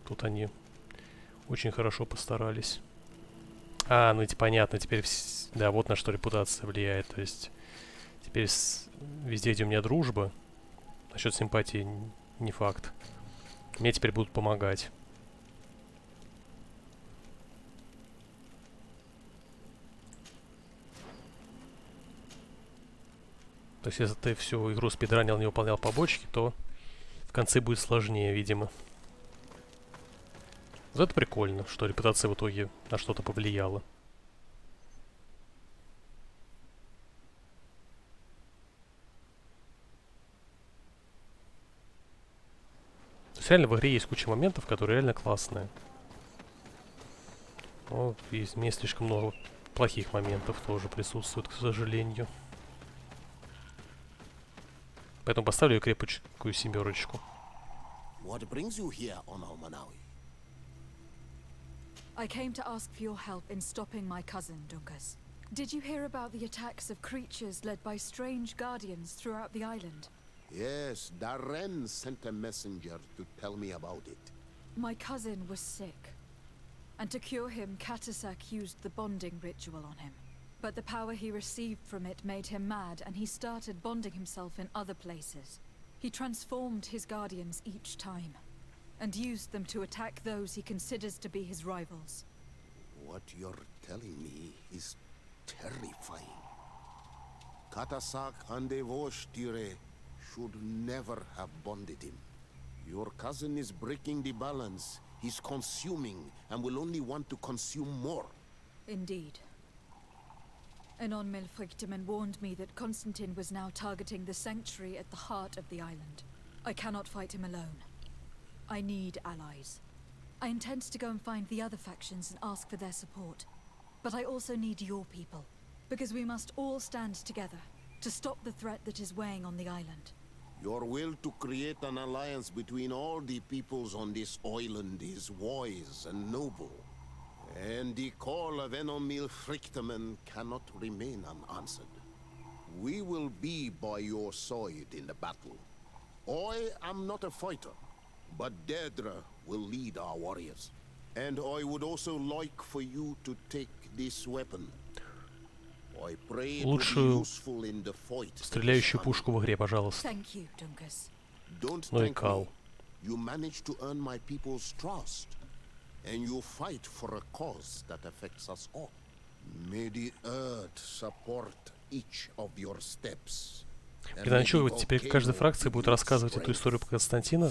тут они очень хорошо постарались. А, ну понятно, теперь... Да, вот на что репутация влияет. То есть теперь везде, где у меня дружба, насчет симпатии не факт. Мне теперь будут помогать. То есть, если ты всю игру спидранил, не выполнял побочки, то в конце будет сложнее, видимо. Вот это прикольно, что репутация в итоге на что-то повлияла. То есть реально в игре есть куча моментов, которые реально классные. Но есть, мне слишком много плохих моментов тоже присутствует, к сожалению. Поэтому поставлю ей крепкую 7. What brings you here on Almanawi? I came to ask for your help in stopping my cousin, Dunkas. Did you hear about the attacks of creatures led by strange guardians throughout the island? Yes, Darren sent a messenger to tell me about it. My cousin was sick, and to cure him, Katasak used the bonding ritual on him. But the power he received from it made him mad, and he started bonding himself in other places. He transformed his guardians each time, and used them to attack those he considers to be his rivals. What you're telling me is terrifying. Katasak Handevoshtire should never have bonded him. Your cousin is breaking the balance. He's consuming, and will only want to consume more. Indeed. Anon Milfrichteman warned me that Constantine was now targeting the sanctuary at the heart of the island. I cannot fight him alone. I need allies. I intend to go and find the other factions and ask for their support. But I also need your people, because we must all stand together to stop the threat that is weighing on the island. Your will to create an alliance between all the peoples on this island is wise and noble. And the call of Enomil Frichteman cannot remain unanswered. We will be by your side in the battle. I am not a fighter, but Dedra will lead our warriors. And I would also like for you to take this weapon. I pray it will be useful in the fight. Стреляющую пушку в игре, пожалуйста. Thank you, Dunkas. Don't Ну и thank кал. me. You managed to earn my people's trust. And you fight for a cause that affects us all. May the earth support each of your steps. Блин, а что, вот теперь каждая фракция будет рассказывать эту историю про Константина?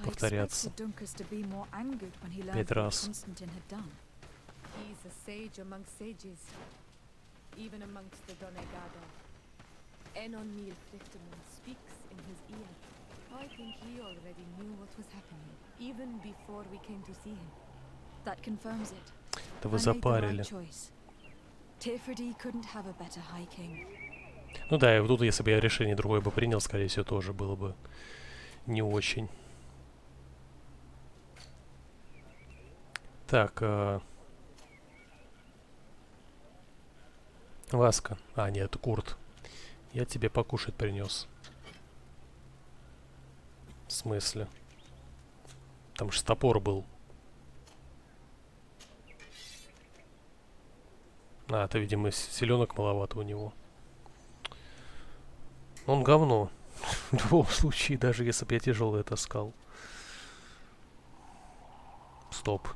Повторяться. 5 раз. He's a sage amongst sages, even amongst the Donegada. Enon Milfrichteman speaks in his ear. I think he already knew what was happening, even before we came to see him. That confirms it. Да вы запарили. Tifredi couldn't have a better High King. Ну да, и вот тут, если бы я решение другое бы принял, скорее всего, тоже было бы не очень. Так, Васка. А, нет, Курт. Я тебе покушать принес. В смысле? Там же топор был. А, это, видимо, селенок маловато у него. Он говно. В любом случае, даже если бы я тяжелое таскал. Стоп.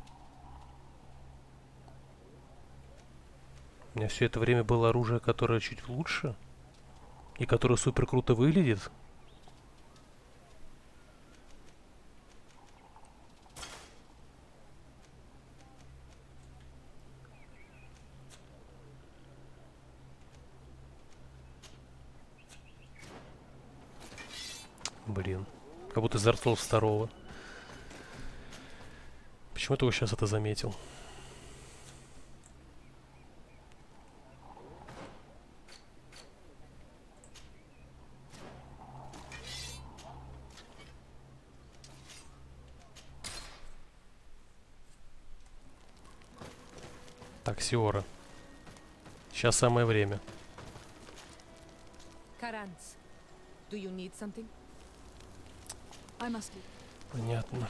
У меня все это время было оружие, которое чуть лучше. И которое супер круто выглядит. Блин. Как будто из Dark Souls 2. Почему ты его сейчас это заметил? Так, Сиора. Сейчас самое время. Karanz, do you need something? I must be. Понятно.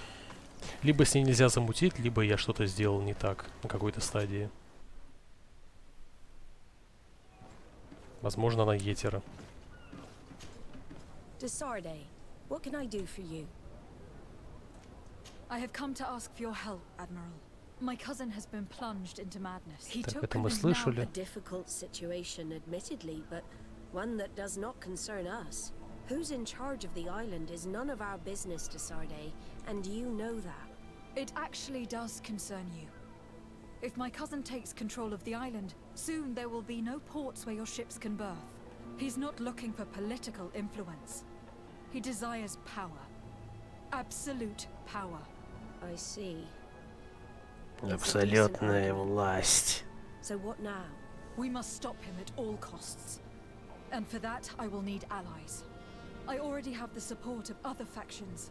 Либо с ней нельзя замутить, либо я что-то сделал не так на какой-то стадии. Возможно, она гетера. Desarde, what can I do for you? I have come to ask for your help, Admiral. My cousin has been plunged into madness. He Так, took это мы A слышали. difficult situation, admittedly, but One that does not concern us. Who's in charge of the island is none of our business, Desarde, and you know that. It actually does concern you. If my cousin takes control of the island, soon there will be no ports where your ships can berth. He's not looking for political influence. He desires power. Absolute power. I see. Абсолютная власть. So what now? We must stop him at all costs. And for that, I will need allies. I already have the support of other factions,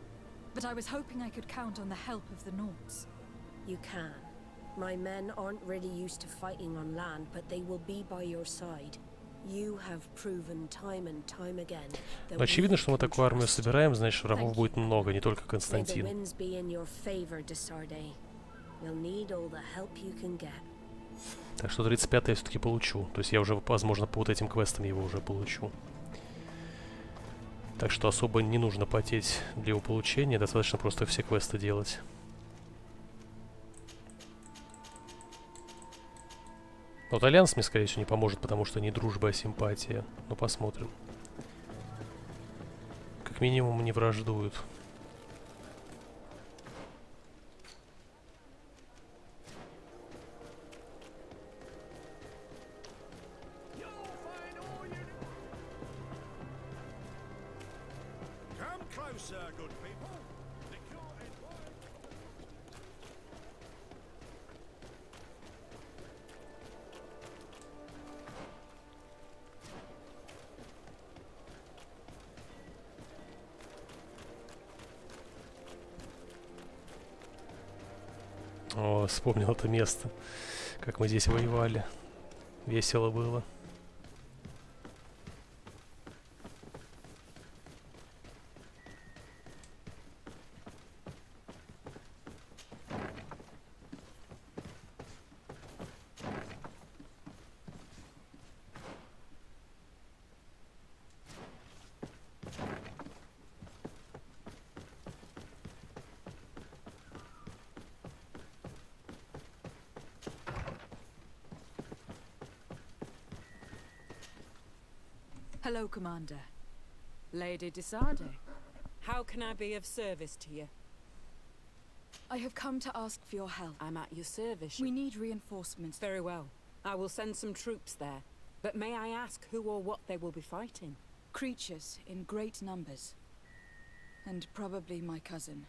but I was hoping I could count on the help of the Nords. You can. My men aren't really used to fighting on land, but they will be by your side. You have proven time and time again that Очевидно, что мы такую армию собираем, значит, врагов будет много, не только Константин. May the winds be in your favor, Desarde. You'll need all the help you can get. Так что 35 я все-таки получу. То есть я уже, возможно, по вот этим квестам его уже получу. Так что особо не нужно потеть для его получения, достаточно просто все квесты делать. Вот Альянс мне, скорее всего, не поможет, потому что не дружба, а симпатия. Ну, посмотрим. Как минимум, не враждуют. О, вспомнил это место, как мы здесь воевали. Весело было. Hello, Commander. Lady Desarde, how can I be of service to you? I have come to ask for your help. I'm at your service. We need reinforcements. Very well. I will send some troops there. But may I ask who or what they will be fighting? Creatures in great numbers. And probably my cousin.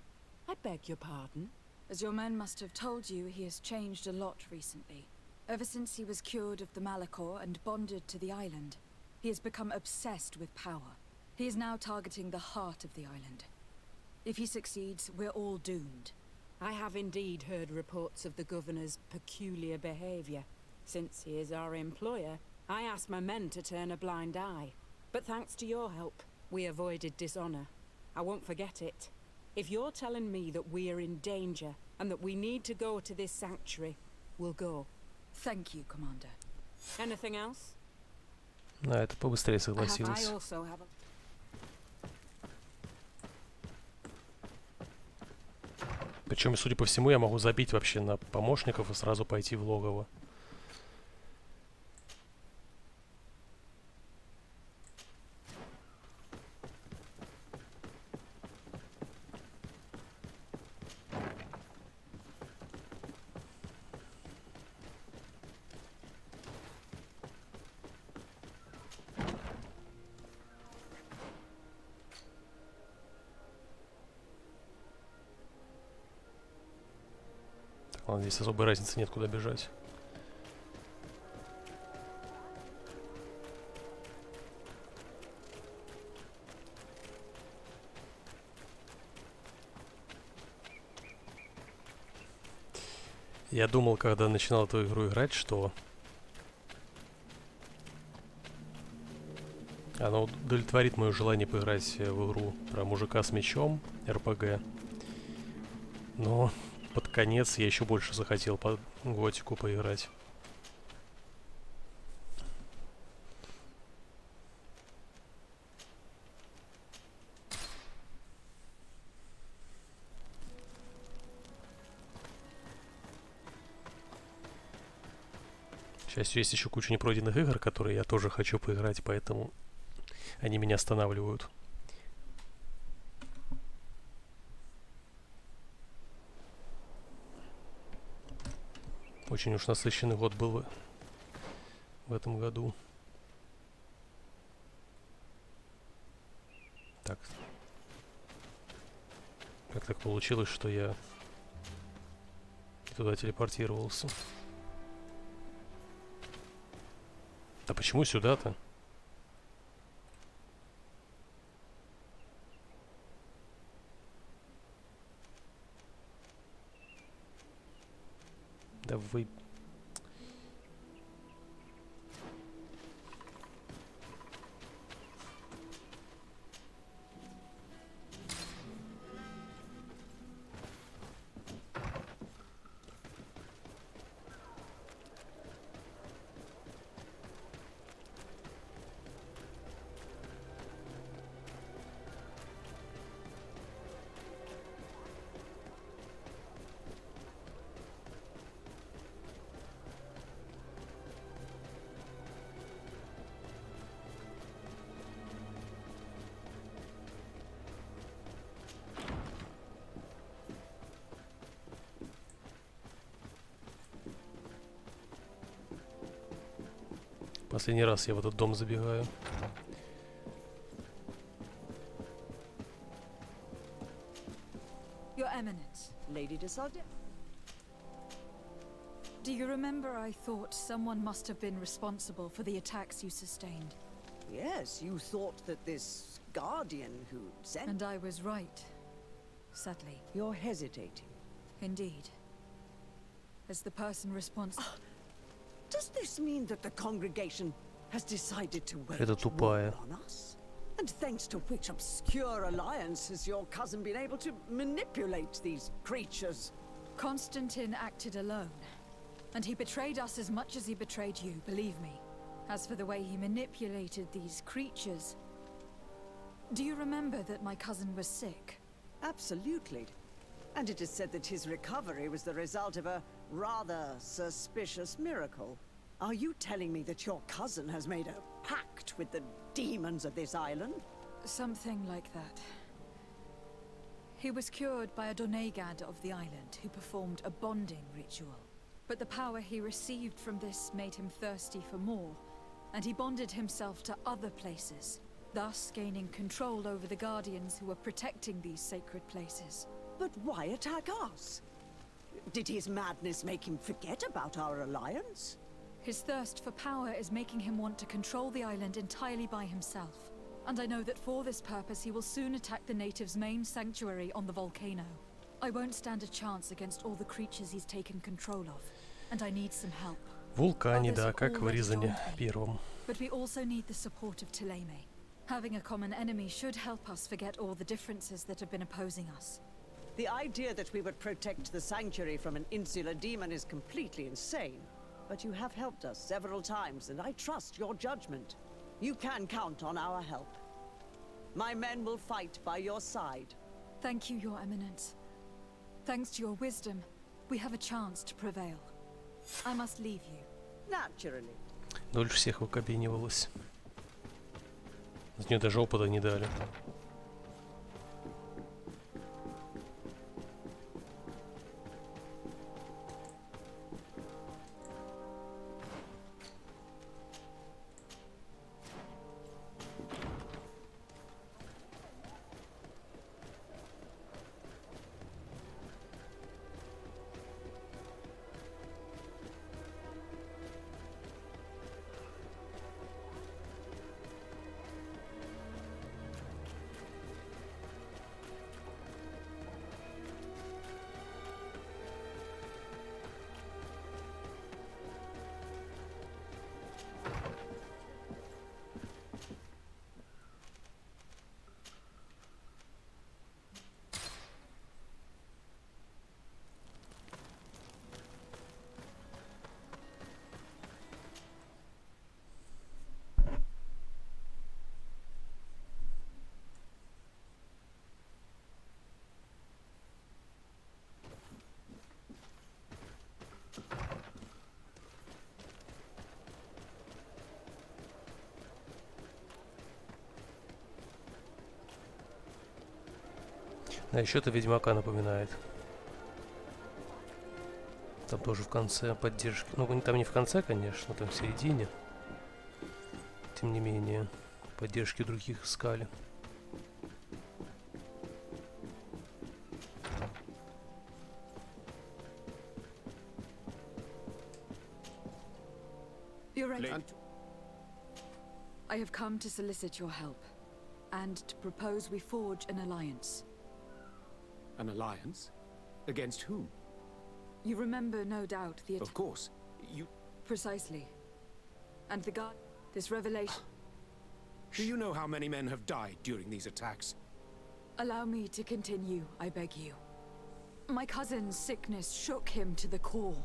I beg your pardon? As your men must have told you, he has changed a lot recently. Ever since he was cured of the Malachor and bonded to the island, he has become obsessed with power. He is now targeting the heart of the island. If he succeeds, we're all doomed. I have indeed heard reports of the governor's peculiar behavior. Since he is our employer, I asked my men to turn a blind eye. But thanks to your help, we avoided dishonor. I won't forget it. If you're telling me that we are in danger and that we need to go to this sanctuary, we'll go. Thank you, Commander. Anything else? На это побыстрее согласилась. Причем, судя по всему, я могу забить вообще на помощников и сразу пойти в логово. Ладно, здесь особой разницы нет, куда бежать. Я думал, когда начинал эту игру играть, что оно удовлетворит мое желание поиграть в игру про мужика с мечом, РПГ. Но под конец я еще больше захотел по готику поиграть. К счастью, есть еще куча непройденных игр, которые я тоже хочу поиграть, поэтому Они меня останавливают. Очень уж насыщенный год был в этом году. Так. Как так получилось, что я туда телепортировался? А почему сюда-то? Да вы... Последний раз я в этот дом забегаю. Your Eminence. Lady de Sardet. Do you remember I thought someone must have been responsible for the attacks you sustained? Yes, you thought that this guardian who sent... And I was right. Sadly. You're hesitating. Indeed. As the person responsible... Does this mean that the congregation has decided to wage Это тупая. war on us? And thanks to which obscure alliance has your cousin been able to manipulate these creatures? Constantine acted alone. And he betrayed us as much as he betrayed you, believe me. As for the way he manipulated these creatures... Do you remember that my cousin was sick? Absolutely. And it is said that his recovery was the result of a rather suspicious miracle. Are you telling me that your cousin has made a pact with the demons of this island? Something like that. He was cured by a donegad of the island who performed a bonding ritual. But the power he received from this made him thirsty for more, and he bonded himself to other places, thus gaining control over the guardians who were protecting these sacred places. But why attack us? Did his madness make him forget about our alliance? His thirst for power is making him want to control the island entirely by himself. And I know that for this purpose he will soon attack the natives' main sanctuary on the volcano. I won't stand a chance against all the creatures he's taken control of. And I need some help. Вулкане, да, как в Ризане первом. But we also need the support of Thélème. Having a common enemy should help us forget all the differences that have been opposing us. The idea that we would protect the sanctuary from an insular demon is completely insane. But you have helped us several times, and I trust your judgment. You can count on our help. My men will fight by your side. Thank you, Your Eminence. Thanks to your wisdom, we have a chance to prevail. I must leave you. Naturally. Дольше всех выкабенивалась. За нее даже опыта не дали. А еще это Ведьмака напоминает. Там тоже в конце поддержки. Ну, там не в конце, конечно, там в середине. Тем не менее, поддержки других искали. You're right. I have come to solicit your help, and to propose we forge an alliance. An alliance? Against whom? You remember, no doubt, the Of course. You... Precisely. And the god... This revelation... Do you know how many men have died during these attacks? Allow me to continue, I beg you. My cousin's sickness shook him to the core.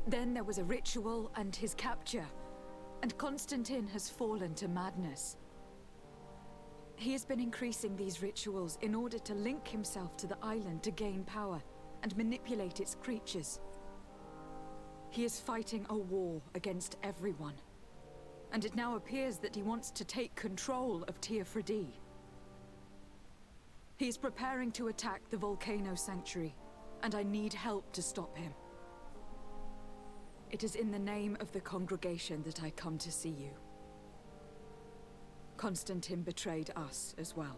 Then there was a ritual and his capture, and Constantine has fallen to madness. He has been increasing these rituals in order to link himself to the island to gain power and manipulate its creatures. He is fighting a war against everyone, and it now appears that he wants to take control of Teofridi. He is preparing to attack the volcano sanctuary, and I need help to stop him. It is in the name of the congregation that I come to see you. Constantine betrayed us as well.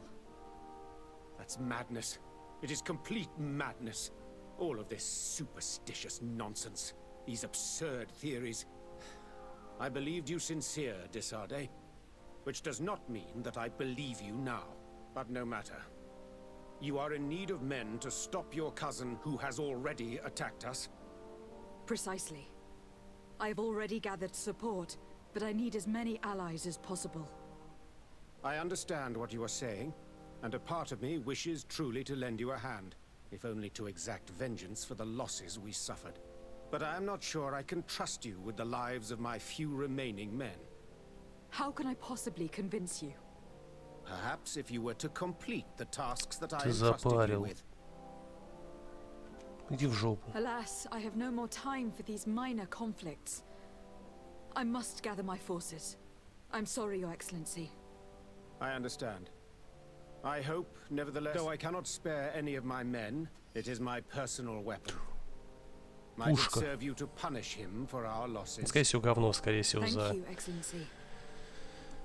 That's madness. It is complete madness. All of this superstitious nonsense. These absurd theories. I believed you sincere, Desade. Which does not mean that I believe you now. But no matter. You are in need of men to stop your cousin who has already attacked us. Precisely. I have already gathered support, but I need as many allies as possible. I understand what you are saying, and a part of me wishes truly to lend you a hand, if only to exact vengeance for the losses we suffered. But I am not sure I can trust you with the lives of my few remaining men. How can I possibly convince you? Perhaps if you were to complete the tasks that I Ты entrusted you запарил. with. Иди в жопу. Alas, I have no more time for these minor conflicts. I must gather my forces. I'm sorry, Your Excellency. I understand. I hope, nevertheless, though I cannot spare any of my men, it is my personal weapon. Might it Пушка. serve you to punish him for our losses? Скорее всего, говно, скорее всего, Thank за... you, Excellency.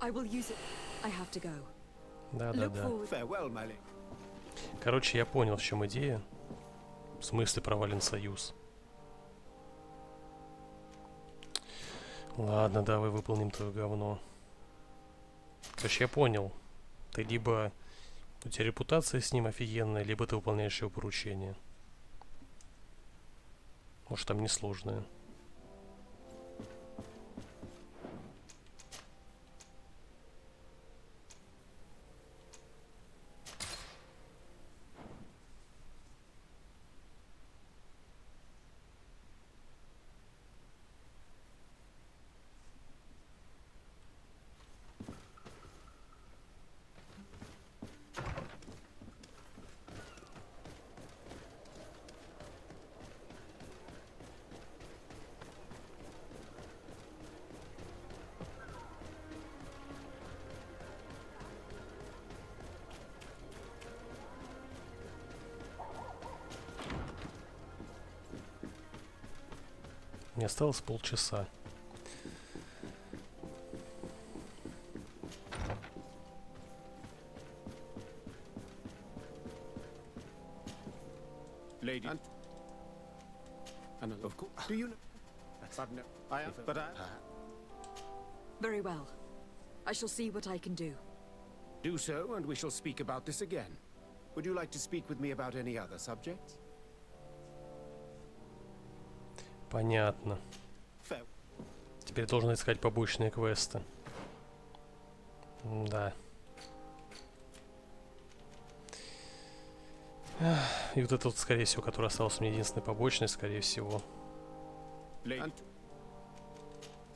I will use it. I have to go. Да-да-да. Farewell, my lady. Короче, я понял, в чем идея. В смысле провален союз. Ладно, давай выполним твое говно. Короче, я понял. Ты либо... У тебя репутация с ним офигенная, либо ты выполняешь его поручение. Может, там несложное. Мне осталось полчаса. Lady. And of course, do you know? But no, I am. But I. Very well. I shall see what I can do. Do so, and we shall speak about this again. Would you like to speak with me about any other subjects? Понятно. Теперь должен искать побочные квесты. Да. И вот это вот, скорее всего, который остался мне единственный побочный, скорее всего. В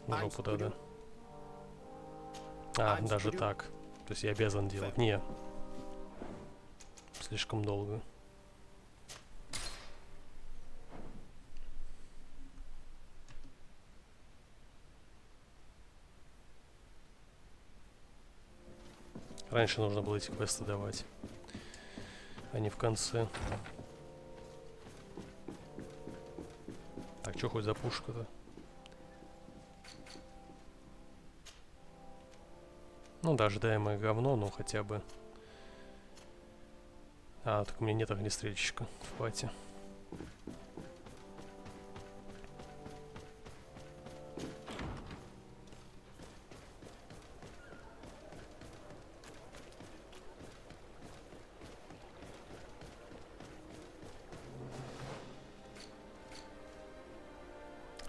жопу, да-да. А, даже так. То есть я обязан делать. Не. Слишком долго. Раньше нужно было эти квесты давать. а не в конце. Так, что хоть за пушка-то? Ну да, ожидаемое говно, но хотя бы... А, так у меня нет огнестрельщика в пати.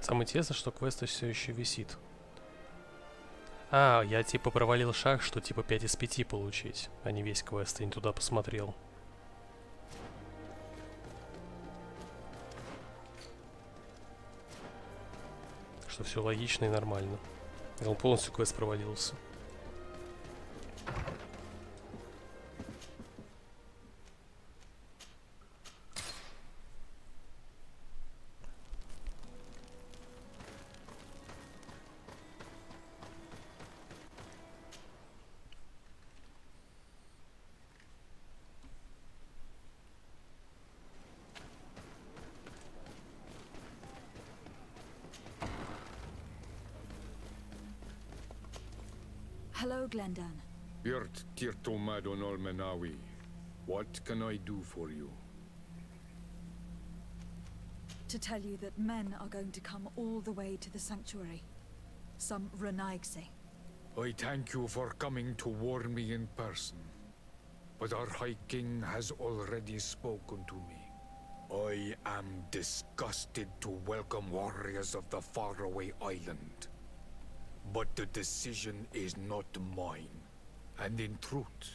Самое интересное, что квест все еще висит. А, я типа провалил шаг, что типа 5 из 5 получить, а не весь квест, я не туда посмотрел. Что все логично и нормально. Он полностью квест провалился. Hello, Glendan. Birt Tirtomadon Olmenawi. What can I do for you? To tell you that men are going to come all the way to the sanctuary. Some Renaigse. I thank you for coming to warn me in person. But our High King has already spoken to me. I am disgusted to welcome warriors of the faraway island. But the decision is not mine. And in truth,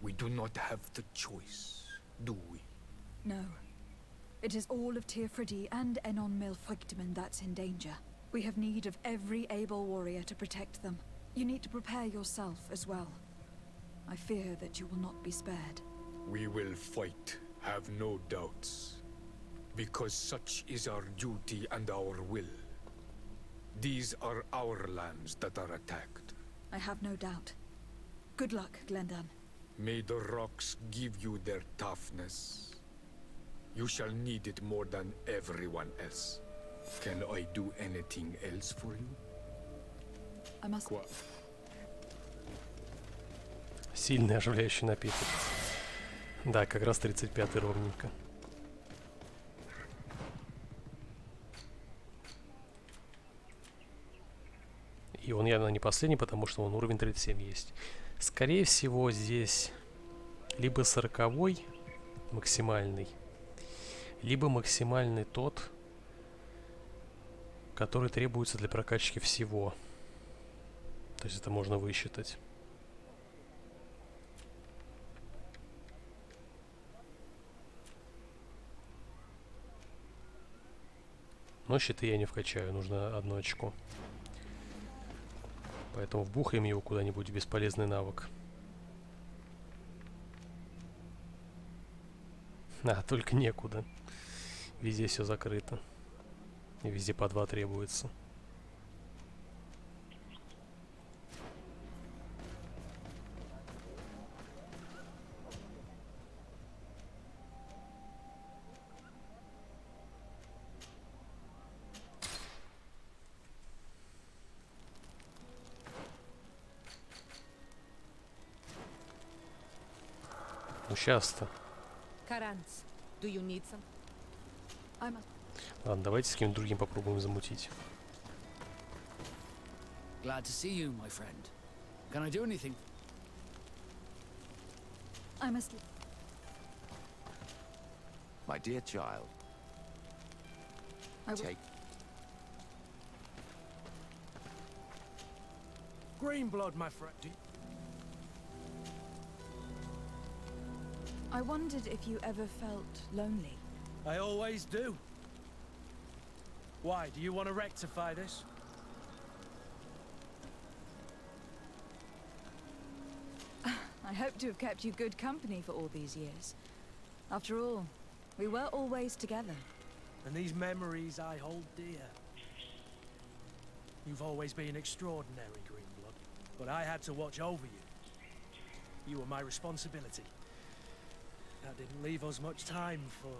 we do not have the choice, do we? No. It is all of Tirfridi and Enon Milfrictiman that's in danger. We have need of every able warrior to protect them. You need to prepare yourself as well. I fear that you will not be spared. We will fight, have no doubts. Because such is our duty and our will. These are our lands that are attacked. I have no doubt. Good luck, Glendan. May the rocks give you their toughness. You shall need it more than everyone else. Can I do anything else for you? I must... Сильный оживляющий напиток. Да, как раз 35-й ровненько. И он явно не последний, потому что он уровень 37 есть. Скорее всего, здесь либо 40-й максимальный, либо максимальный тот, который требуется для прокачки всего. То есть это можно высчитать. Но щиты я не вкачаю, нужно 1 очко. Поэтому вбухаем его куда-нибудь в бесполезный навык. А, только некуда. Везде все закрыто. И везде по 2 требуется. Ну сейчас-то. Karanz, do you need some? Ладно, давайте с кем-нибудь другим попробуем замутить. Glad to see you, my friend. Can I do anything? I must... My dear child, take... Green blood, my friend. I wondered if you ever felt lonely. I always do. Why, do you want to rectify this? I hope to have kept you good company for all these years. After all, we were always together. And these memories I hold dear. You've always been extraordinary, Greenblood, but I had to watch over you. You were my responsibility. That didn't leave us much time for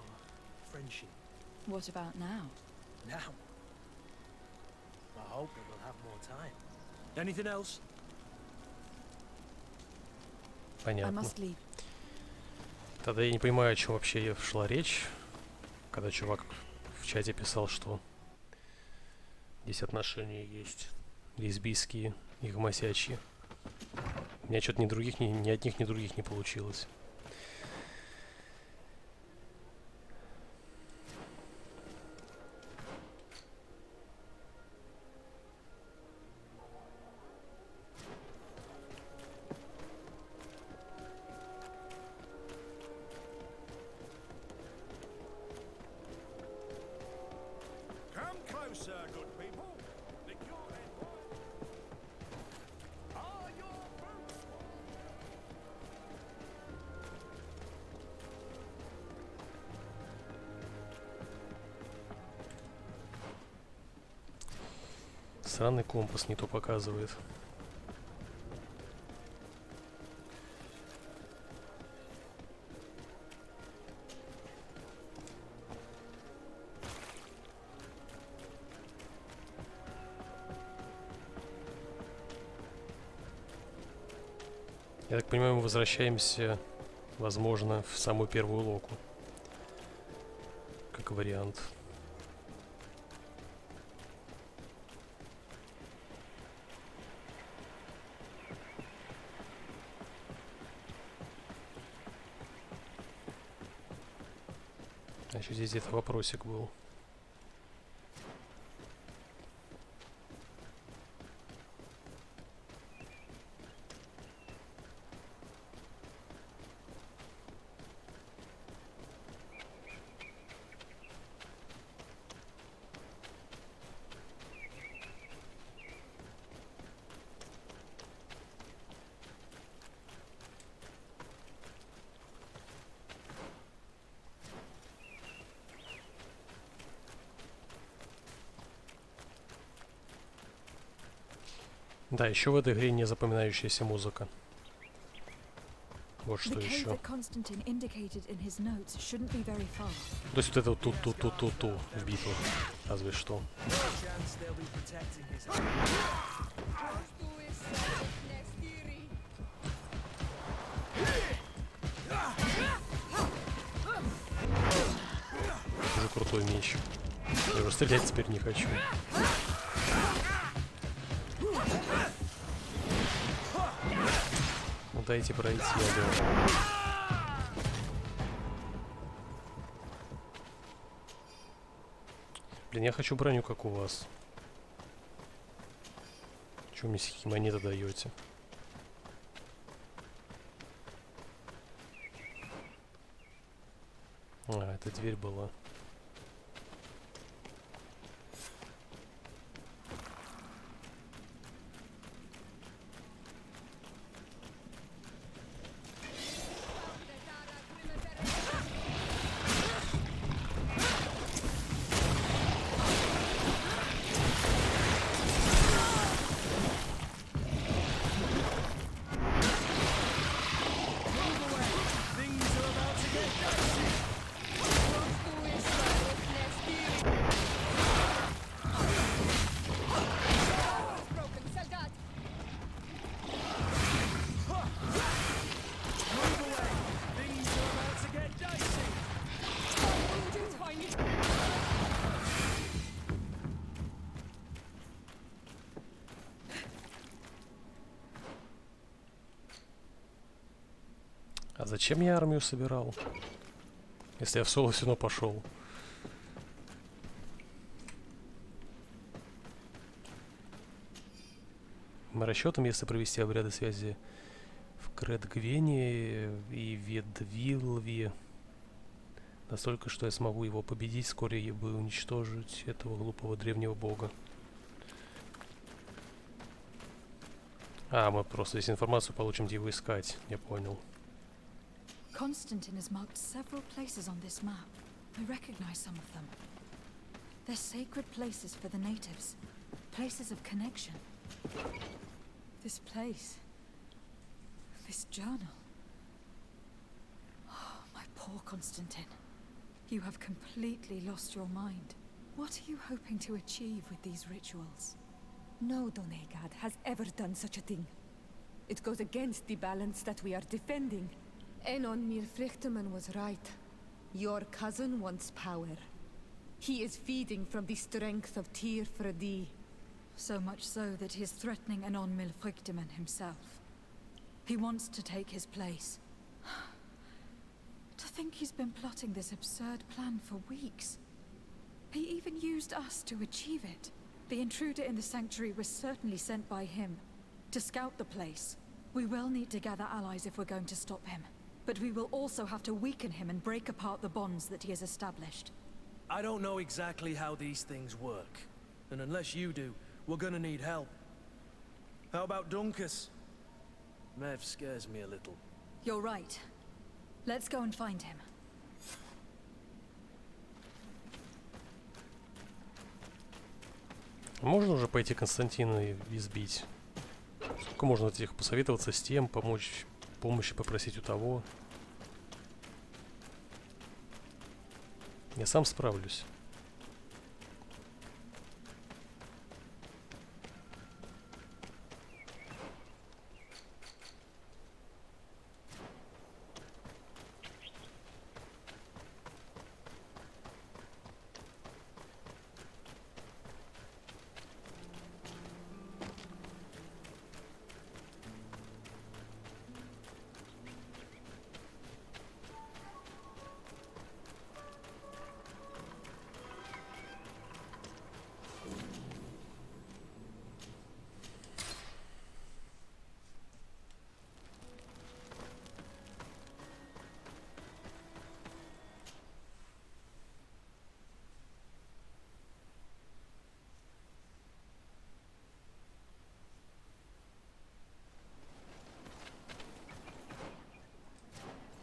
friendship. What about now? Now, I hope that we'll have more time. Anything else? I Понятно. must leave. Тогда я не понимаю, о чем вообще шла речь, когда чувак в чате писал, что здесь отношения есть лесбийские и гомосячьи. У меня что-то ни одних, ни других не получилось. Come closer, good people. Lick your head. Are your boots? Сраный компас не то показывает. Я так понимаю, мы возвращаемся, возможно, в самую первую локу. Как вариант. А еще здесь где-то вопросик был. Да, еще в этой игре не запоминающаяся музыка. Вот что еще. То есть вот это ту-ту-ту-ту-ту в битвах, разве что. Уже крутой меч. Я уже стрелять теперь не хочу. Ну дайте пройти, я думаю. Блин, я хочу броню, как у вас. Чё мне всякие монеты даете? А, это дверь была. А зачем я армию собирал? Если я в соло все равно пошел. По расчетам, если провести обряды связи в Кредгвене и Ведвилве, настолько, что я смогу его победить, вскоре я бы уничтожить этого глупого древнего бога. А, мы просто здесь информацию получим, где его искать. Я понял. Constantine has marked several places on this map. I recognize some of them. They're sacred places for the natives. Places of connection. This place. This journal. Oh, my Constantine. You have completely lost your mind. What are you hoping to achieve with these rituals? No Donegad has ever done such a thing. It goes against the balance that we are defending. Enon Mirfrichtemann was right. Your cousin wants power. He is feeding from the strength of Tyr Fredi. So much so that he is threatening Enon Milfrichtemann himself. He wants to take his place. To think he's been plotting this absurd plan for weeks. He even used us to achieve it. The intruder in the sanctuary was certainly sent by him to scout the place. We will need to gather allies if we're going to stop him. But we will also have to weaken him and break apart the bonds that he has established. I don't know exactly how these things work. And unless you do, we're gonna need help. How about Dunkus? Mev scares me a little. You're right. Let's go and find him. Можно уже пойти Константина избить? Сколько можно этих посоветоваться с тем, помощи попросить у того? Я сам справлюсь.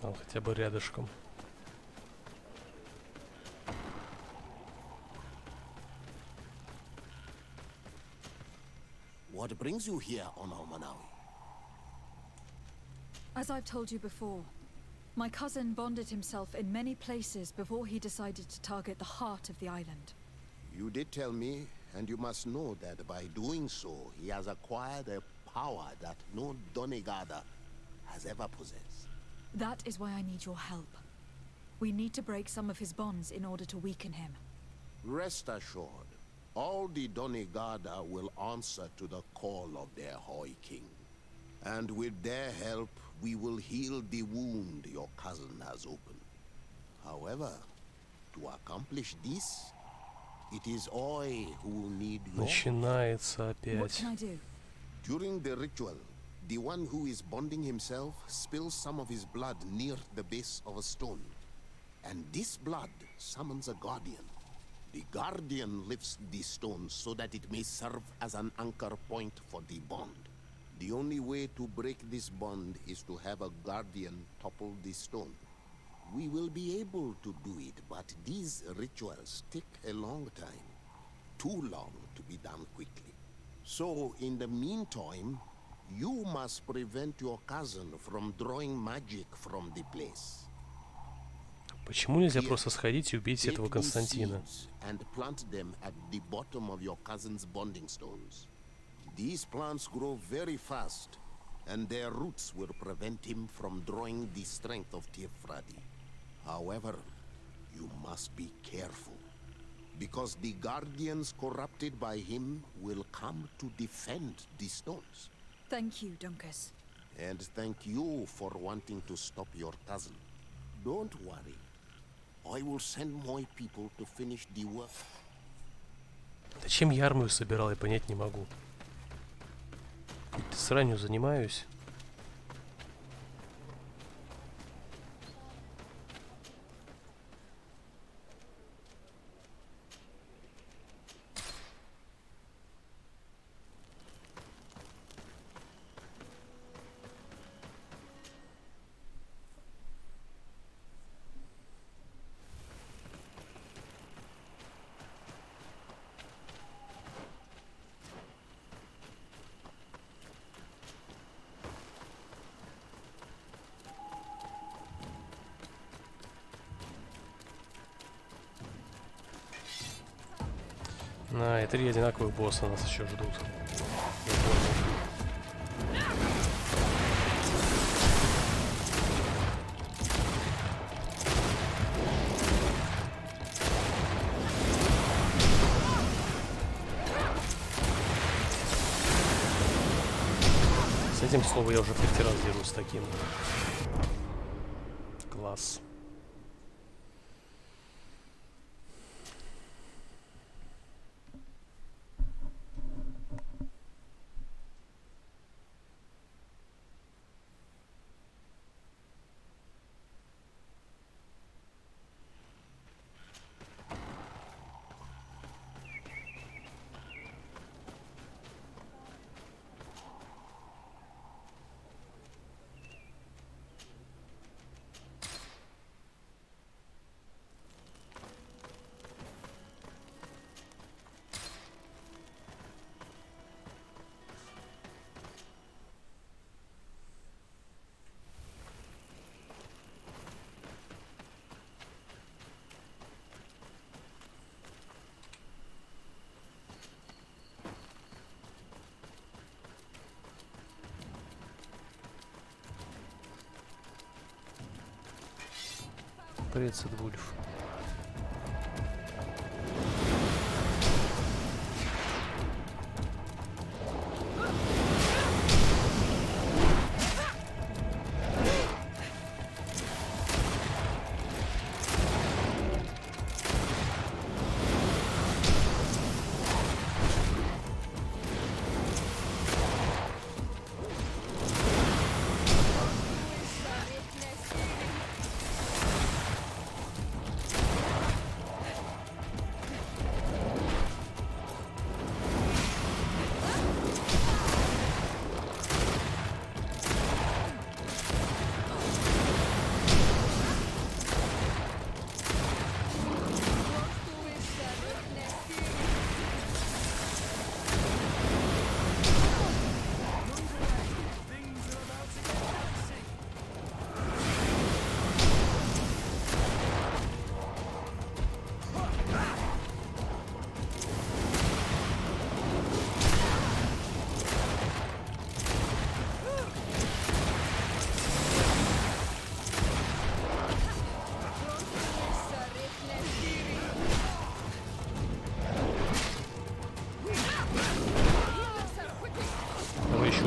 Хотя бы рядышком. What brings you here on Manawi? As I've told you before, my cousin bonded himself in many places before he decided to target the heart of the island. You did tell me, and you must know that by doing so, he has acquired a power that no Donegada has ever possessed. That is why I need your help. We need to break some of his bonds in order to weaken him. Rest assured, all the Donegada will answer to the call of their Hoi King. And with their help, we will heal the wound your cousin has opened. However, to accomplish this, it is I who will need your... Начинается опять. What can I do? During the ritual, the one who is bonding himself spills some of his blood near the base of a stone. And this blood summons a guardian. The guardian lifts the stone so that it may serve as an anchor point for the bond. The only way to break this bond is to have a guardian topple the stone. We will be able to do it, but these rituals take a long time. Too long to be done quickly. So, in the meantime, you must prevent your cousin from drawing magic from the place. Почему нельзя просто сходить и убить этого Константина? And plant them at the bottom of your cousin's bonding stones. These plants grow very fast, and their roots will prevent him from drawing the strength of Tirfradi. However, you must be careful, because the guardians corrupted by him will come to defend the stones. Thank you, Dunkus. And thank you for wanting to stop your cousin. Don't worry. I will send more people to finish the work. Зачем я армию собирал, я понять не могу. Какой-то сранью занимаюсь. И 3 одинаковых босса нас еще ждут. Я понял. С этим, словом, я уже в 5 раз дерусь с таким. Класс. Вульф.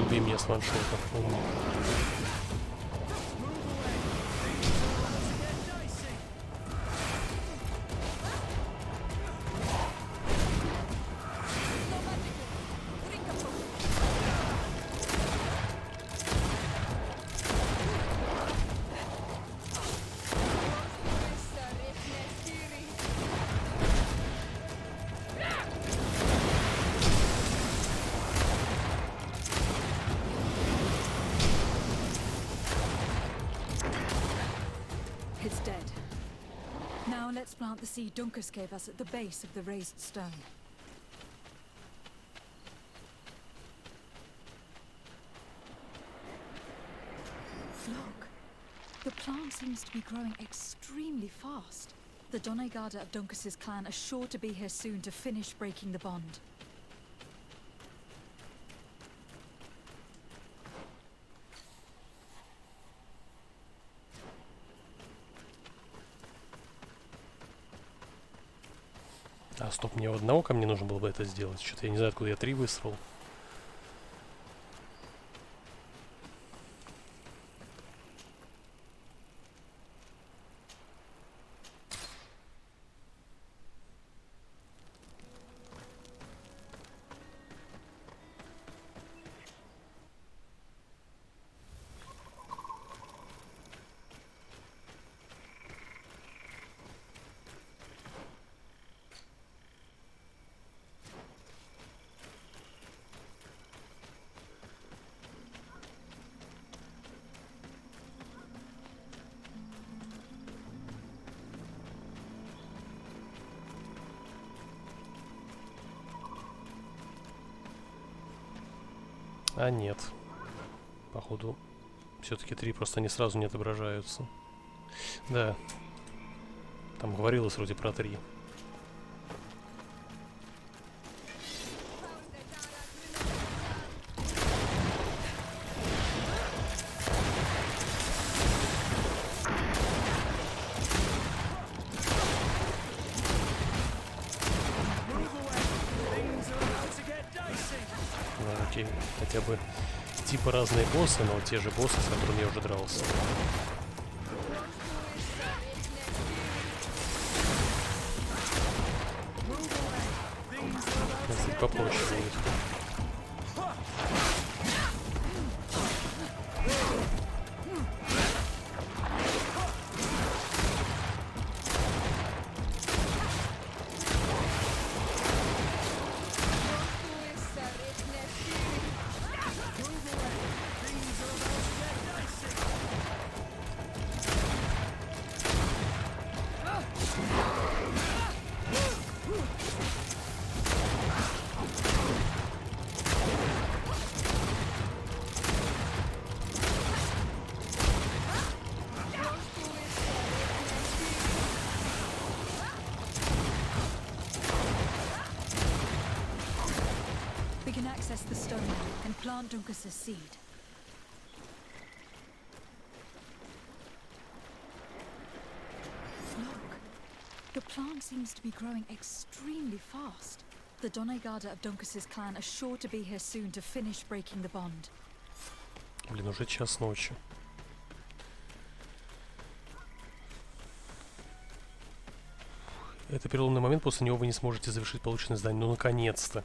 Убей меня с ваншота. It's dead. Now let's plant the seed Dunkus gave us at the base of the raised stone. Look, the plant seems to be growing extremely fast. The Donegarda of Dunkus's clan are sure to be here soon to finish breaking the bond. А, стоп, мне одного камня нужно было бы это сделать. Что-то я не знаю, откуда я 3 высрал. А нет. Походу, все-таки 3 просто не сразу не отображаются. Да. Там говорилось вроде про 3. бы типа разные боссы, но те же боссы, с которыми я уже дрался. Если попроще будет. The stone and plant Dunkus's seed. Look, the plant seems to be growing extremely fast. The Donegarda of Dunkus's clan are sure to be here soon to finish breaking the bond. Блин, уже час ночи. Это переломный момент, после него вы не сможете завершить полученное задание. Ну, наконец-то.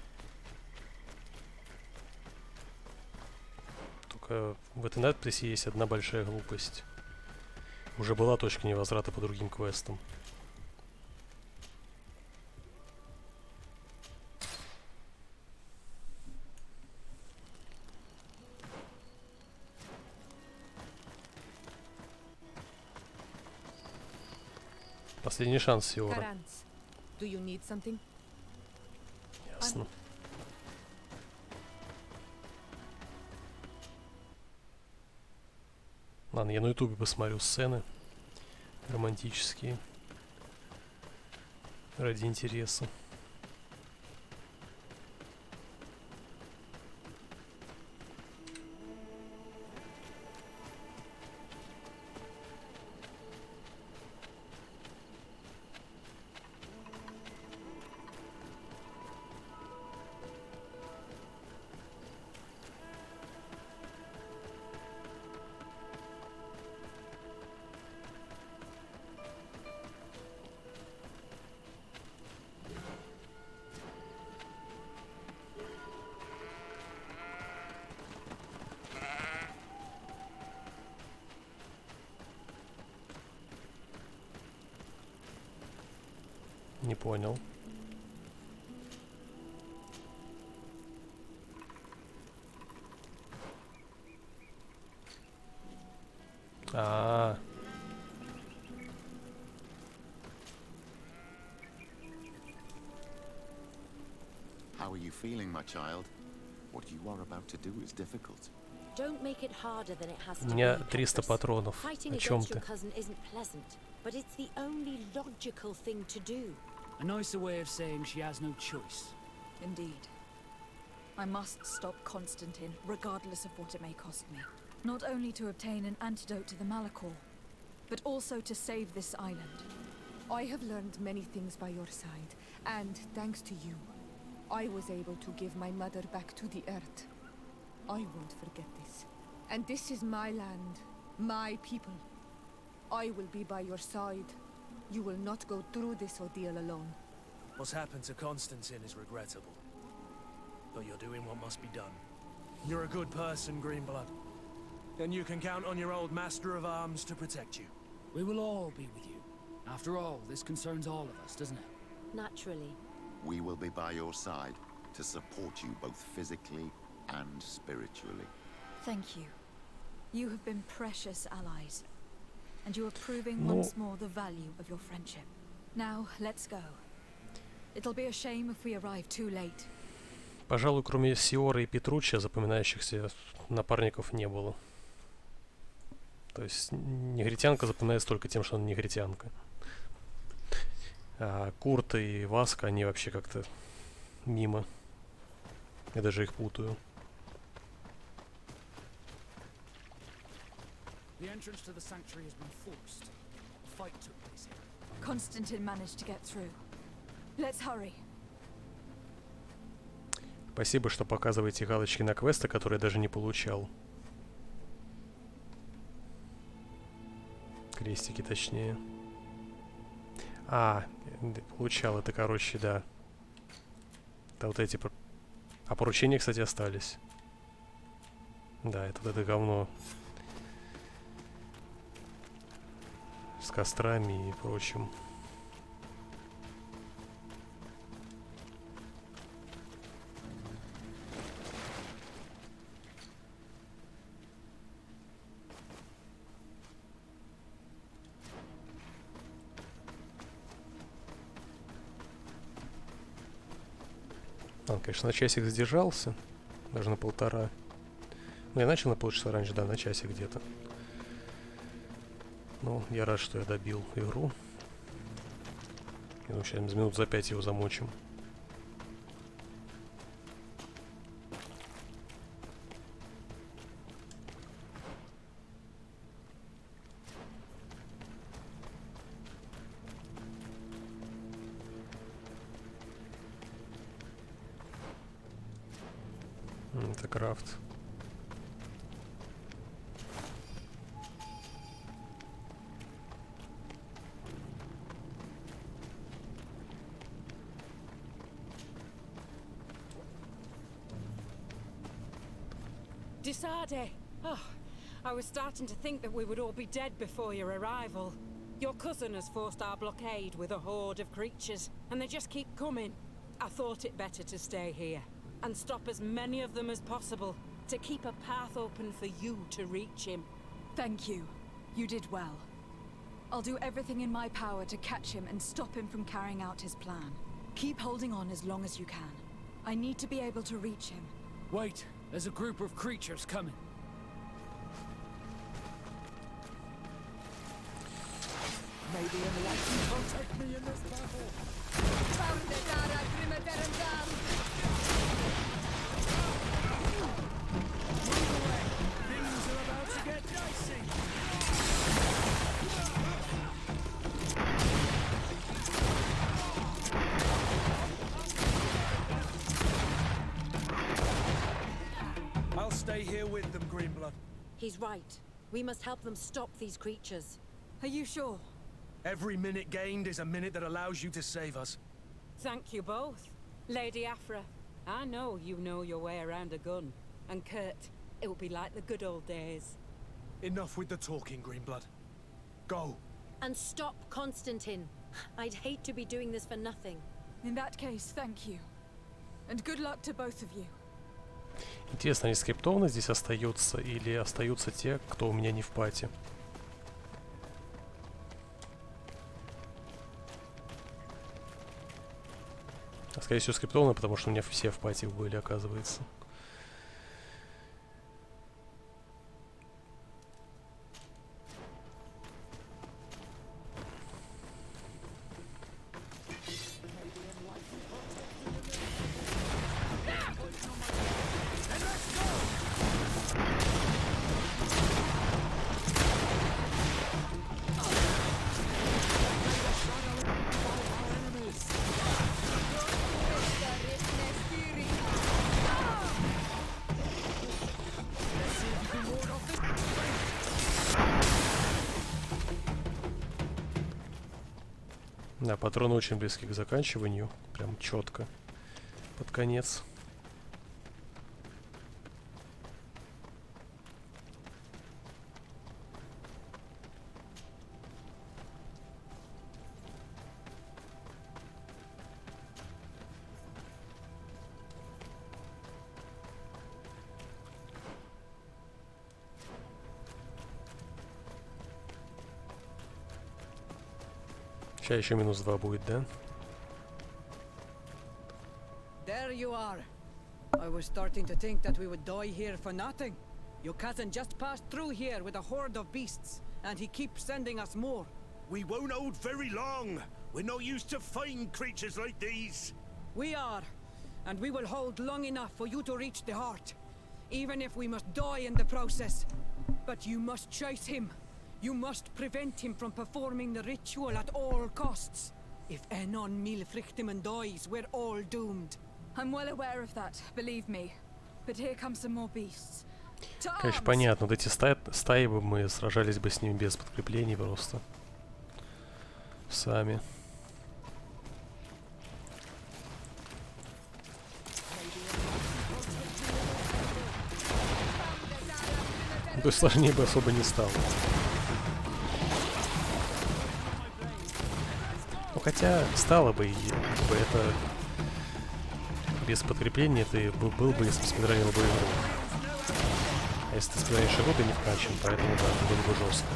В этой надписи есть одна большая глупость. Уже была точка невозврата по другим квестам. Последний шанс, Сиора. Ясно. Ладно, я на ютубе посмотрю сцены романтические ради интереса. Не понял. How are you feeling, my child? What you are about to do is difficult. Don't make it harder than it has to У меня be, 300 патронов. Fighting О чем against ты? your cousin isn't pleasant, but it's the only logical thing to do. A nicer way of saying she has no choice. Indeed. I must stop Constantine, regardless of what it may cost me. Not only to obtain an antidote to the Malachor, but also to save this island. I have learned many things by your side, and thanks to you, I was able to give my mother back to the earth. I won't forget this. And this is my land, my people. I will be by your side. You will not go through this ordeal alone. What's happened to Constantine is regrettable. But you're doing what must be done. You're a good person, Greenblood. And you can count on your old master of arms to protect you. We will all be with you. After all, this concerns all of us, doesn't it? Naturally. We will be by your side to support you both physically and spiritually. Thank you. You have been precious allies. And you are proving once more the value of your friendship. Now, let's go. It'll be a shame if we arrive too late. Пожалуй, кроме Сиоры и Петруччи, запоминающихся напарников не было. То есть негритянка запоминается только тем, что она негритянка. А Курт и Васка, они вообще как-то мимо. Я даже их путаю. The entrance to the sanctuary has been forced. A fight took place here. Constantine managed to get through. Let's hurry. Спасибо, что показываете галочки на квесты, которые я даже не получал. Крестики, точнее. А, получал это, короче, да. Это вот эти... А поручения, кстати, остались. Да, это вот это говно. С кострами и прочим. Он, конечно, на часик задержался. Даже на 1,5. Ну, я начал на полчаса раньше, да, на часик где-то. Ну, я рад, что я добил игру. И ну, сейчас минут за 5 его замочим. Это крафт. Disade! Oh, I was starting to think that we would all be dead before your arrival. Your cousin has forced our blockade with a horde of creatures, and they just keep coming. I thought it better to stay here and stop as many of them as possible, to keep a path open for you to reach him. Thank you. You did well. I'll do everything in my power to catch him and stop him from carrying out his plan. Keep holding on as long as you can. I need to be able to reach him. Wait, there's a group of creatures coming. Maybe enlighten protect me in this battle. Things are about to get dicey. I'll stay here with them, Greenblood. He's right. We must help them stop these creatures. Are you sure? Every minute gained is a minute that allows you to save us. Thank you both. Lady Afra, I know you know your way around a gun. And Kurt, it will be like the good old days. Enough with the talking, Greenblood. Go. And stop Constantine. I'd hate to be doing this for nothing. In that case, thank you. And good luck to both of you. Интересно, они скриптованы здесь остаются или остаются те, кто у меня не в пати? Скорее всего, скриптовано, потому что у меня все в пати были, оказывается. Да, патроны очень близки к заканчиванию. Прям четко. Под конец. Сейчас еще -2 будет, да? There you are. I was starting to think that we would die here for nothing. Your cousin just passed through here with a horde of beasts, and he keeps sending us more. We won't hold very long. We're not used to fighting creatures like these. We are, and we will hold long enough for you to reach the heart, even if we must die in the process. But you must chase him. You must prevent him from performing the ritual at all costs. If Enon Milfrichtimen dies, we're all doomed. I'm well aware of that, believe me. But here come some more beasts. Конечно, понятно. Вот эти стаи бы мы сражались бы с ними без подкреплений просто. Сами. То есть сложнее бы особо не стало. Ну хотя стало бы, и это без подкрепления ты был бы, если бы спидранил бы игру. А если ты спидранишь игру, ты не вкачан, поэтому да, было бы жестко.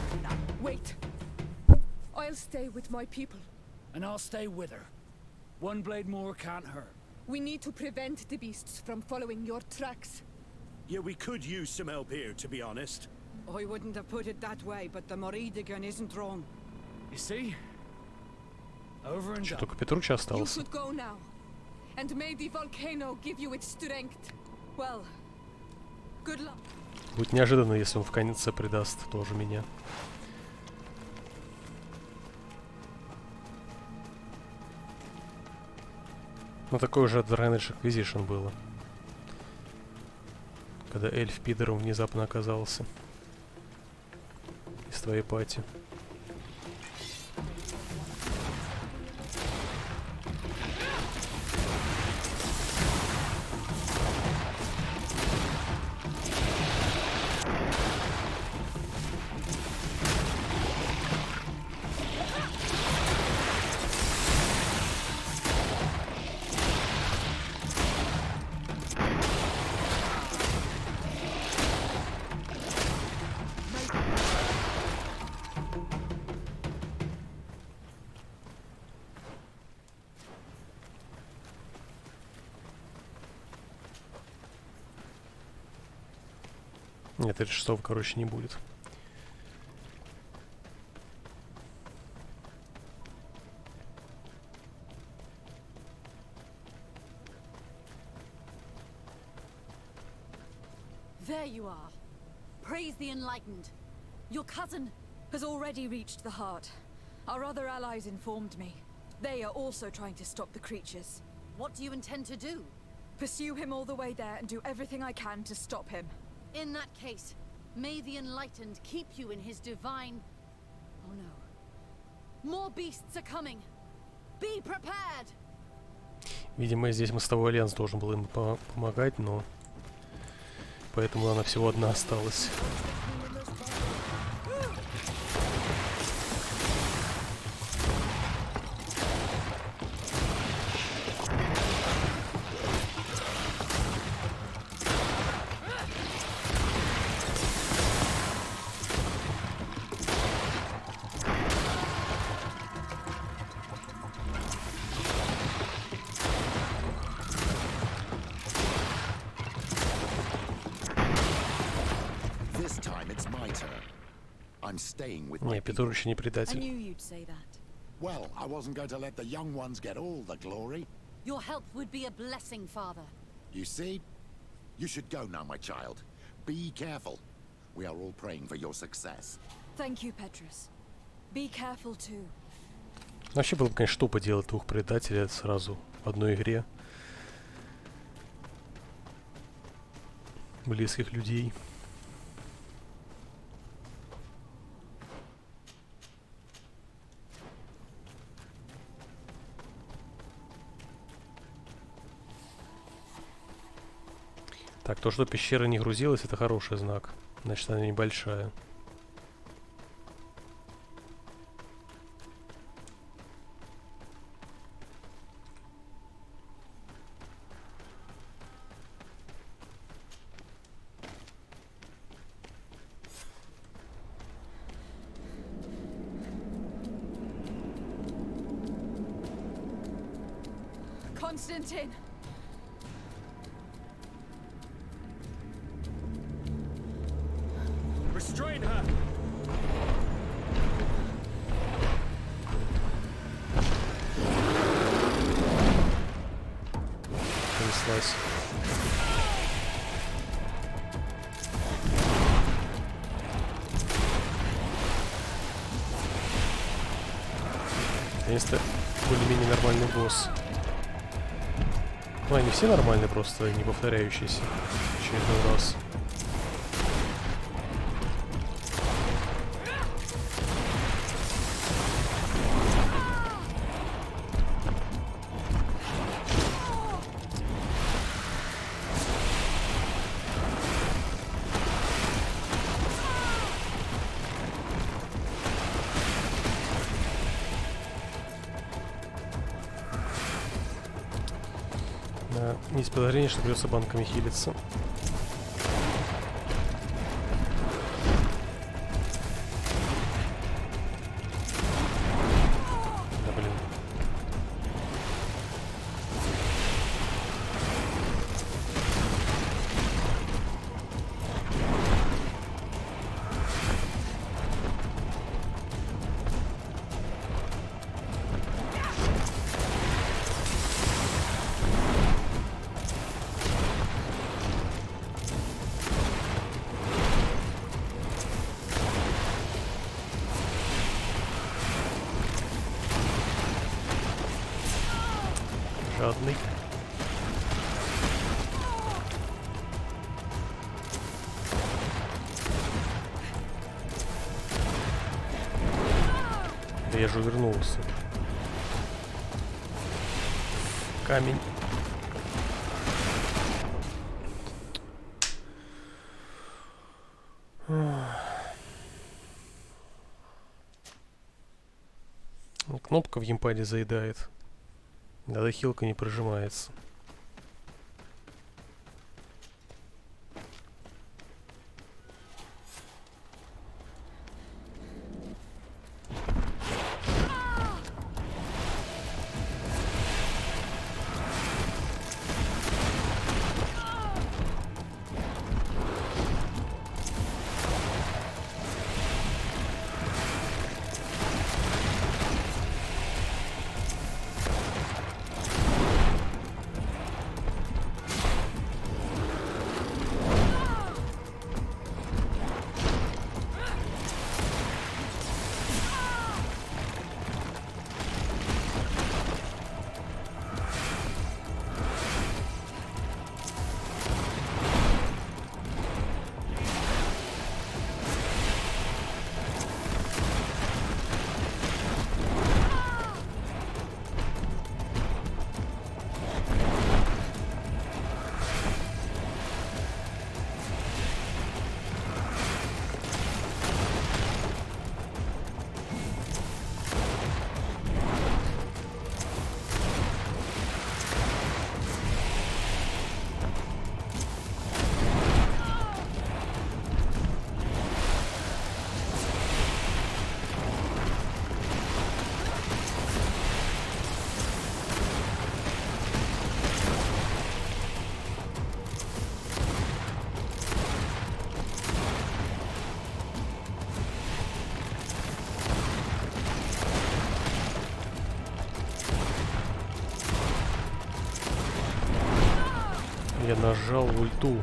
Wait. I'll stay with my people. And I'll stay with her. One blade more can't hurt. We need to prevent the beasts from following your tracks. Yeah, we could use some help here, to be honest. I wouldn't have put it that way, but the Moridigan isn't wrong. You see? Over and Что, done. только Петруча You остался? should go now. And may the volcano give you its strength. Well, good luck. Будет неожиданно, если он в конце предаст тоже меня. Ну такой уже Drainage Acquisition было. Когда эльф пидором внезапно оказался. Из твоей пати. Нет, 36-го, короче, не будет. There you are. Praise the enlightened. Your cousin has already reached the heart. Our other allies informed me. They are also trying to stop the creatures. What do you intend to do? Pursue him all the way there and do everything I can to stop him. In that case, may the enlightened keep you in his divine... Oh no. More beasts are coming. Be prepared! Видимо, здесь мостовой альянс должен был им помогать, но... Поэтому она всего одна осталась. Не, Петруч не предатель. Well, I wasn't going to let the young ones get all the glory. Your help would be a blessing, Father. You see? You should go now, my child. Be careful. We are all praying for your success. Thank you, Petrus. Be careful too. Вообще было бы, конечно, тупо делать двух предателей сразу в одной игре. Близких людей. Так, то, что пещера не грузилась, это хороший знак. Значит, она небольшая. Constantine! Restrain her! Понеслась. Наконец-то более-менее нормальный босс. Ну, они все нормальные, просто не повторяющиеся очередной раз. Есть подозрение, что придется банками хилиться. Да блин. Жадный. Да я же увернулся. Камень. Кнопка в геймпаде заедает. Да, хилка не прожимается. Я нажал ульту.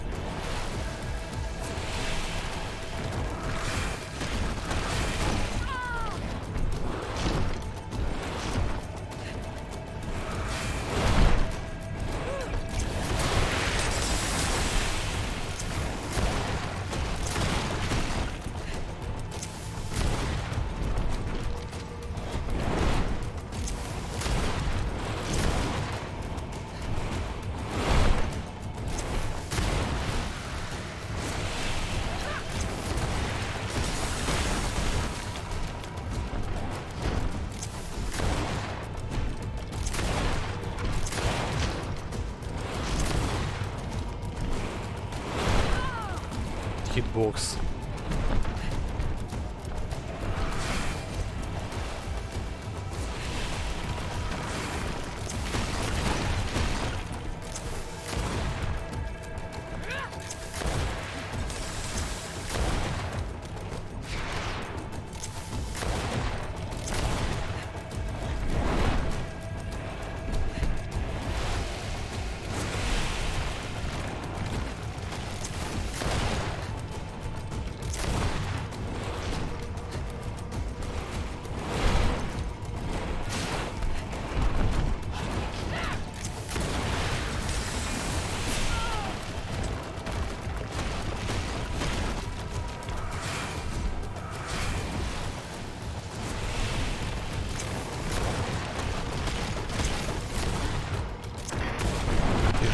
Хитбокс.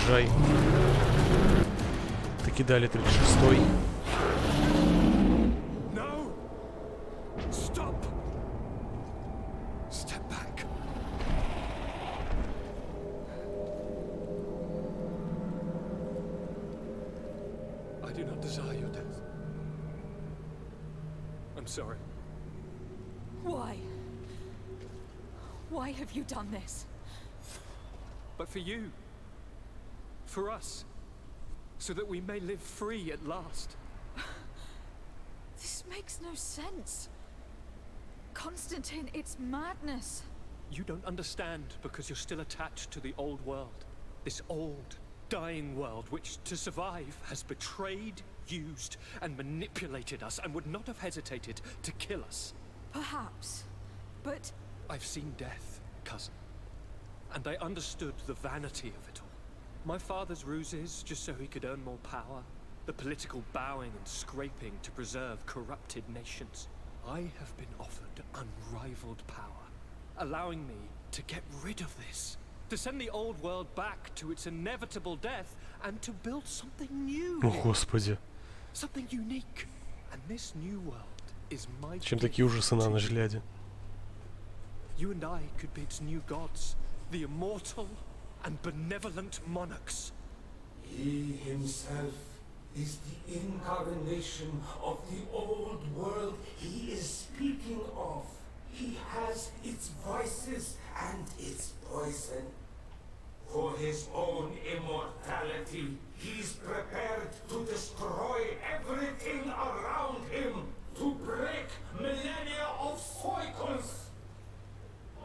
Подъезжай. Таки дали 36-й. No! Stop! Step back. I do not desire your death. I'm sorry. Why? Why have you done this? But for you. For us. So that we may live free at last. This makes no sense. Constantine, it's madness. You don't understand because you're still attached to the old world. This old, dying world which, to survive, has betrayed, used, and manipulated us and would not have hesitated to kill us. Perhaps. But... I've seen death, cousin. And I understood the vanity of it all. My father's ruses just so he could earn more power. The political bowing and scraping to preserve corrupted nations. I have been offered unrivaled power, allowing me to get rid of this. To send the old world back to its inevitable death and to build something new. О, Господи. Something unique. And this new world is my Чем такие ужасы на ночь глядя? You and I could be its new gods, the immortal and benevolent monarchs. He himself is the incarnation of the old world he is speaking of. He has its vices and its poison. For his own immortality, he's prepared to destroy everything around him, to break millennia of cycles.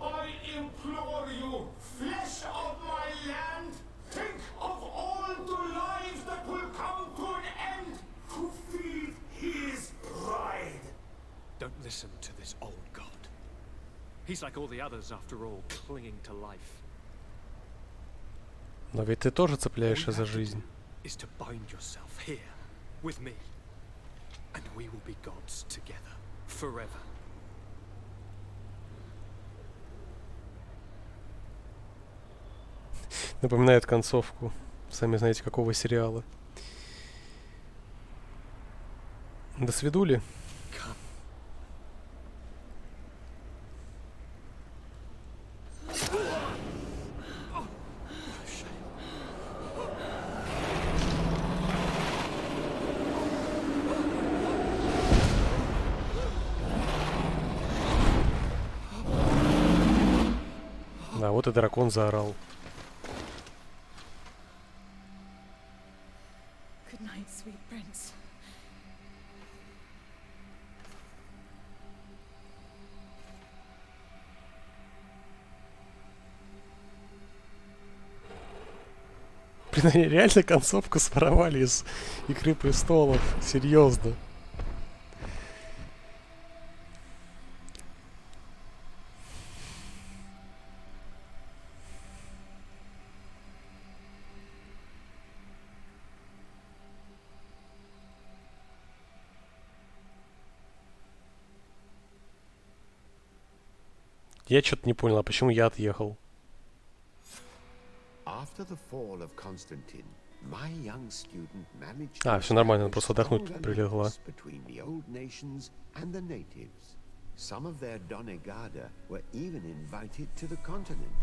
I implore you, flesh of my land, think of all the lives that will come to an end to feed his bride. Don't listen to this old god. He's like all the others, after all, clinging to life. Но ведь ты тоже цепляешься за жизнь. Is to bind yourself here with me, and we will be gods together forever. Напоминает концовку, сами знаете, какого сериала. До свидули. Да, вот и дракон заорал. Good night, sweet prince. Блин, они реально концовку своровали из Игры престолов. Серьезно. Я что-то не понял, а почему я отъехал? After the fall of Constantine, my young student managed А, все нормально, она просто отдохнуть тут прилегла. between the old nations and the natives. Some of their donegada were even invited to the continent,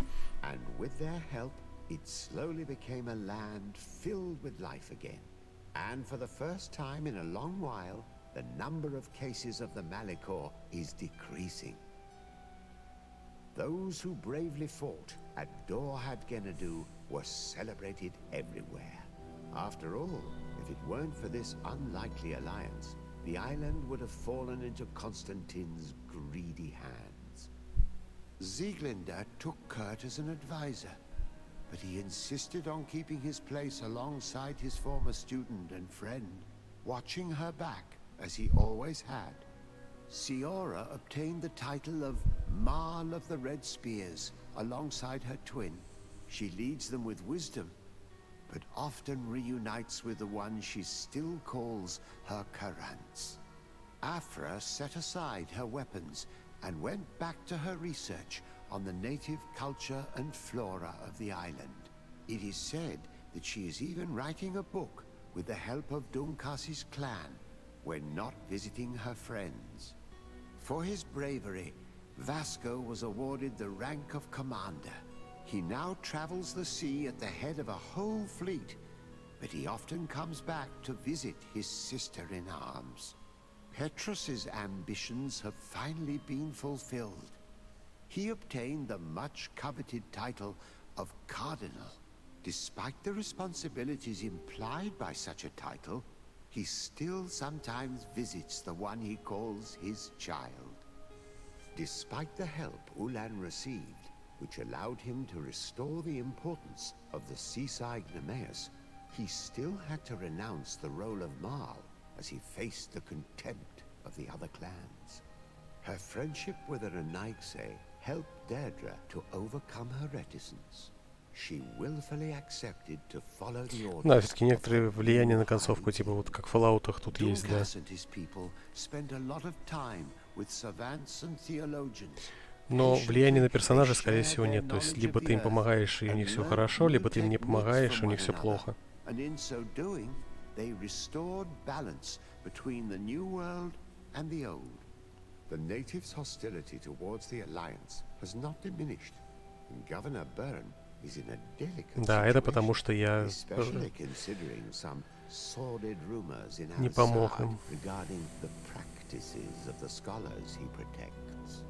and with their help, it slowly became a land filled with life again. And for the first time in a long while, the number of cases of the Malicor is decreasing. Those who bravely fought at Dorhad Genadu were celebrated everywhere. After all, if it weren't for this unlikely alliance, the island would have fallen into Constantine's greedy hands. Sieglinde took Kurt as an advisor, but he insisted on keeping his place alongside his former student and friend, watching her back as he always had. Siora obtained the title of Marl of the Red Spears alongside her twin. She leads them with wisdom, but often reunites with the one she still calls her Karants. Afra set aside her weapons and went back to her research on the native culture and flora of the island. It is said that she is even writing a book with the help of Dunkas's clan when not visiting her friends. For his bravery, Vasco was awarded the rank of commander. He now travels the sea at the head of a whole fleet, but he often comes back to visit his sister-in-arms. Petrus's ambitions have finally been fulfilled. He obtained the much-coveted title of Cardinal. Despite the responsibilities implied by such a title, he still sometimes visits the one he calls his child. Despite the help Ulan received, which allowed him to restore the importance of the seaside Nemeus, he still had to renounce the role of Marl as he faced the contempt of the other clans. Her friendship with the Renaigse helped Deirdre to overcome her reticence. She willfully accepted to follow the orders. Да, все-таки некоторые влияния на концовку, типа вот как в Fallout'ах тут есть, да. Но влияния на персонажей, скорее всего, нет. То есть, либо ты им помогаешь, и у них все хорошо, либо ты им не помогаешь, и у них все плохо. The natives' hostility towards the Alliance has not diminished, and Governor Byrne is in a delicate Да, это потому что я не помог им. Regarding the practices of the scholars he protects.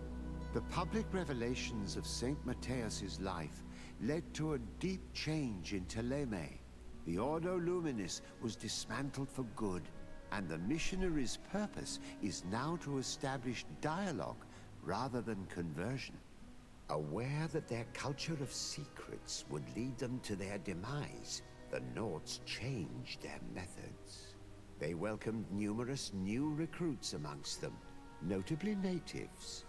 The public revelations of Saint Matthias's life led to a deep change in Teleme. The Ordo Luminis was dismantled for good, and the missionaries' purpose is now to establish dialogue rather than conversion. Aware that their culture of secrets would lead them to their demise, the Nords changed their methods. They welcomed numerous new recruits amongst them, notably natives.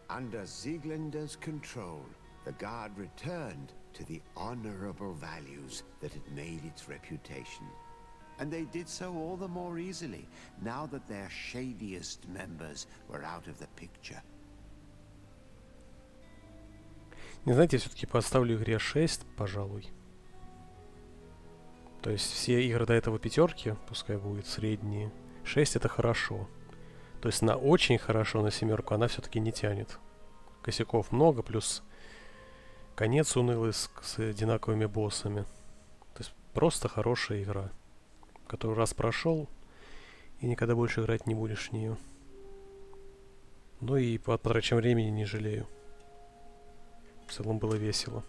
Under Sieglinder's control, the Guard returned to the honorable values that had made its reputation. And they did so all the more easily, now that their shadiest members were out of the picture. Не знаете, я все-таки поставлю игре 6, пожалуй. То есть все игры до этого пятерки, пускай будет средние. 6 это хорошо. То есть на очень хорошо, на 7 она все-таки не тянет. Косяков много, плюс конец унылый с одинаковыми боссами. То есть просто хорошая игра, которую раз прошел, и никогда больше играть не будешь в нее. Ну и по потраченному времени не жалею. В целом было весело.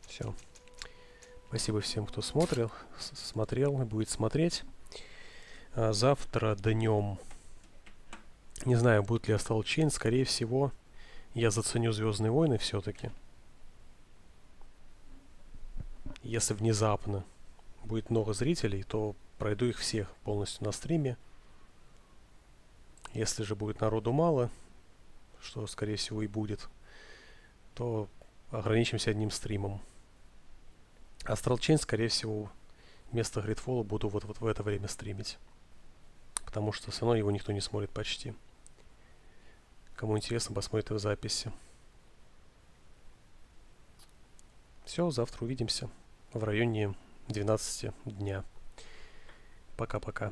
Все. Спасибо всем, кто смотрел и будет смотреть. Завтра днем, не знаю, будет ли Astral Chain, скорее всего, я заценю Звездные войны все-таки. Если внезапно будет много зрителей, то пройду их всех полностью на стриме. Если же будет народу мало, что скорее всего и будет, то ограничимся одним стримом. Astral Chain, скорее всего, вместо GreedFall буду вот в это время стримить. Потому что все равно его никто не смотрит почти. Кому интересно, посмотрит в записи. Все, завтра увидимся в районе 12 дня. Пока-пока.